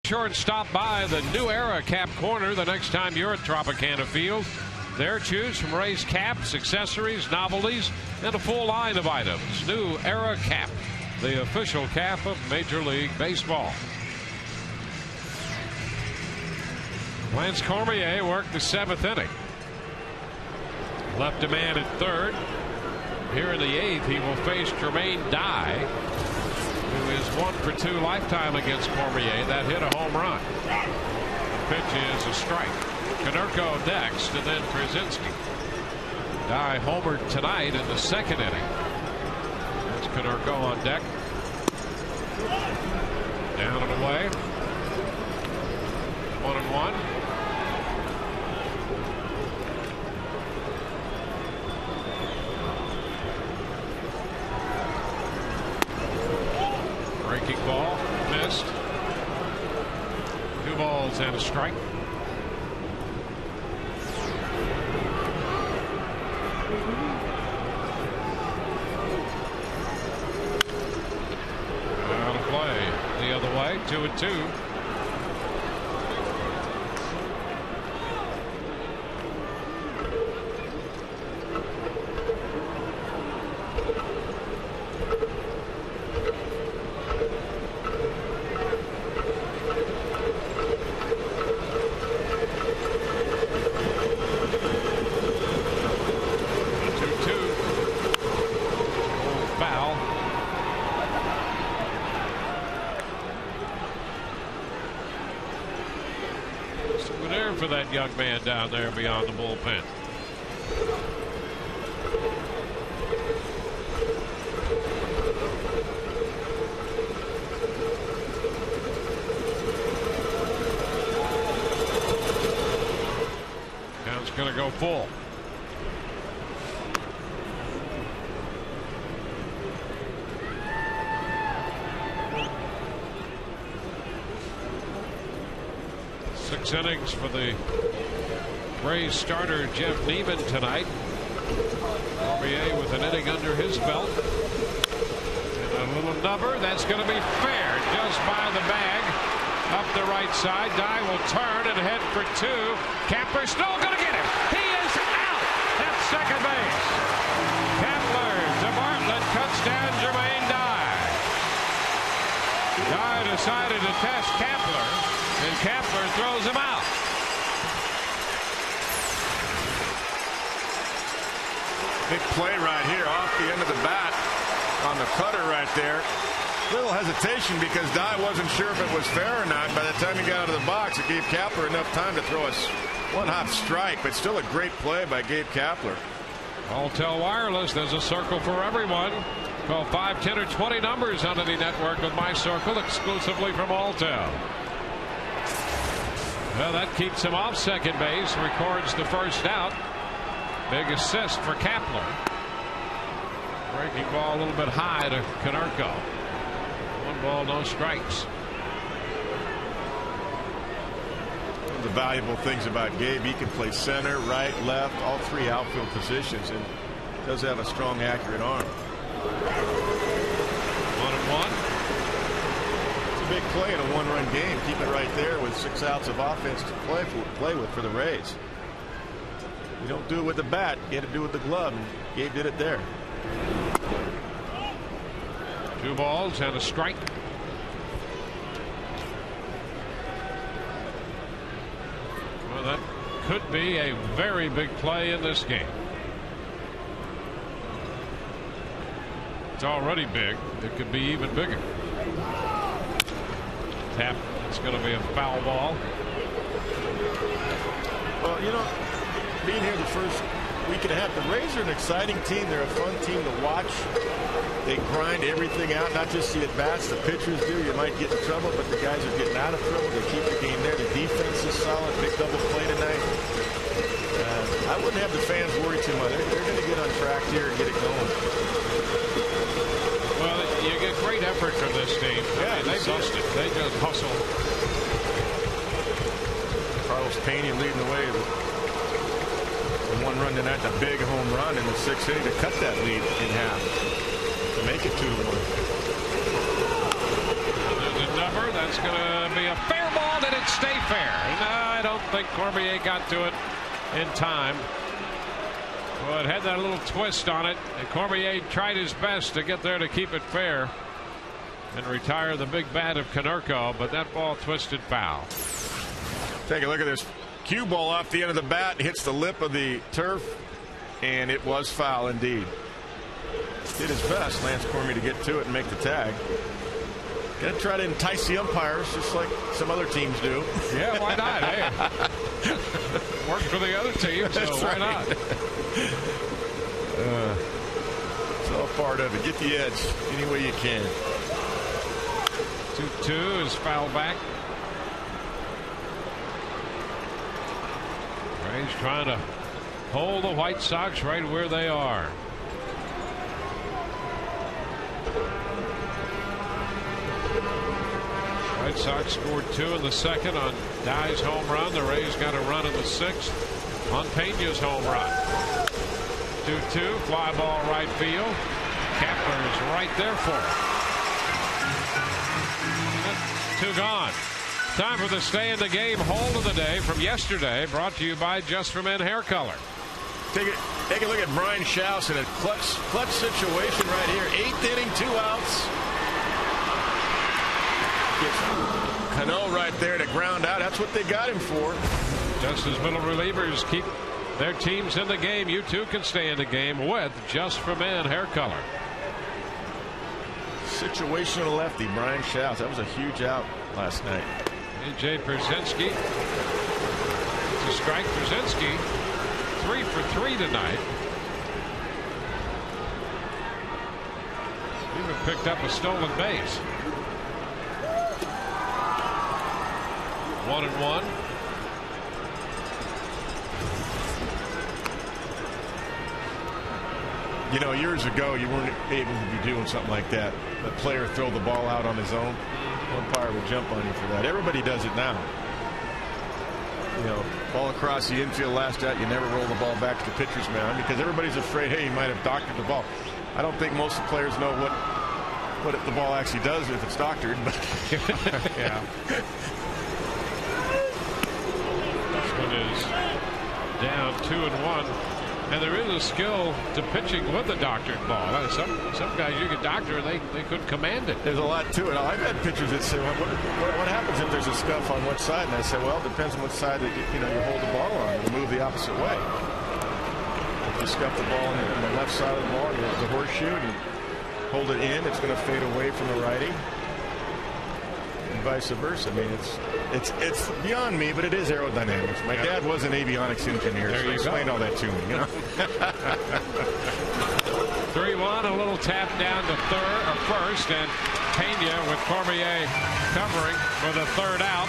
Sure and stop by the New Era Cap Corner the next time you're at Tropicana Field. There, choose from Ray's caps, accessories, novelties, and a full line of items. New Era Cap, the official cap of Major League Baseball. Lance Cormier worked the 7th inning. Left a man at third. Here in the 8th, he will face Jermaine Dye, who is 1 for 2 lifetime against Cormier. That hit a home run. The pitch is a strike. Konerko next, and then Krasinski. Dye homered tonight in the 2nd inning. That's Konerko on deck. Down and away. 1-1. Breaking ball, missed. 2 balls and a strike. Out of play. The other way, 2-2. For that young man down there beyond the bullpen. Count's going to go full. Innings for the Rays starter Jeff Neiman tonight. Cormier with an inning under his belt. And a little number that's going to be fair just by the bag. Up the right side. Dye will turn and head for 2. Kepler's still going to get him. He is out at second base. Kepler to Bartlett cuts down Jermaine Dye. Dye decided to test Kepler. And Kepler throws him out. Big play right here off the end of the bat on the cutter right there. Little hesitation because Dye wasn't sure if it was fair or not. By the time he got out of the box, it gave Kepler enough time to throw a one-hop strike, but still a great play by Gabe Kepler. Alltel Wireless, there's a circle for everyone. Call 5, 10, or 20 numbers on the network with My Circle exclusively from Alltel. Well, that keeps him off second base, records the first out. Big assist for Kepler. Breaking ball a little bit high to Konerko. 1 ball, no strikes. One of the valuable things about Gabe, he can play center, right, left, all 3 outfield positions, and does have a strong, accurate arm. 1-1. Big play in a 1-run game. Keep it right there with 6 outs of offense to play with for the Rays. You don't do it with the bat, you got to do it with the glove, and Gabe did it there. 2 balls and a strike. Well, that could be a very big play in this game. It's already big. It could be even bigger. Tap. It's going to be a foul ball. Well, you know, being here the first week and a half, the Rays are an exciting team. They're a fun team to watch. They grind everything out, not just the at-bats. The pitchers do. You might get in trouble, but the guys are getting out of trouble. They keep the game there. The defense is solid. Big double play tonight. I wouldn't have the fans worry too much. They're going to get on track here and get it going. Well, you get great effort from this team. Yeah, they just hustle. Carlos Pena leading the way. The 1 run tonight, a big home run in the 6th inning to cut that lead in half. To make it 2-1. There's a number. That's going to be a fair ball. might stay fair. No, I don't think Cormier got to it in time. Well, it had that little twist on it, and Cormier tried his best to get there to keep it fair and retire the big bat of Konerko, but that ball twisted foul. Take a look at this cue ball off the end of the bat, hits the lip of the turf, and it was foul indeed. Did his best, Lance Cormier, to get to it and make the tag. Gonna try to entice the umpires just like some other teams do. Yeah, why not? Hey, worked for the other team, so That's why right. not? It's all part of it. Get the edge any way you can. 2-2 is foul back. Rays trying to hold the White Sox right where they are. White Sox scored 2 in the second on Dye's home run. The Rays got a run in the 6th on Pena's home run. 2-2, fly ball right field. Kapler is right there for it. 2 gone. Time for the stay in the game hold of the day from yesterday, brought to you by Just for Men Hair Color. Take a look at Brian Schaus in a clutch situation right here. 8th inning, 2 outs. Gets Cano right there to ground out. That's what they got him for. Just as middle relievers keep their teams in the game, you too can stay in the game with Just for Men Hair Color. Situational lefty, Brian Schaus. That was a huge out last night. A.J. Pierzynski to strike. Pierzynski 3 for 3 tonight. Even picked up a stolen base. 1-1. You know, years ago, you weren't able to be doing something like that. A player throw the ball out on his own. Umpire would jump on you for that. Everybody does it now. You know, ball across the infield, last out, you never roll the ball back to the pitcher's mound because everybody's afraid, hey, you might have doctored the ball. I don't think most of the players know what the ball actually does if it's doctored. But Yeah. This one is down 2-1. And there is a skill to pitching with a doctored ball. Some guys you can doctor and they couldn't command it. there's a lot to it. I've had pitchers that say, well, what happens if there's a scuff on which side? And I say, well, it depends on which side that you hold the ball on. It'll move the opposite way. If you scuff the ball on the left side of the ball, you have the horseshoe, and you hold it in, it's going to fade away from the righty. And vice versa. I mean, it's beyond me, but it is aerodynamics. My dad was an avionics engineer, so he explained all that to me. 3-1, a little tap down to first, and Pena with Cormier covering for the 3rd out.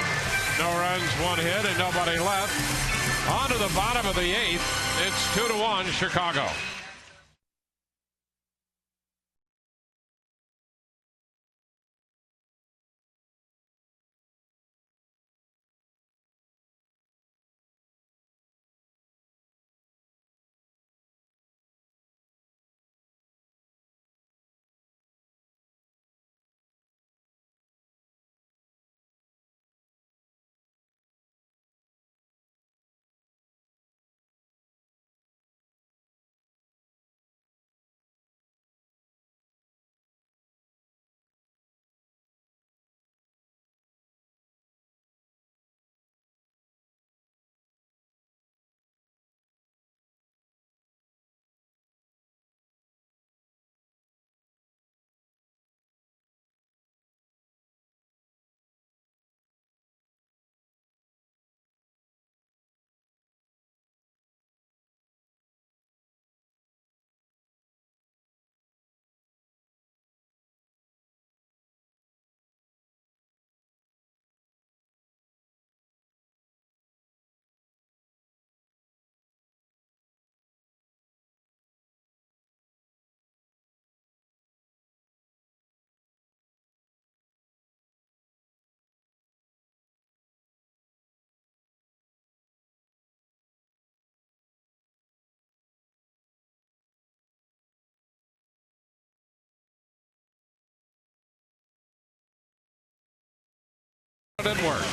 No runs, 1 hit, and nobody left. On to the bottom of the 8th. It's 2-1 Chicago. Didn't work.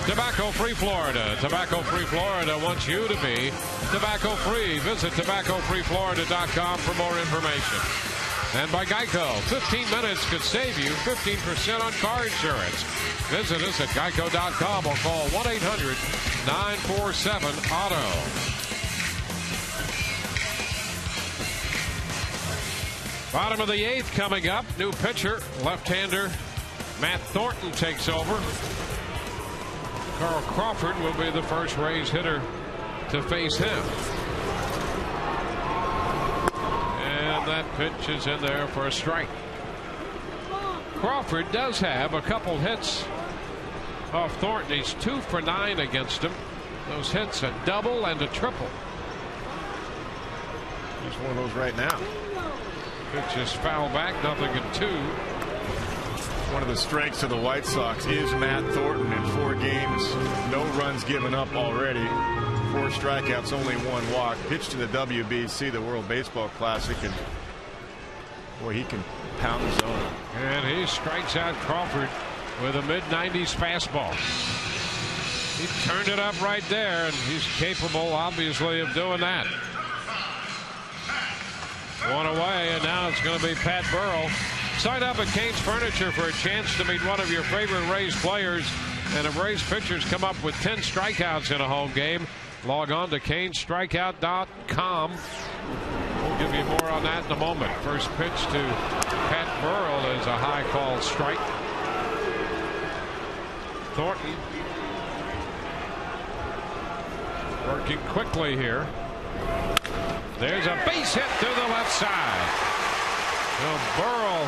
Tobacco-free Florida. Tobacco-free Florida wants you to be tobacco-free. Visit tobaccofreeflorida.com for more information. And by Geico, 15 minutes could save you 15% on car insurance. Visit us at geico.com or call 1-800-947-AUTO. Bottom of the 8th coming up. New pitcher, left-hander Matt Thornton takes over. Carl Crawford will be the first Rays hitter to face him. And that pitch is in there for a strike. Crawford does have a couple hits off Thornton. He's 2 for 9 against him. Those hits, a double and a triple. He's one of those right now. Pitch is foul back, 0-2. One of the strengths of the White Sox is Matt Thornton in 4 games. No runs given up already. 4 strikeouts, only 1 walk. Pitched in the WBC, the World Baseball Classic, and boy, he can pound the zone. And he strikes out Crawford with a mid-90s fastball. He turned it up right there, and he's capable, obviously, of doing that. 1 away, and now it's going to be Pat Burrell. Sign up at Cain's Furniture for a chance to meet one of your favorite Rays players. And if Rays pitchers come up with 10 strikeouts in a home game, log on to cainstrikeout.com. We'll give you more on that in a moment. First pitch to Pat Burrell is a high call strike. Thornton working quickly here. There's a base hit to the left side. Well, Burrell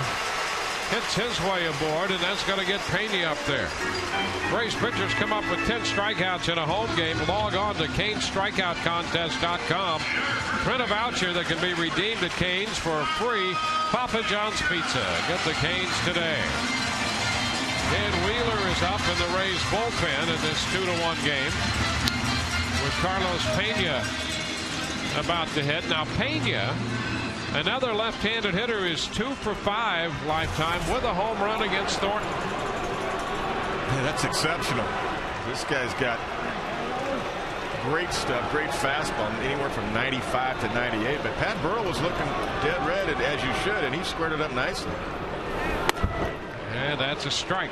hits his way aboard, and that's going to get Pena up there. Rays pitchers come up with 10 strikeouts in a home game. Log on to Cain'sStrikeoutContest.com. Print a voucher that can be redeemed at Cain's for a free Papa John's pizza. Get the Cain's today. Dan Wheeler is up in the Rays bullpen in this 2-1 game with Carlos Pena about to hit. Now Pena, another left-handed hitter, is 2 for 5 lifetime with a home run against Thornton. Yeah, that's exceptional. This guy's got great stuff, great fastball, anywhere from 95 to 98. But Pat Burrell was looking dead red, as you should, and he squared it up nicely. And that's a strike.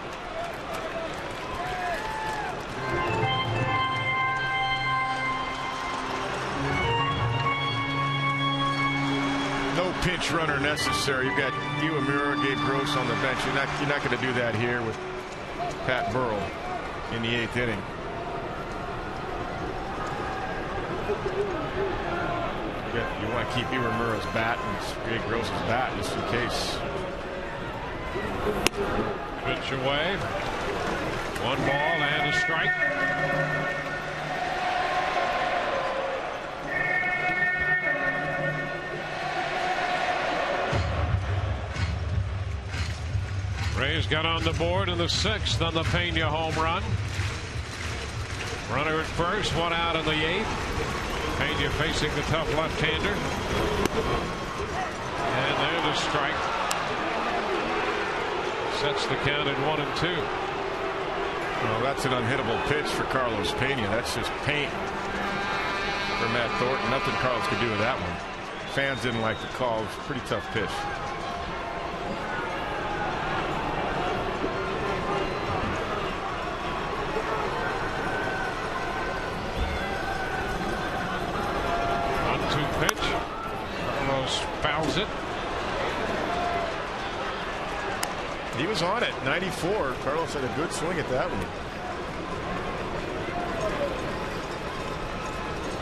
No pinch runner necessary. You've got Uemura, Gabe Gross on the bench. You're not going to do that here with Pat Burrell in the 8th inning. You want to keep Uemura's bat and Gabe Gross's bat just in case. Pitch away. 1 ball and a strike. Rays got on the board in the 6th on the Pena home run. Runner at first, 1 out in the 8th. Pena facing the tough left-hander. And there's a strike. Sets the count at 1-2. Well, that's an unhittable pitch for Carlos Pena. That's just paint for Matt Thornton. Nothing Carlos could do with that one. Fans didn't like the call. It was a pretty tough pitch. Pitch. Carlos fouls it. He was on it. 94. Carlos had a good swing at that one.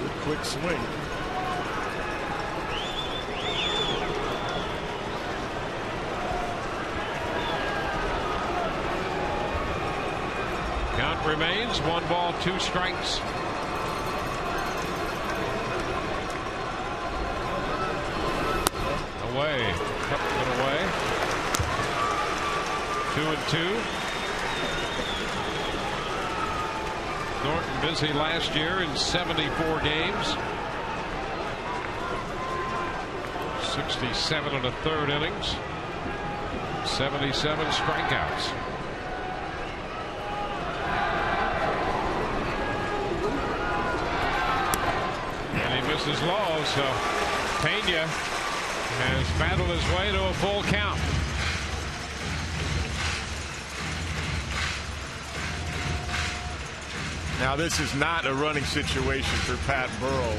Good quick swing. Count remains 1 ball, 2 strikes. Away, up and away. 2-2. Thornton busy last year in 74 games. 67 1/3 innings. 77 strikeouts. bases low, so Pena has battled his way to a full count. Now this is not a running situation for Pat Burrell.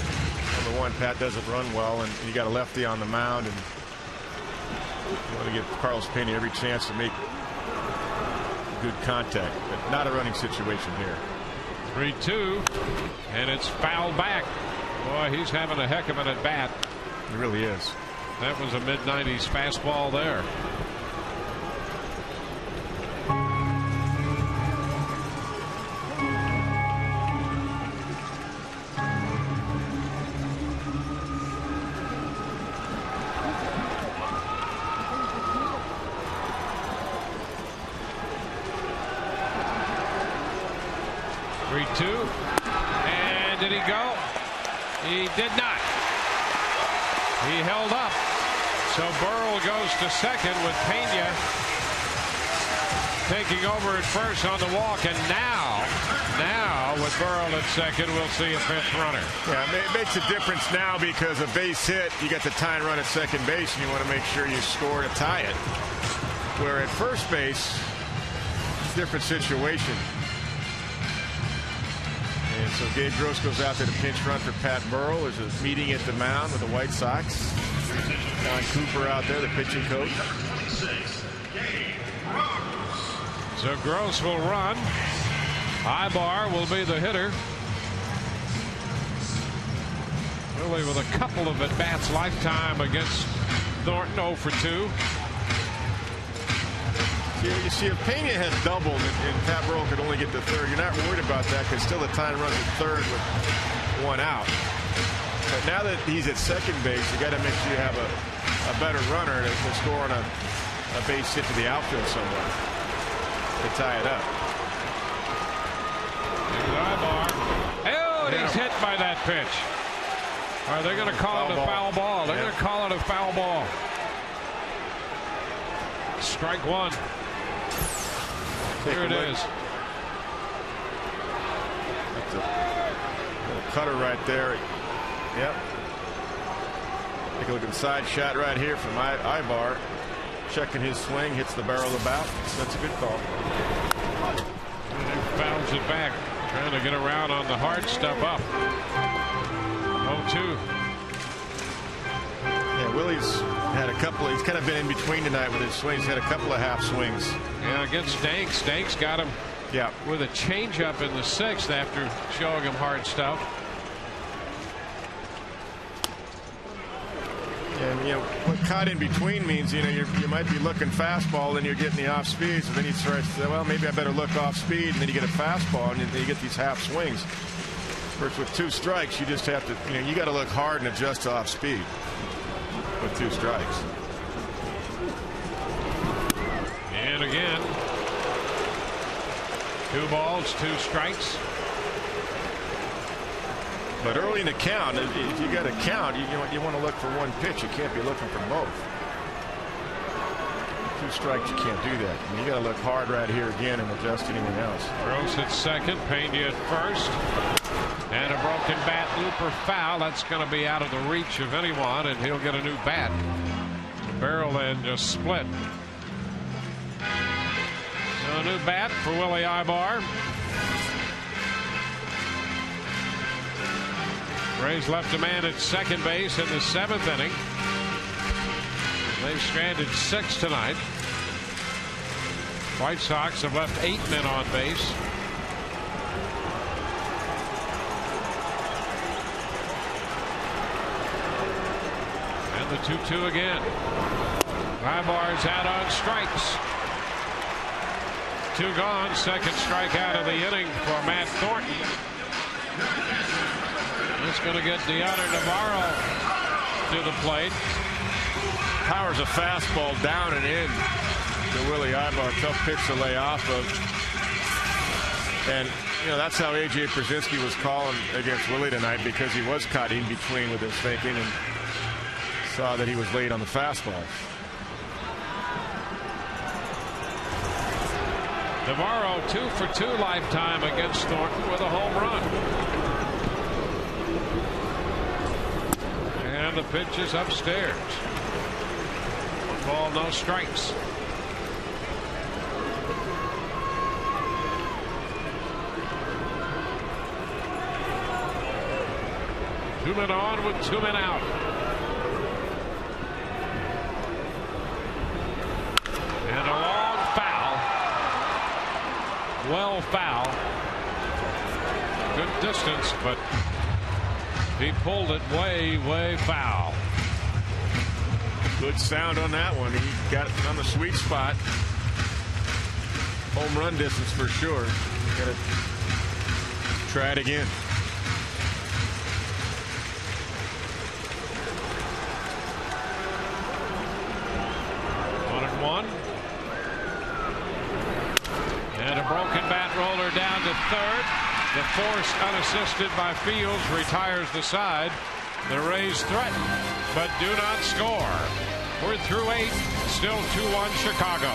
Number one, Pat doesn't run well, and you got a lefty on the mound, and you want to give Carlos Pena every chance to make good contact, but not a running situation here. 3-2, and it's fouled back. Boy, he's having a heck of an at bat. He really is. That was a mid-90s fastball there. And did he go? He did not. He held up. So Burrell goes to second with Pena taking over at first on the walk. And now with Burrell at second, we'll see a fifth runner. Yeah, it makes a difference now because a base hit, you get the tying run at second base, and you want to make sure you score to tie it. Where at first base, it's a different situation. And so Gabe Gross goes out there to pinch run for Pat Burrell. There's a meeting at the mound with the White Sox. Don Cooper out there, the pitching coach. So Gross will run. Ibar will be the hitter. Really with a couple of at-bats lifetime against Thornton, 0 for 2. You see, if Pena had doubled and Pat Burrell could only get to third, you're not worried about that because still the time runs at third with one out. But now that he's at second base, you got to make sure you have a better runner to score on a base hit to the outfield somewhere to tie it up. Oh, and he's hit by that pitch. Are they going to call it a foul ball? They're going to call it a foul ball. Strike one. Here it is. That's a little cutter right there. Yep. Take a look at the side shot right here from Ibar. Checking his swing, hits the barrel of the bat. That's a good call. And he fouls it back, trying to get around on the hard stuff up. 0-2. Yeah, Willie's had a couple. He's kind of been in between tonight with his swings. He's had a couple of half swings. Yeah, against Danks. Danks got him. Yeah. With a changeup in the 6th after showing him hard stuff. And what caught in between means you might be looking fastball and you're getting the off speed. So then you start to say, well, maybe I better look off speed, and then you get a fastball and then you get these half swings. First, with 2 strikes, you just have to you got to look hard and adjust to off speed with 2 strikes. And again, 2 balls, 2 strikes. But early in the count, if you got a count, you want to look for 1 pitch. You can't be looking for both. 2 strikes, you can't do that. You got to look hard right here again and adjust anything else. Gross at second, Pena at first, and a broken bat loop or foul. That's going to be out of the reach of anyone, and he'll get a new bat. The barrel end just split. So a new bat for Willie Ibar. Rays left a man at second base in the 7th inning. They've stranded 6 tonight. White Sox have left 8 men on base. And the 2-2 again. Ibar's out on strikes. 2 gone. Second strikeout of the inning for Matt Thornton. It's going to get Deoner Navarro to the plate. Powers a fastball down and in to Willie Ibar. Tough pitch to lay off of. And, that's how A.J. Przinsky was calling against Willie tonight, because he was caught in between with his thinking and saw that he was late on the fastball. Navarro 2 for 2 lifetime against Thornton with a home run. and the pitch is upstairs. 1 ball, no strikes. Two men on with 2 men out. And a long foul. Well foul. Good distance, but he pulled it way foul. Good sound on that one. He got it on the sweet spot. Home run distance for sure. Gotta try it again. 1-1. And a broken bat roller down to third. The force, unassisted by Fields, retires the side. The Rays threaten, but do not score. We're through 8. Still 2-1 Chicago.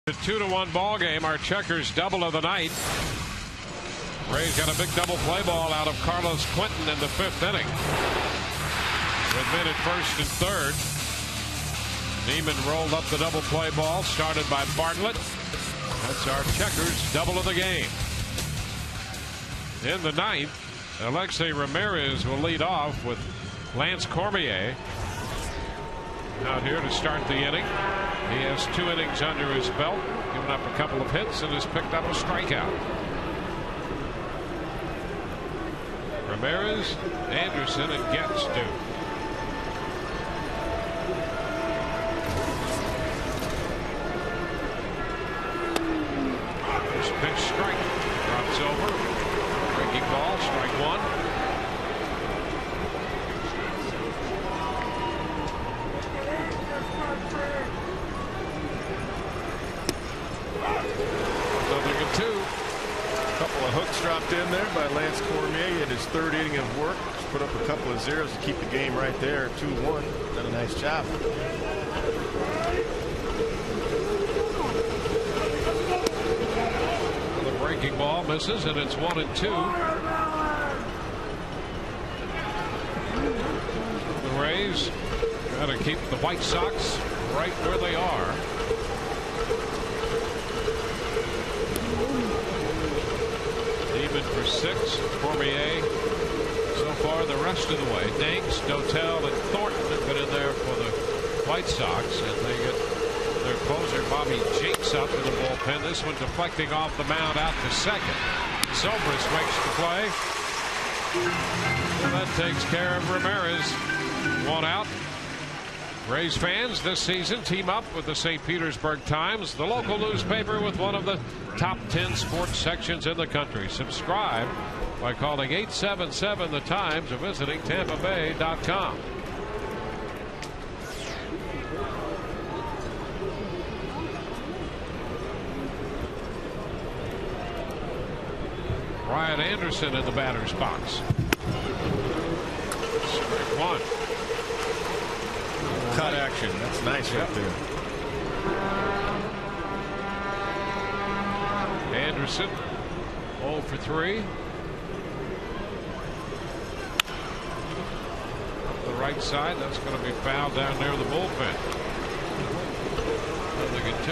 The 2-1 ball game. Our checkers double of the night. Rays got a big double play ball out of Carlos Quentin in the 5th inning. With men at first and third. Neiman rolled up the double play ball, started by Bartlett. That's our checkers double of the game. In the 9th, Alexei Ramirez will lead off with Lance Cormier out here to start the inning. He has 2 innings under his belt, given up a couple of hits, and has picked up a strikeout. Ramirez, Anderson, and Getz do. First pitch strike. Drops over. Breaking ball, strike 1. Hooks dropped in there by Lance Cormier in his 3rd inning of work. Just put up a couple of zeros to keep the game right there. 2-1. Done a nice job. The breaking ball misses, and it's 1-2. The Rays got to keep the White Sox right where they are. For 6. Cormier so far the rest of the way. Danks, Dotel, and Thornton have been in there for the White Sox, and they get their closer Bobby Jenks up in the bullpen. This one deflecting off the mound out to second. Zobrist makes the play, and that takes care of Ramirez. 1 out. Rays fans this season team up with the St. Petersburg Times, the local newspaper with one of the top 10 sports sections in the country. Subscribe by calling 877 The Times or visiting TampaBay.com. Ryan Anderson in the batter's box. Strike one. Cut action. That's nice right there. Anderson 0 for 3. The right side, that's going to be fouled down near the bullpen. Nothing at 2.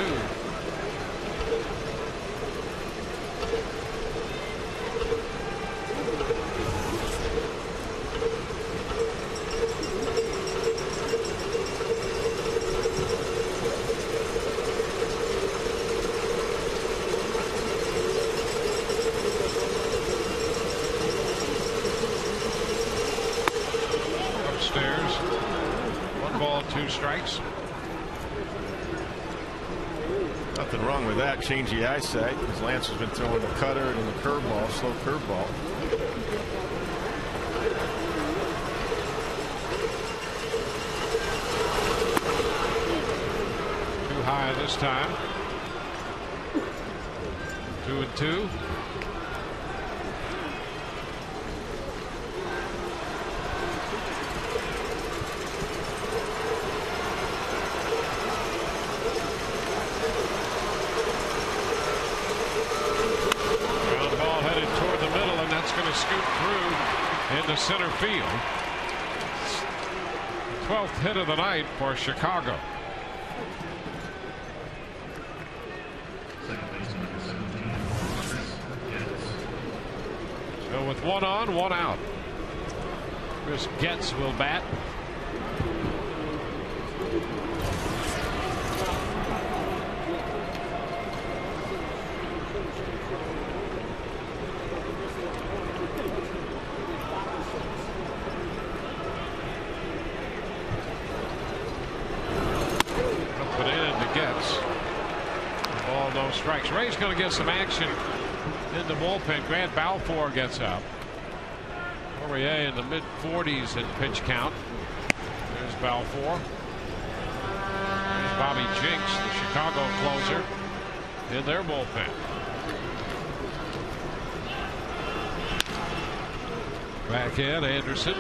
Upstairs, 1 ball, 2 strikes. Nothing wrong with that. Change the eyesight, because Lance has been throwing the cutter and the curveball, slow curveball. Too high this time. 2-2. Scoot through into center field. 12th hit of the night for Chicago. So with 1 on, 1 out, Chris Getz will bat. No strikes. Ray's going to get some action in the bullpen. Grant Balfour gets up. Poirier in the mid-40s in pitch count. There's Balfour. There's Bobby Jinks, the Chicago closer, in their bullpen. Back in Anderson.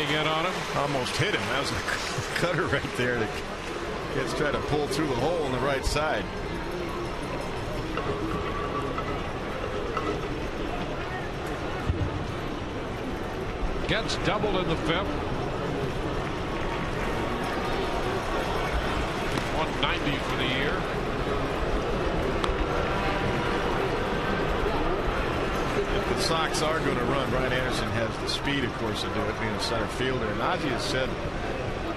In on him. Almost hit him. That was a cutter right there that gets trying to pull through the hole on the right side. Gets doubled in the 5th. 190 for the year. If the Sox are going to run, Brian Anderson has the speed, of course, to do it, being a center fielder. And Ozzie has said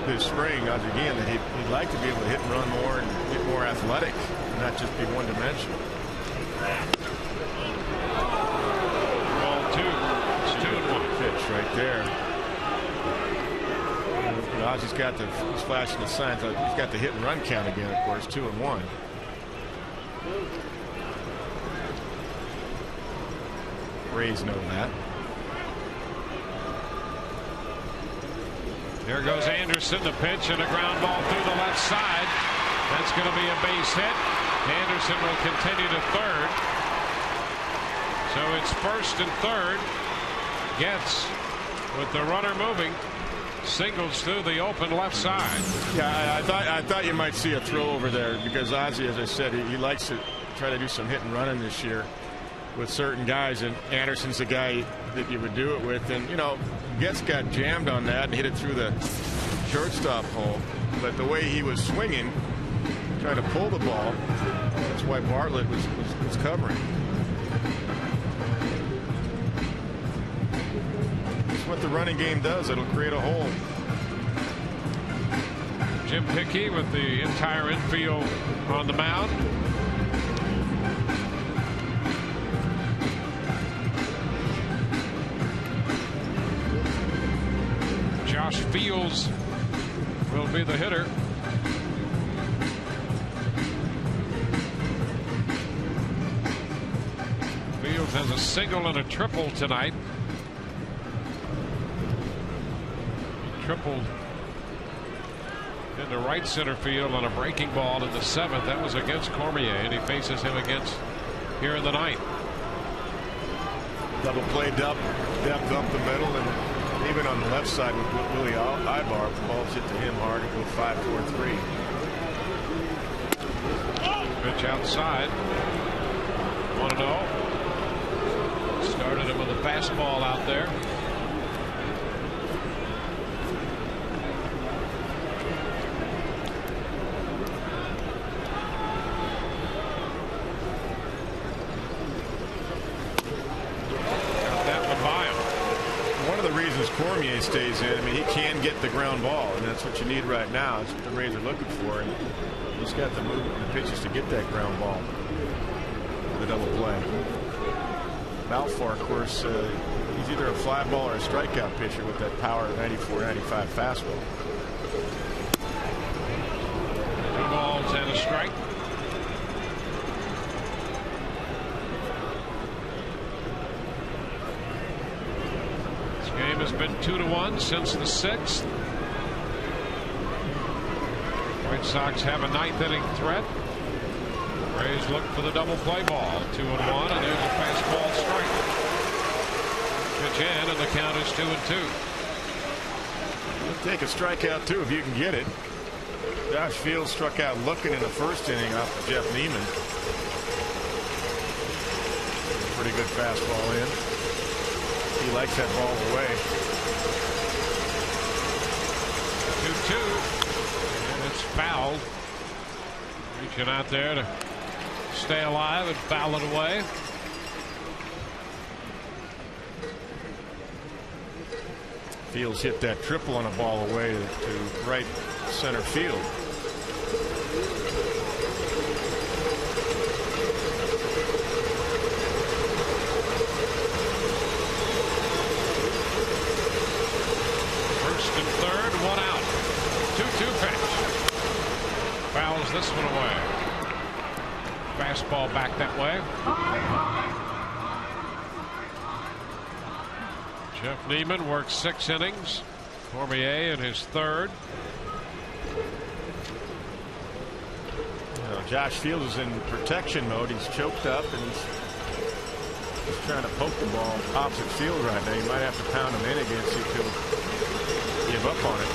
this spring, Ozzie again, that he'd like to be able to hit and run more and get more athletic, and not just be one-dimensional. Ball 2. It's 2-1. Pitch right there. Ozzie's got the, he's flashing the signs. He's got the hit and run count again, of course, 2-1. Rays know that. There goes Anderson, the pitch, and a ground ball through the left side. That's going to be a base hit. Anderson will continue to third. So it's first and third. Getz, with the runner moving, singles through the open left side. Yeah, I thought you might see a throw over there, because Ozzie, as I said, he likes to try to do some hit and running this year with certain guys, and Anderson's the guy that you would do it with. And you know, Getz got jammed on that and hit it through the shortstop hole, but the way he was swinging, trying to pull the ball, that's why Bartlett was covering. That's what the running game does. It'll create a hole. Jim Hickey with the entire infield on the mound. Josh Fields will be the hitter. a single and a triple tonight. He tripled into right center field on a breaking ball in the 7th. That was against Cormier, and he faces him against here in the 9th. Double play depth up the middle, and even on the left side with Willie Ibar, the ball's hit to him hard. It goes 5-4-3. Pitch outside. 1-0. Started him with a fastball out there. Cormier stays in. I mean, he can get the ground ball, and that's what you need right now. That's what the Rays are looking for, and he's got the movement and the pitches to get that ground ball. The double play. Balfour, of course, he's either a fly ball or a strikeout pitcher with that power 94-95 fastball. 2 balls and a strike. Game has been 2-1 since the 6th. White Sox have a 9th inning threat. Rays look for the double play ball. 2-1, and there's a fastball strike. Pitch in, and the count is 2-2. You'll take a strikeout too if you can get it. Josh Fields struck out looking in the 1st inning off of Jeff Neiman. Pretty good fastball in. He likes that ball away. 2-2, and it's fouled. Reaching out there to stay alive and foul it away. Fields hit that triple on a ball away to right center field. Fouls this one away. Fastball back that way. Jeff Neiman works 6 innings. Cormier in his 3rd. Josh Fields is in protection mode. He's choked up and he's trying to poke the ball opposite field right now. You might have to pound him in again, see if he'll give up on it.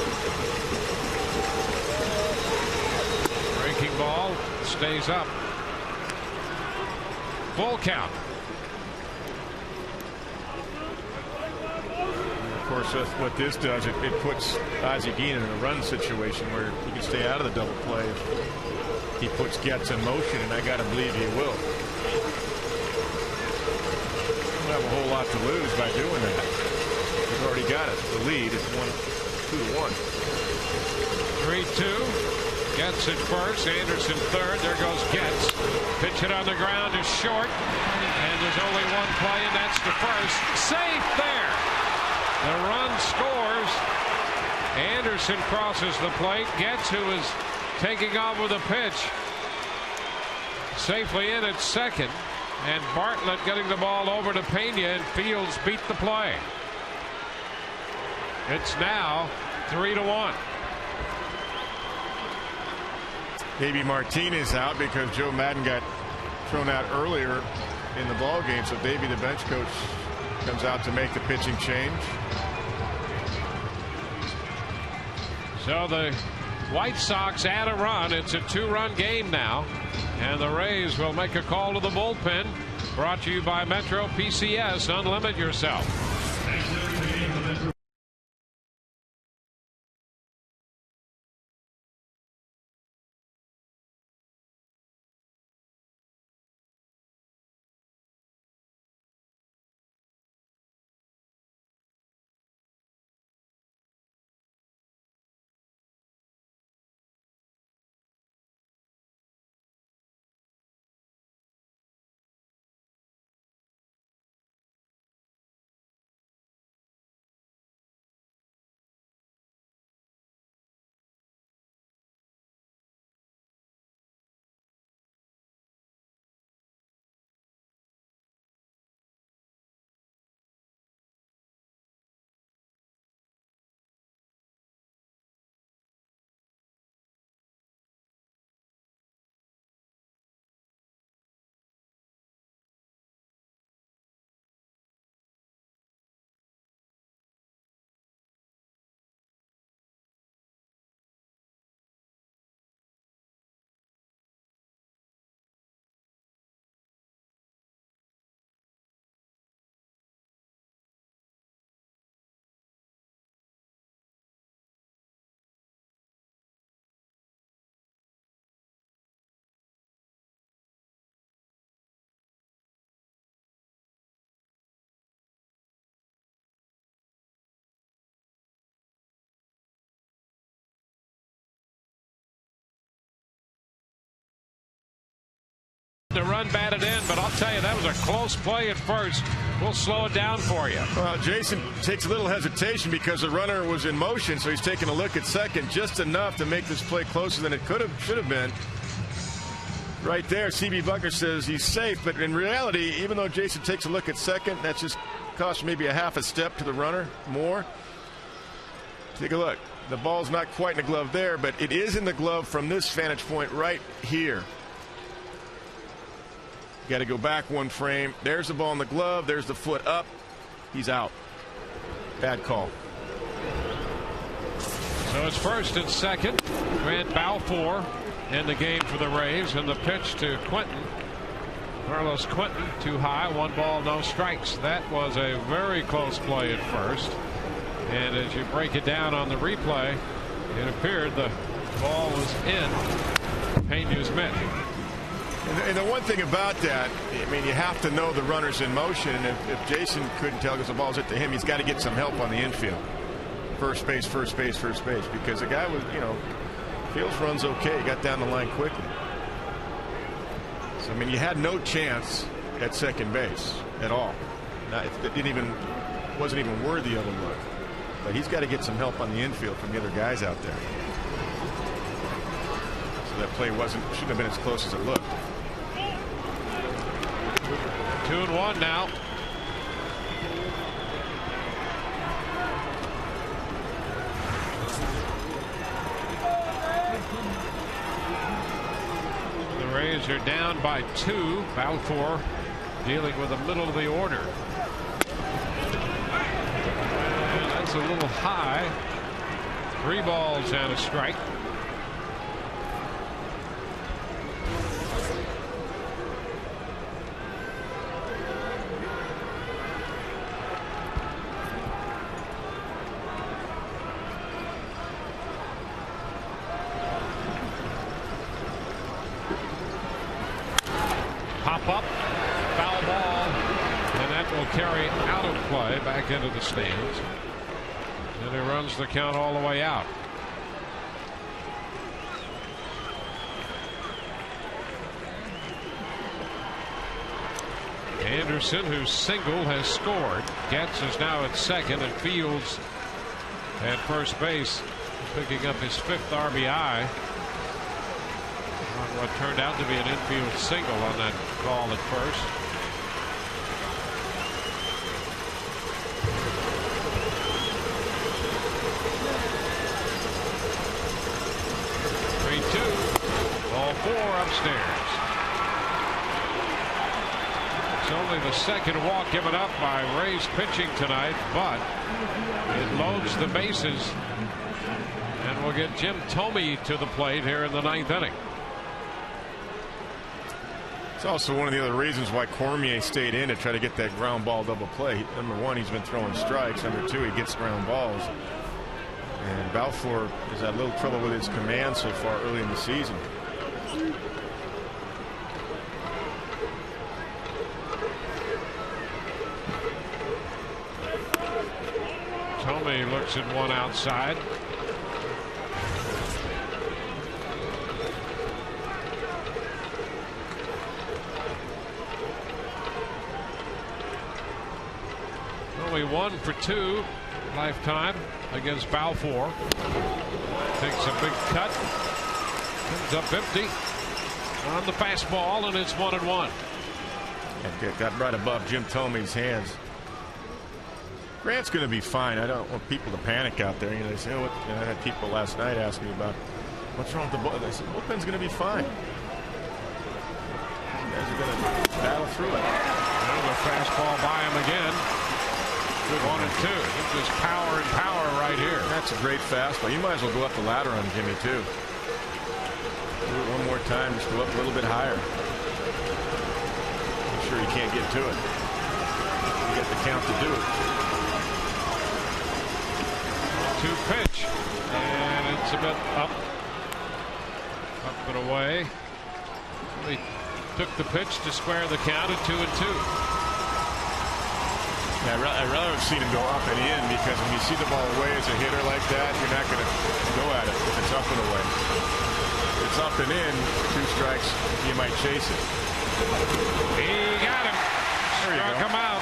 Breaking ball stays up. Full count. Of course, what this does, it puts Ozzie Guillen in a run situation where he can stay out of the double play. He puts Getz in motion, and I got to believe he will. Don't have a whole lot to lose by doing that. He's already got it. The lead is 2-1. 3-2. Getz at first, Anderson 3rd. There goes Getz. Pitch it on the ground is short, and there's only one play, and that's to first. Safe there. The run scores. Anderson crosses the plate. Getz, who is taking off with a pitch, safely in at second, and Bartlett getting the ball over to Pena, and Fields beat the play. It's now 3-1. Davey Martinez out because Joe Madden got thrown out earlier in the ball game, so Davey, the bench coach, comes out to make the pitching change. So the White Sox add a run. It's a 2-run game now, and the Rays will make a call to the bullpen. Brought to you by Metro PCS. Unlimit yourself. the run batted in, but I'll tell you, that was a close play at first. We'll slow it down for you. Well, Jason takes a little hesitation because the runner was in motion, so he's taking a look at second, just enough to make this play closer than it should have been. Right there, C.B. Buckner says he's safe, but in reality, even though Jason takes a look at second, that's just cost maybe a half a step to the runner more. Take a look. The ball's not quite in the glove there, but it is in the glove from this vantage point right here. Got to go back one frame. There's the ball in the glove. There's the foot up. He's out. Bad call. So it's first and second. Grant Balfour in the game for the Rays, and the pitch to Quentin. Carlos Quentin too high. 1 ball, no strikes. That was a very close play at first. And as you break it down on the replay, it appeared the ball was in Peña's mitt. And the one thing about that, I mean, you have to know the runner's in motion. And if Jason couldn't tell because the ball's hit to him, he's got to get some help on the infield. First base, first base, first base. Because the guy was, you know, Fields runs okay. He got down the line quickly. So, I mean, you had no chance at second base at all. It wasn't even worthy of a look. But he's got to get some help on the infield from the other guys out there. So that play shouldn't have been as close as it looked. 2-1 now. The Rays are down by 2. Balfour dealing with the middle of the order. And that's a little high. 3 balls and a strike. Pop up, foul ball, and that will carry out of play back into the stands. And he runs the count all the way out. Anderson, whose single has scored. Getz is now at second, and Fields at first base, picking up his 5th RBI. On what turned out to be an infield single on that call at first. Ball 4 upstairs. It's only the second walk given up by Rays pitching tonight, but it loads the bases, and we'll get Jim Thome to the plate here in the 9th inning. It's also one of the other reasons why Cormier stayed in to try to get that ground ball double play. Number 1, he's been throwing strikes. Number 2, he gets ground balls. And Balfour has had a little trouble with his command so far early in the season. Thome looks at one outside. Only 1 for 2 lifetime against Balfour. Takes a big cut. Comes up empty on the fastball, and it's 1-1. And got right above Jim Thome's hands. Grant's going to be fine. I don't want people to panic out there. You know, they say, oh, I had people last night ask me about what's wrong with the ball. They said, bullpen's going to be fine. You guys are going to battle through it. Another fastball by him again. Good 1-2. It's just power and power right here. That's a great fastball. You might as well go up the ladder on Jimmy too. Do it one more time. Just go up a little bit higher. I'm sure you can't get to it. You get the count to do it. 2 pitch, and it's a bit up and away. He took the pitch to square the count at 2-2. Yeah, I'd rather have seen him go up and in, because when you see the ball away as a hitter like that, you're not going to go at it if it's up and away. If it's up and in, 2 strikes, you might chase it. He got him. Struck him out.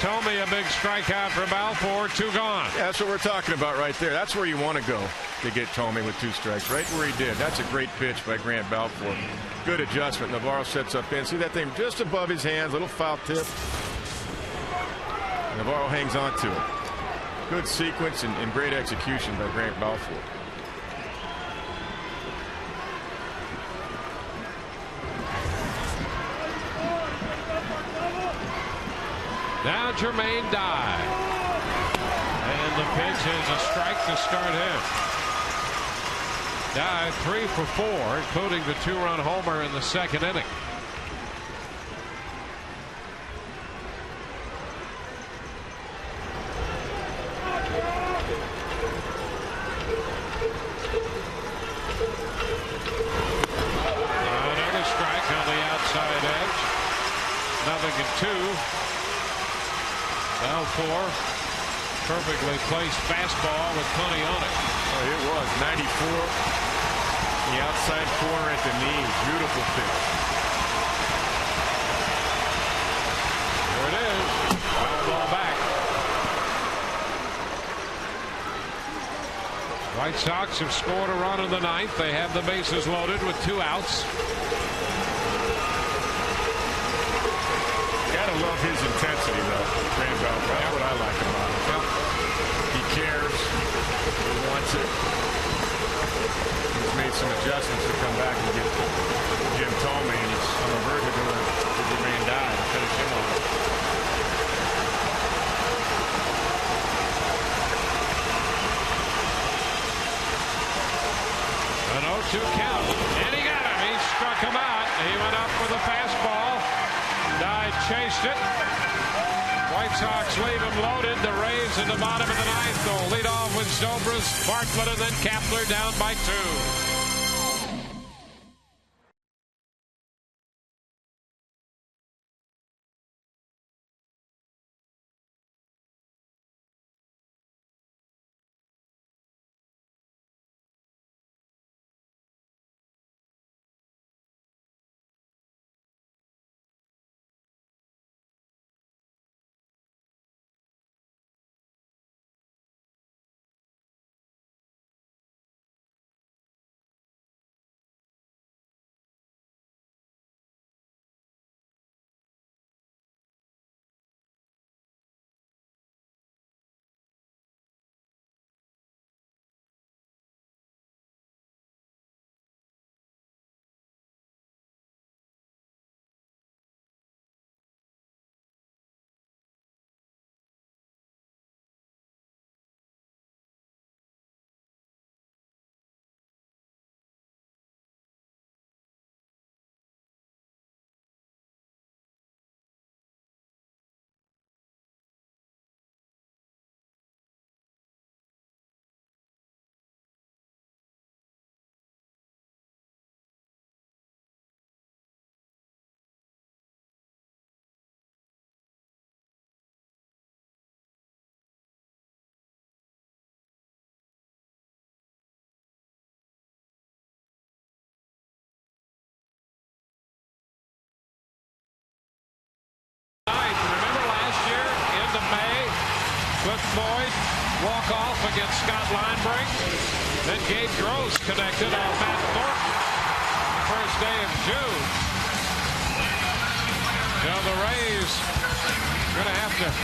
Tommy, a big strikeout for Balfour. 2 gone. Yeah, that's what we're talking about right there. That's where you want to go to get Tommy with 2 strikes. Right where he did. That's a great pitch by Grant Balfour. Good adjustment. Navarro sets up in. See that thing just above his hands. Little foul tip. Navarro hangs on to it. Good sequence and great execution by Grant Balfour. Now Jermaine Dye. And the pitch is a strike to start him. Dye 3 for 4, including the 2-run homer in the 2nd inning. Another strike on the outside edge. 0-2. Balfour, perfectly placed fastball with plenty on it. Oh, it was 94. The outside corner at the knee. Beautiful pitch. There it is. Foul ball back. White Sox have scored a run in the 9th. They have the bases loaded with 2 outs. Gotta love his intensity, though. Grant Balfour. That's what I like about him. Yep. He cares. He wants it. He's made some adjustments to come back and get Jim Tomey, and he's on the verge of going to Jermaine Dye and finish him on it. An 0-2 count. And he got him. He struck him out. He went up with a fastball. Dye chased it. White Sox leave him loaded. The Rays in the bottom of the 9th. They'll lead off with Zobrist, Bartlett, and then Kapler down by 2. Cliff Floyd walk-off against Scott Linebrink. Then Gabe Gross connected on Matt Thornton. First day of June. So the Rays going to have to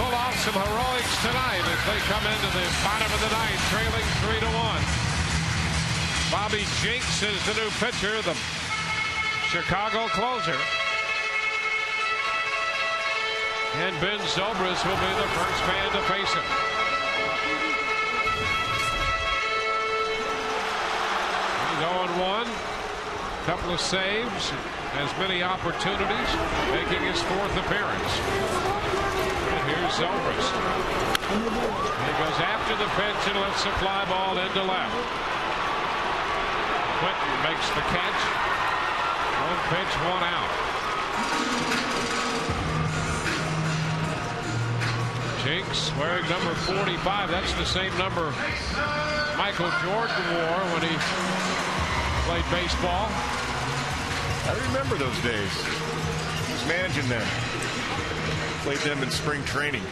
pull off some heroics tonight as they come into the bottom of the 9th, trailing 3-1. Bobby Jenks is the new pitcher, the Chicago closer. And Ben Zobrist will be the first man to face him. He's 0-1. Couple of saves. Has many opportunities. Making his 4th appearance. And here's Zobrist. He goes after the pitch and lets the fly ball into left. Quinton makes the catch. 1 pitch, 1 out. Jenks wearing number 45. That's the same number Michael Jordan wore when he played baseball. I remember those days. I was managing them. Played them in spring training.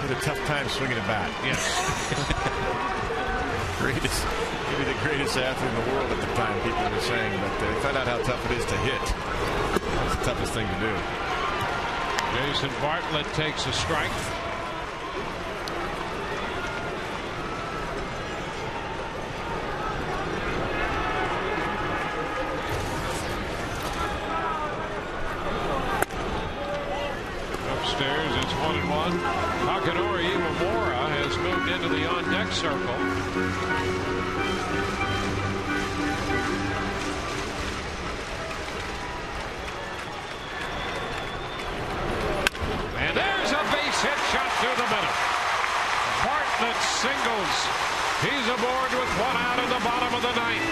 Had a tough time swinging a bat. Yes. Maybe the greatest athlete in the world at the time, people were saying, but they found out how tough it is to hit. That's the toughest thing to do. Jason Bartlett takes a strike. Upstairs, it's 1-1. Takanori Iwamura has moved into the on-deck circle. And there's a base hit shot through the middle. Bartlett singles. He's aboard with 1 out in the bottom of the 9th.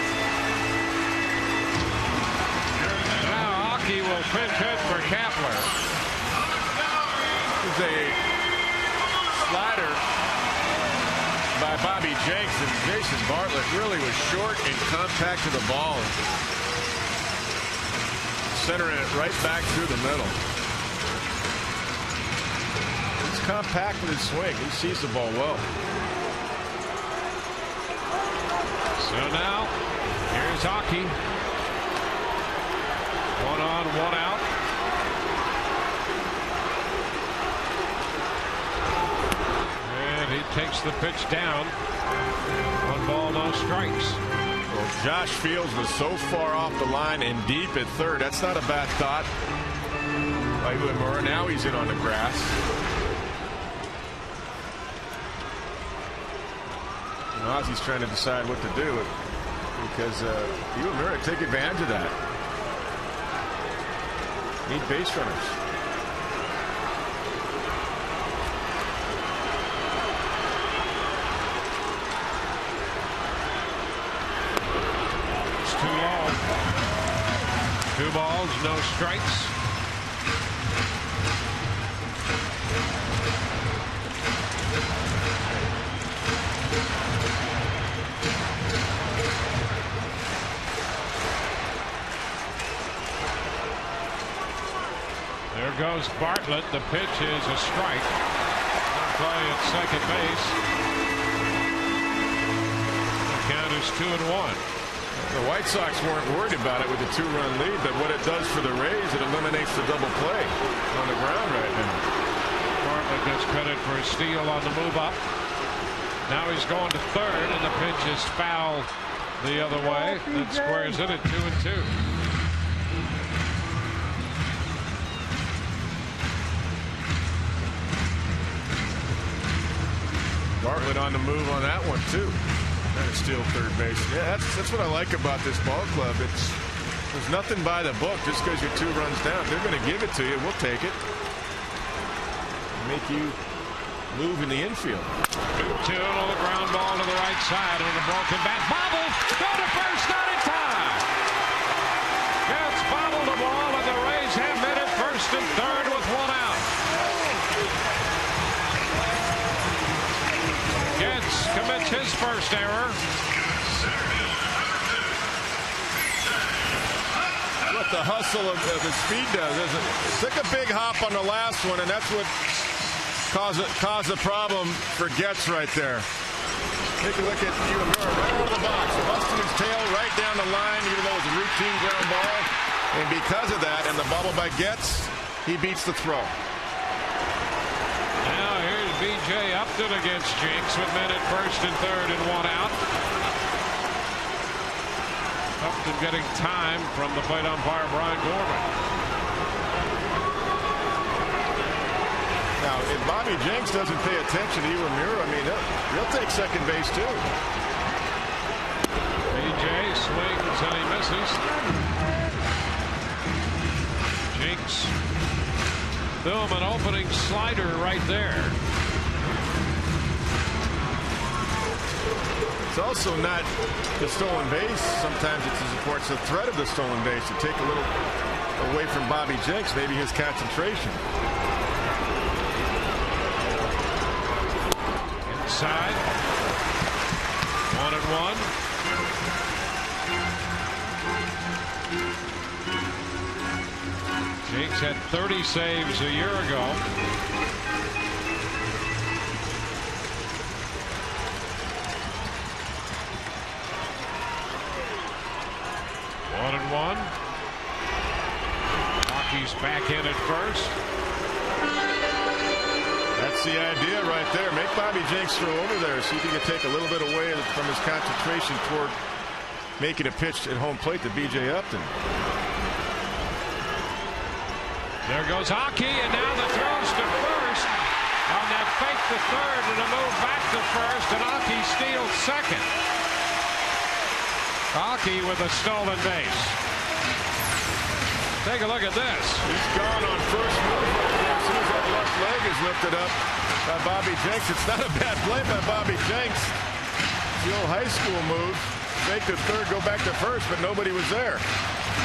Now Aki will pinch hit for Kapler. A slider by Bobby Jenks, and Jason Bartlett really was short and compact to the ball, centering it right back through the middle. He's compact with his swing. He sees the ball well. So now here's Aki. 1 on, 1 out. He takes the pitch down. 1 ball, no strikes. Well, Josh Fields was so far off the line and deep at third. That's not a bad thought by Uemura. Now he's in on the grass. And Ozzy's trying to decide what to do because Uemura take advantage of that. Need base runners. Two balls, no strikes. There goes Bartlett. The pitch is a strike. Play at second base. The count is 2-1. The White Sox weren't worried about it with a 2-run lead, but what it does for the Rays, it eliminates the double play on the ground right now. Bartlett gets credit for a steal on the move up. Now he's going to third, and the pitch is foul the other way. That squares it at 2-2. Bartlett on the move on that one too. Trying to steal third base. Yeah, that's what I like about this ball club. There's nothing by the book. Just because you're 2 runs down, they're going to give it to you. We'll take it. Make you move in the infield. 2-2 on the ground ball to the right side on the broken bat. Bobble, go to first, not in time. Gets bobbled the ball, and the Rays have hit it first and third with 1 out. Getz commits his first error. What the hustle of the speed does is it took a big hop on the last one, and that's what caused a problem for Getz right there. Take a look at Uemura right out of the box, busting his tail right down the line, even though it was a routine ground ball. And because of that, and the bobble by Getz, he beats the throw. Now here's B.J. Upton against Jinx with men at first and third and 1 out. Upton getting time from the plate umpire Brian Gorman. Now, if Bobby Jenks doesn't pay attention to Uemura, I mean, he'll take second base too. B.J. swings and he misses. Jinx. Film an opening slider right there. It's also not the stolen base. Sometimes it supports the threat of the stolen base to take a little away from Bobby Jenks, maybe his concentration. Inside. 1-1. Jenks had 30 saves a year ago. One and one. Hockey's back in at first. That's the idea right there. Make Bobby Jenks throw over there. See if he can take a little bit away from his concentration toward making a pitch at home plate to B.J. Upton. There goes Hockey, and now the throws to first. On that fake to third and a move back to first, and Hockey steals second. Hockey with a stolen base. Take a look at this. He's gone on first move. As soon as that left leg is lifted up by Bobby Jenks, it's not a bad play by Bobby Jenks. It's the old high school move. Fake to third, go back to first, but nobody was there.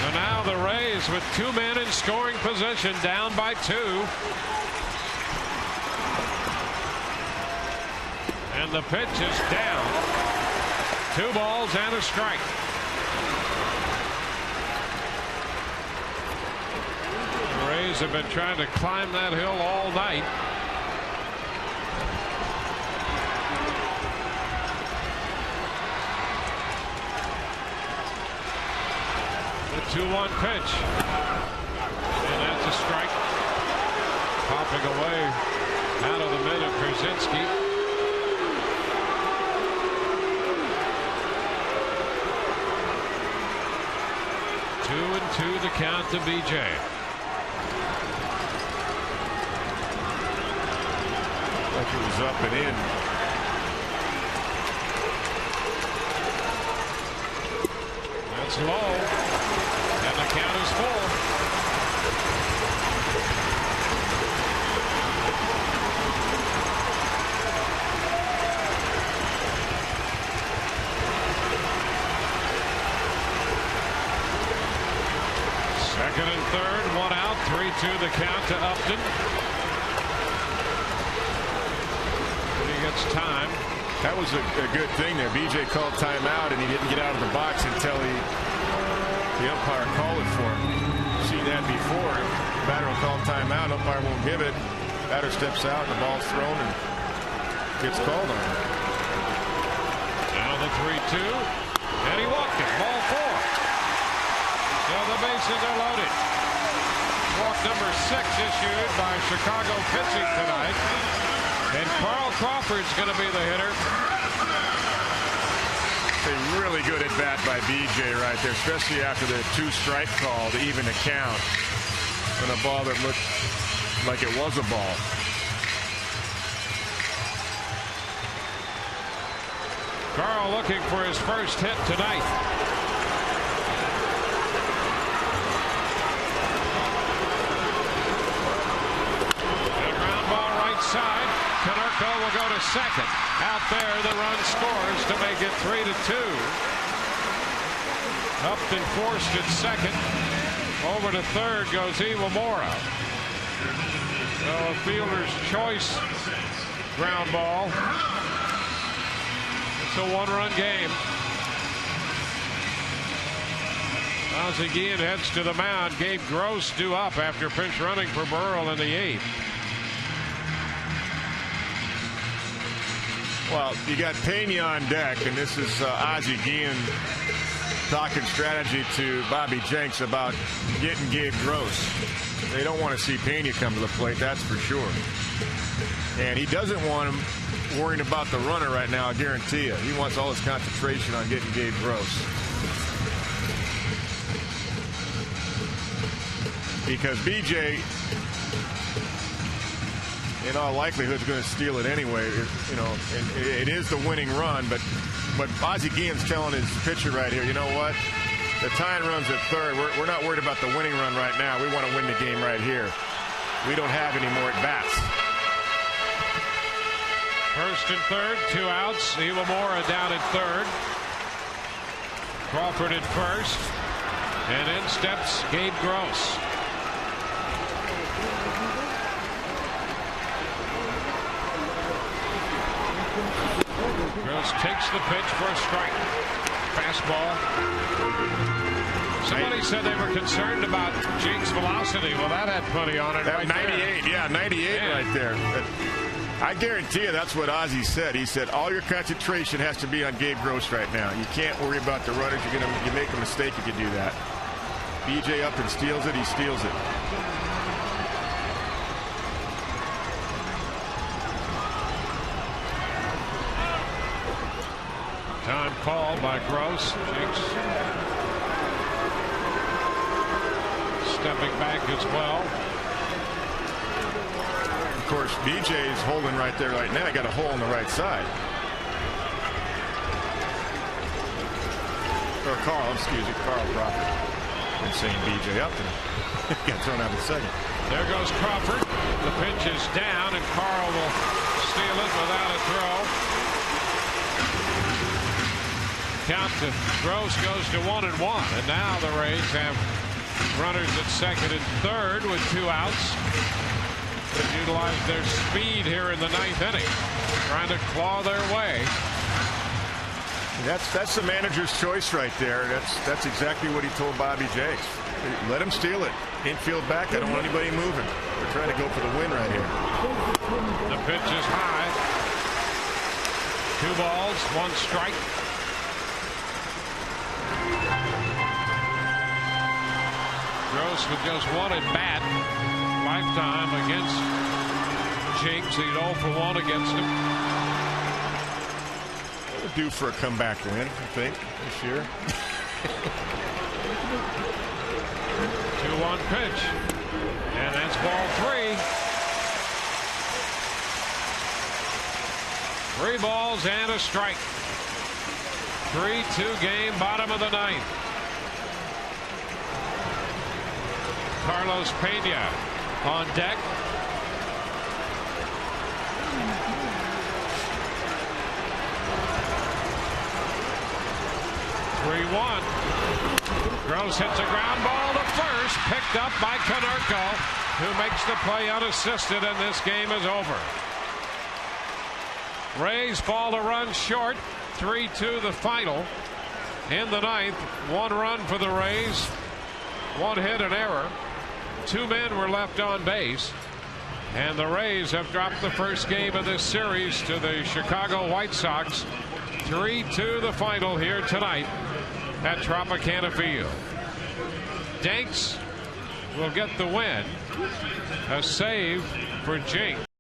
And now the Rays with 2 men in scoring position, down by 2. And the pitch is down. 2 balls and a strike. The Rays have been trying to climb that hill all night. The 2-1 pitch. And that's a strike. Popping away out of the mid of Krasinski. 2-2 the count to B.J. Like it was up and in. That's low. And the count is full. Second and third, 1 out, 3-2 the count to Upton. And he gets time. That was a good thing there. B.J. called timeout, and he didn't get out of the box until the umpire called it for him. You've seen that before. The batter will call timeout, umpire won't give it. Batter steps out, and the ball's thrown and gets called on him. Now the 3-2, and he walked it. Ball 4. So the bases are loaded. Walk number 6 issued by Chicago pitching tonight. And Carl Crawford's going to be the hitter. A really good at bat by B.J. right there, especially after the 2-strike call to even the count. And a ball that looked like it was a ball. Carl looking for his first hit tonight. Side. Canerco will go to second. Out there, the run scores to make it 3-2. Upton forced at second. Over to third goes Iwamura. So a fielder's choice ground ball. It's a 1-run game. Ozzie Guillen heads to the mound. Gabe Gross due up after pinch running for Burrell in the 8th. Well, you got Pena on deck, and this is Ozzie Guillen talking strategy to Bobby Jenks about getting Gabe Gross. They don't want to see Pena come to the plate, that's for sure. And he doesn't want him worrying about the runner right now, I guarantee you. He wants all his concentration on getting Gabe Gross. Because BJ, in all likelihood, is going to steal it anyway. You know, and it is the winning run, but Ozzie Guillen's telling his pitcher right here, you know what? The tying run's at third. We're not worried about the winning run right now. We want to win the game right here. We don't have any more at bats. First and third, 2 outs. Iwamura down at third. Crawford at first. And in steps Gabe Gross. Gross takes the pitch for a strike. Fastball. Somebody said they were concerned about Jink's velocity. Well, that had plenty on it. Right 98, there. yeah, 98 right there. But I guarantee you that's what Ozzie said. He said all your concentration has to be on Gabe Gross right now. You can't worry about the runners. You make a mistake if you do that. BJ up and steals it. He steals it. Time called by Gross. Jinks stepping back as well. Of course, BJ is holding right there right now. Got a hole on the right side. Or Carl, excuse me, Carl Crawford. Been saying BJ up and got thrown out in second. There goes Crawford. The pitch is down, and Carl will steal it without a throw. Count to Gross goes to 1-1, and now the Rays have runners at second and third with 2 outs. They utilize their speed here in the 9th inning, trying to claw their way. That's the manager's choice right there. That's exactly what he told Bobby Jakes. Let him steal it. Infield back. I don't want anybody moving. We're trying to go for the win right here. The pitch is high. 2 balls, 1 strike. Gross with just 1 at bat lifetime against Jinks. He's 0 for 1 against him. Due for a comeback win, I think, this year. 2-1 pitch, and that's ball 3. 3 balls and a strike. 3-2 game, bottom of the 9th. Carlos Pena on deck. Gross hits a ground ball to first, picked up by Konerko, who makes the play unassisted, and this game is over. Rays fall a run short, 3-2 the final. In the 9th, 1 run for the Rays, 1 hit, an error. 2 men were left on base, and the Rays have dropped the first game of this series to the Chicago White Sox. 3-2 the final here tonight at Tropicana Field. Danks will get the win. A save for Jinks.